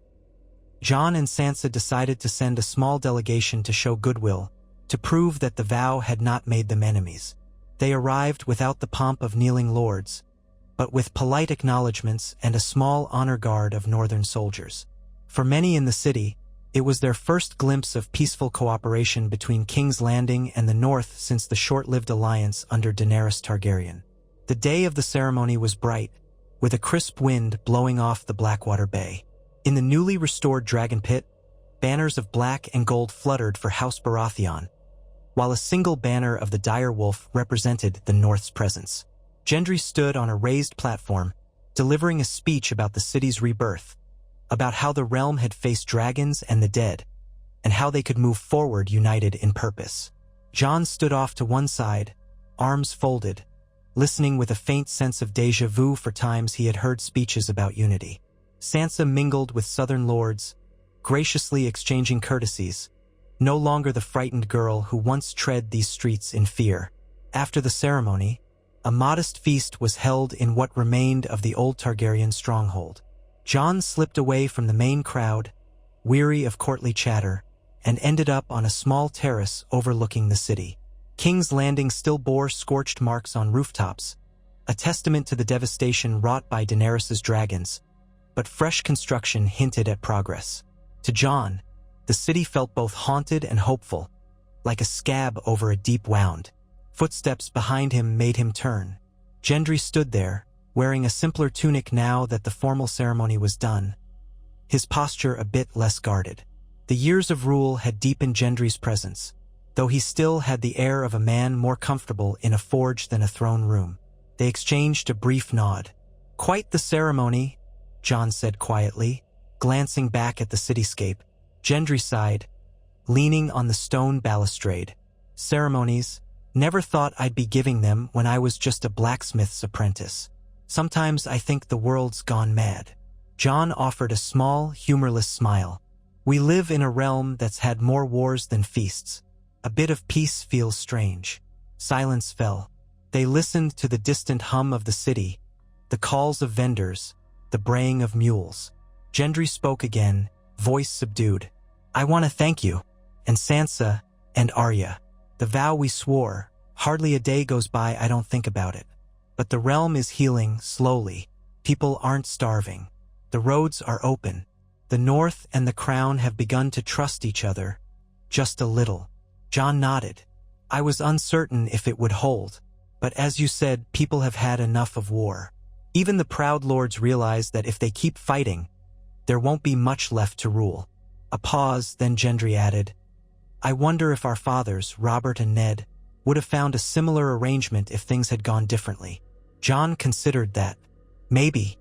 Jon and Sansa decided to send a small delegation to show goodwill, to prove that the vow had not made them enemies. They arrived without the pomp of kneeling lords, but with polite acknowledgments and a small honor guard of northern soldiers. For many in the city, it was their first glimpse of peaceful cooperation between King's Landing and the North since the short-lived alliance under Daenerys Targaryen. The day of the ceremony was bright, with a crisp wind blowing off the Blackwater Bay. In the newly restored Dragon Pit, banners of black and gold fluttered for House Baratheon, while a single banner of the Dire Wolf represented the North's presence. Gendry stood on a raised platform, delivering a speech about the city's rebirth, about how the realm had faced dragons and the dead, and how they could move forward united in purpose. Jon stood off to one side, arms folded, listening with a faint sense of déjà vu for times he had heard speeches about unity. Sansa mingled with southern lords, graciously exchanging courtesies, no longer the frightened girl who once tread these streets in fear. After the ceremony, a modest feast was held in what remained of the old Targaryen stronghold. Jon slipped away from the main crowd, weary of courtly chatter, and ended up on a small terrace overlooking the city. King's Landing still bore scorched marks on rooftops, a testament to the devastation wrought by Daenerys' dragons, but fresh construction hinted at progress. To Jon, the city felt both haunted and hopeful, like a scab over a deep wound. Footsteps behind him made him turn. Gendry stood there, wearing a simpler tunic now that the formal ceremony was done, his posture a bit less guarded. The years of rule had deepened Gendry's presence, though he still had the air of a man more comfortable in a forge than a throne room. They exchanged a brief nod. "Quite the ceremony," Jon said quietly, glancing back at the cityscape. Gendry sighed, leaning on the stone balustrade. "Ceremonies, never thought I'd be giving them when I was just a blacksmith's apprentice. Sometimes I think the world's gone mad." Jon offered a small, humorless smile. "We live in a realm that's had more wars than feasts. A bit of peace feels strange." Silence fell. They listened to the distant hum of the city, the calls of vendors, the braying of mules. Gendry spoke again, voice subdued. "I want to thank you, and Sansa, and Arya. The vow we swore, hardly a day goes by I don't think about it. But the realm is healing, slowly. People aren't starving. The roads are open. The North and the Crown have begun to trust each other. Just a little." Jon nodded. "I was uncertain if it would hold. But as you said, people have had enough of war. Even the proud lords realize that if they keep fighting, there won't be much left to rule." A pause, then Gendry added, "I wonder if our fathers, Robert and Ned, would have found a similar arrangement if things had gone differently." Jon considered that. Maybe.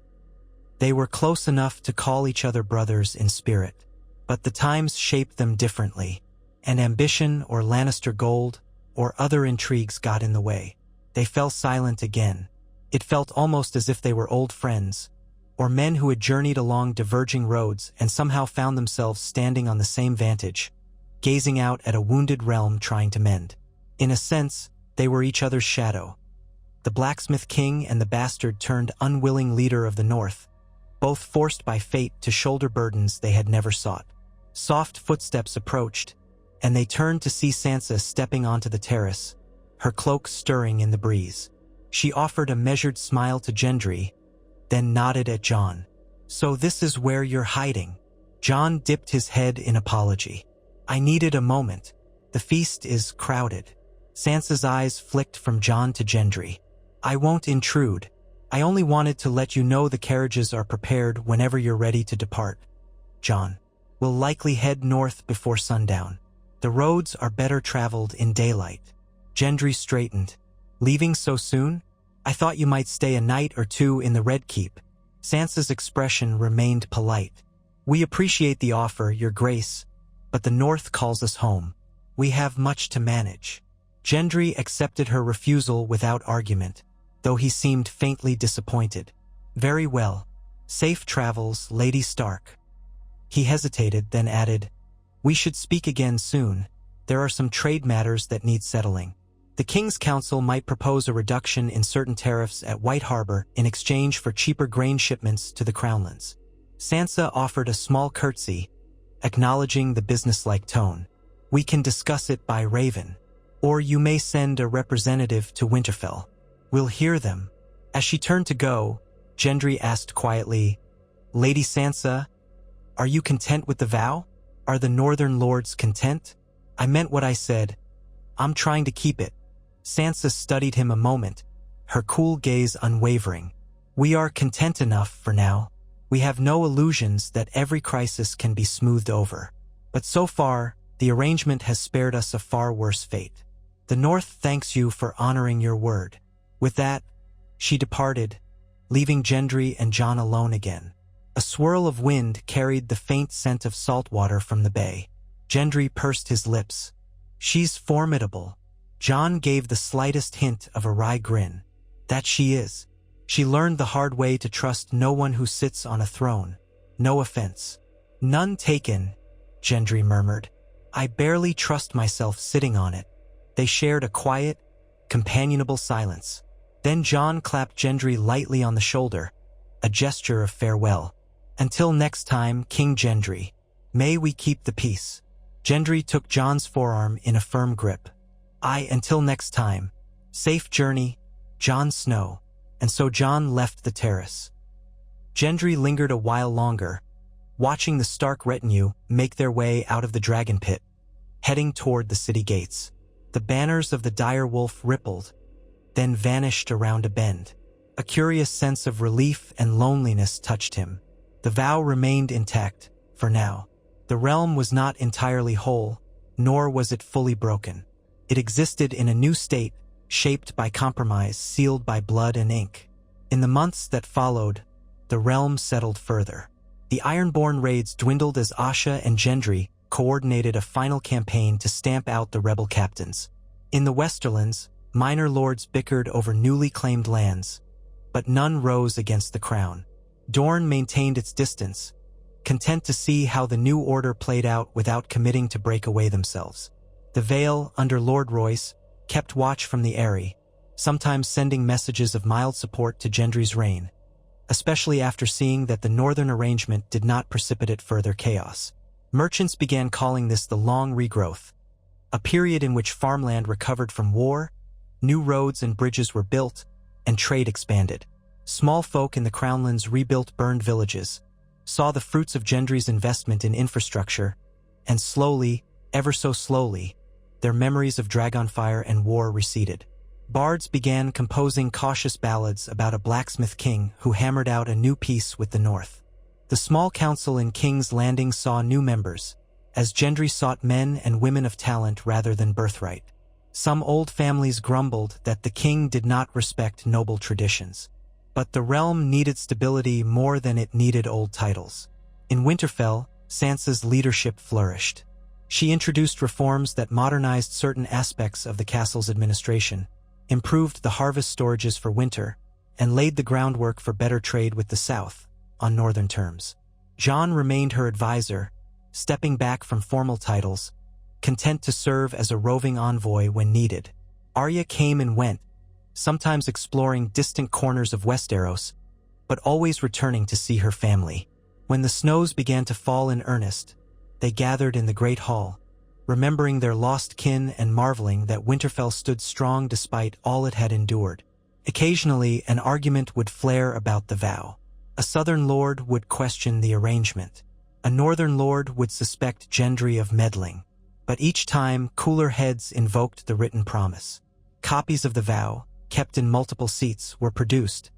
They were close enough to call each other brothers in spirit. But the times shaped them differently, and ambition or Lannister gold or other intrigues got in the way. They fell silent again. It felt almost as if they were old friends, or men who had journeyed along diverging roads and somehow found themselves standing on the same vantage, gazing out at a wounded realm trying to mend. In a sense, they were each other's shadow. The blacksmith king and the bastard-turned unwilling leader of the North, both forced by fate to shoulder burdens they had never sought. Soft footsteps approached, and they turned to see Sansa stepping onto the terrace, her cloak stirring in the breeze. She offered a measured smile to Gendry, then nodded at Jon. "So this is where you're hiding." Jon dipped his head in apology. "I needed a moment. The feast is crowded." Sansa's eyes flicked from Jon to Gendry. "I won't intrude. I only wanted to let you know the carriages are prepared whenever you're ready to depart." Jon, "We'll likely head north before sundown. The roads are better traveled in daylight." Gendry straightened. "Leaving so soon? I thought you might stay a night or two in the Red Keep." Sansa's expression remained polite. "We appreciate the offer, Your Grace, but the North calls us home. We have much to manage." Gendry accepted her refusal without argument, though he seemed faintly disappointed. "Very well. Safe travels, Lady Stark." He hesitated, then added, "We should speak again soon. There are some trade matters that need settling. The King's Council might propose a reduction in certain tariffs at White Harbor in exchange for cheaper grain shipments to the Crownlands." Sansa offered a small curtsy, acknowledging the businesslike tone. "We can discuss it by Raven. Or you may send a representative to Winterfell. We'll hear them." As she turned to go, Gendry asked quietly, "Lady Sansa, are you content with the vow? Are the Northern Lords content?" "I meant what I said. I'm trying to keep it." Sansa studied him a moment, her cool gaze unwavering. "We are content enough for now. We have no illusions that every crisis can be smoothed over. But so far, the arrangement has spared us a far worse fate. The North thanks you for honoring your word." With that, she departed, leaving Gendry and Jon alone again. A swirl of wind carried the faint scent of salt water from the bay. Gendry pursed his lips. "She's formidable." Jon gave the slightest hint of a wry grin. "That she is. She learned the hard way to trust no one who sits on a throne. No offense." "None taken," Gendry murmured. "I barely trust myself sitting on it." They shared a quiet, companionable silence. Then Jon clapped Gendry lightly on the shoulder, a gesture of farewell. "Until next time, King Gendry. May we keep the peace." Gendry took Jon's forearm in a firm grip. Until next time. Safe journey, Jon Snow." And so Jon left the terrace. Gendry lingered a while longer, watching the Stark retinue make their way out of the dragon pit, heading toward the city gates. The banners of the dire wolf rippled, then vanished around a bend. A curious sense of relief and loneliness touched him. The vow remained intact, for now. The realm was not entirely whole, nor was it fully broken. It existed in a new state, shaped by compromise, sealed by blood and ink. In the months that followed, the realm settled further. The Ironborn raids dwindled as Asha and Gendry coordinated a final campaign to stamp out the rebel captains. In the Westerlands, minor lords bickered over newly claimed lands, but none rose against the crown. Dorne maintained its distance, content to see how the new order played out without committing to break away themselves. The Vale, under Lord Royce, kept watch from the Eyrie, sometimes sending messages of mild support to Gendry's reign, especially after seeing that the northern arrangement did not precipitate further chaos. Merchants began calling this the Long Regrowth, a period in which farmland recovered from war, new roads and bridges were built, and trade expanded. Small folk in the Crownlands rebuilt burned villages, saw the fruits of Gendry's investment in infrastructure, and slowly, ever so slowly, their memories of Dragonfire and war receded. Bards began composing cautious ballads about a blacksmith king who hammered out a new peace with the North. The small council in King's Landing saw new members, as Gendry sought men and women of talent rather than birthright. Some old families grumbled that the king did not respect noble traditions. But the realm needed stability more than it needed old titles. In Winterfell, Sansa's leadership flourished. She introduced reforms that modernized certain aspects of the castle's administration, improved the harvest storages for winter, and laid the groundwork for better trade with the South, on northern terms. Jon remained her advisor, stepping back from formal titles, content to serve as a roving envoy when needed. Arya came and went, sometimes exploring distant corners of Westeros, but always returning to see her family. When the snows began to fall in earnest, they gathered in the Great Hall, remembering their lost kin and marveling that Winterfell stood strong despite all it had endured. Occasionally, an argument would flare about the vow. A southern lord would question the arrangement. A northern lord would suspect Gendry of meddling. But each time, cooler heads invoked the written promise. Copies of the vow, kept in multiple seats, were produced,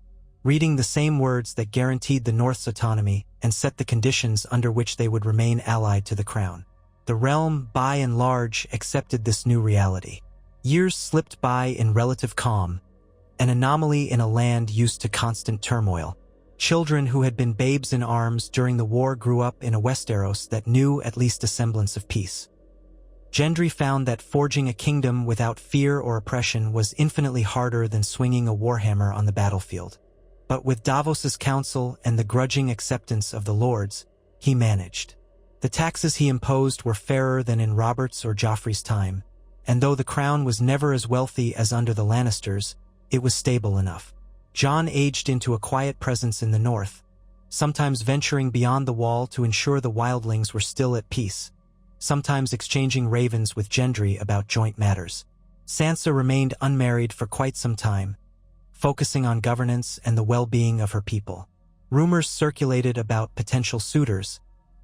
reading the same words that guaranteed the North's autonomy and set the conditions under which they would remain allied to the crown. The realm, by and large, accepted this new reality. Years slipped by in relative calm, an anomaly in a land used to constant turmoil. Children who had been babes in arms during the war grew up in a Westeros that knew at least a semblance of peace. Gendry found that forging a kingdom without fear or oppression was infinitely harder than swinging a warhammer on the battlefield. But with Davos's counsel and the grudging acceptance of the lords, he managed. The taxes he imposed were fairer than in Robert's or Joffrey's time, and though the crown was never as wealthy as under the Lannisters, it was stable enough. Jon aged into a quiet presence in the north, sometimes venturing beyond the wall to ensure the wildlings were still at peace, sometimes exchanging ravens with Gendry about joint matters. Sansa remained unmarried for quite some time, focusing on governance and the well-being of her people. Rumors circulated about potential suitors,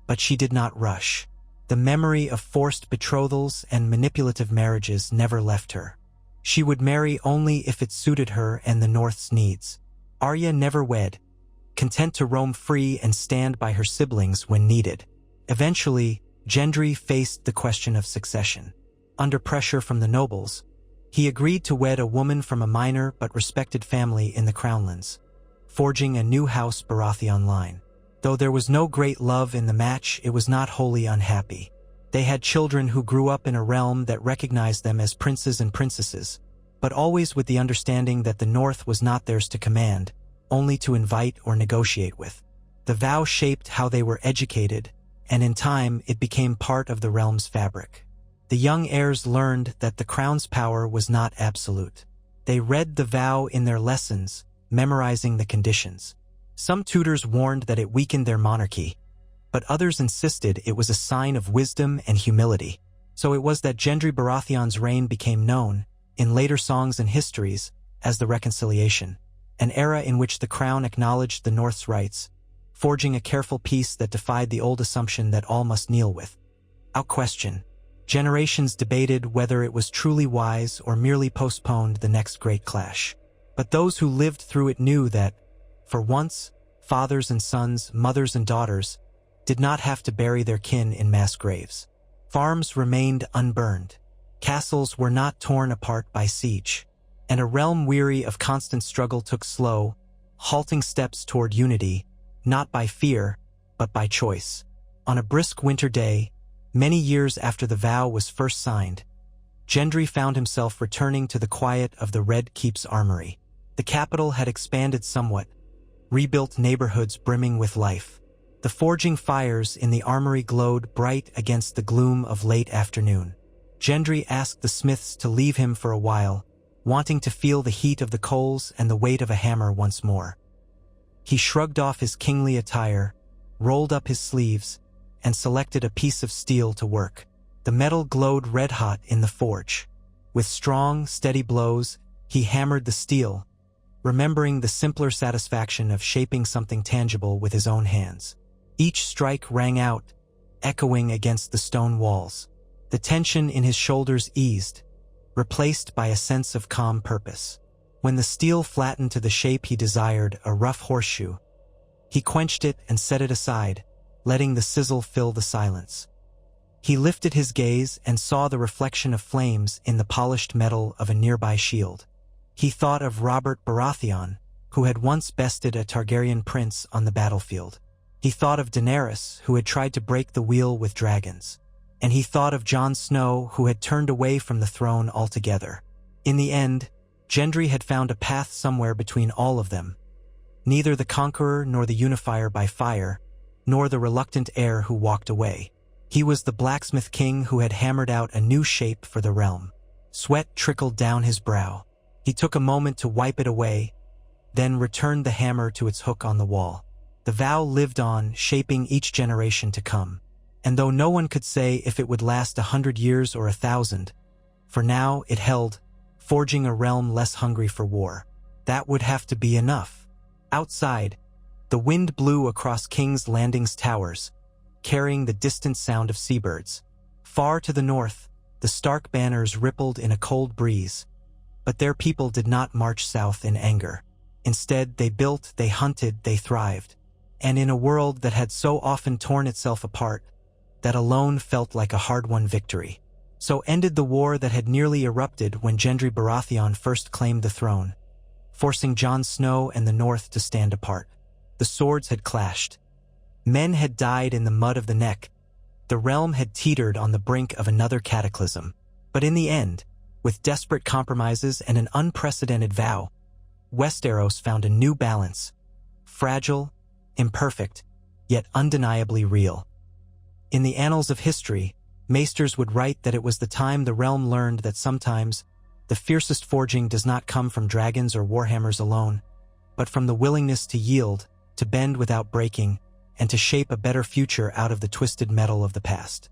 but she did not rush. The memory of forced betrothals and manipulative marriages never left her. She would marry only if it suited her and the North's needs. Arya never wed, content to roam free and stand by her siblings when needed. Eventually, Gendry faced the question of succession. Under pressure from the nobles, he agreed to wed a woman from a minor but respected family in the Crownlands, forging a new house Baratheon line. Though there was no great love in the match, it was not wholly unhappy. They had children who grew up in a realm that recognized them as princes and princesses, but always with the understanding that the North was not theirs to command, only to invite or negotiate with. The vow shaped how they were educated, and in time it became part of the realm's fabric. The young heirs learned that the crown's power was not absolute. They read the vow in their lessons, memorizing the conditions. Some tutors warned that it weakened their monarchy, but others insisted it was a sign of wisdom and humility. So it was that Gendry Baratheon's reign became known, in later songs and histories, as the Reconciliation, an era in which the crown acknowledged the North's rights, forging a careful piece that defied the old assumption that all must kneel without question. Generations debated whether it was truly wise or merely postponed the next great clash. But those who lived through it knew that, for once, fathers and sons, mothers and daughters, did not have to bury their kin in mass graves. Farms remained unburned. Castles were not torn apart by siege. And a realm weary of constant struggle took slow, halting steps toward unity, not by fear, but by choice. On a brisk winter day, many years after the vow was first signed, Gendry found himself returning to the quiet of the Red Keep's armory. The capital had expanded somewhat, rebuilt neighborhoods brimming with life. The forging fires in the armory glowed bright against the gloom of late afternoon. Gendry asked the smiths to leave him for a while, wanting to feel the heat of the coals and the weight of a hammer once more. He shrugged off his kingly attire, rolled up his sleeves, and selected a piece of steel to work. The metal glowed red-hot in the forge. With strong, steady blows, he hammered the steel, remembering the simpler satisfaction of shaping something tangible with his own hands. Each strike rang out, echoing against the stone walls. The tension in his shoulders eased, replaced by a sense of calm purpose. When the steel flattened to the shape he desired, a rough horseshoe, he quenched it and set it aside, letting the sizzle fill the silence. He lifted his gaze and saw the reflection of flames in the polished metal of a nearby shield. He thought of Robert Baratheon, who had once bested a Targaryen prince on the battlefield. He thought of Daenerys, who had tried to break the wheel with dragons. And he thought of Jon Snow, who had turned away from the throne altogether. In the end, Gendry had found a path somewhere between all of them. Neither the conqueror nor the unifier by fire, nor the reluctant heir who walked away. He was the blacksmith king who had hammered out a new shape for the realm. Sweat trickled down his brow. He took a moment to wipe it away, then returned the hammer to its hook on the wall. The vow lived on, shaping each generation to come. And though no one could say if it would last 100 years or 1,000, for now it held, forging a realm less hungry for war. That would have to be enough. Outside, the wind blew across King's Landing's towers, carrying the distant sound of seabirds. Far to the north, the Stark banners rippled in a cold breeze. But their people did not march south in anger. Instead, they built, they hunted, they thrived. And in a world that had so often torn itself apart, that alone felt like a hard-won victory. So ended the war that had nearly erupted when Gendry Baratheon first claimed the throne, forcing Jon Snow and the North to stand apart. The swords had clashed. Men had died in the mud of the neck. The realm had teetered on the brink of another cataclysm. But in the end, with desperate compromises and an unprecedented vow, Westeros found a new balance, fragile, imperfect, yet undeniably real. In the annals of history, maesters would write that it was the time the realm learned that sometimes the fiercest forging does not come from dragons or warhammers alone, but from the willingness to yield, to bend without breaking, and to shape a better future out of the twisted metal of the past.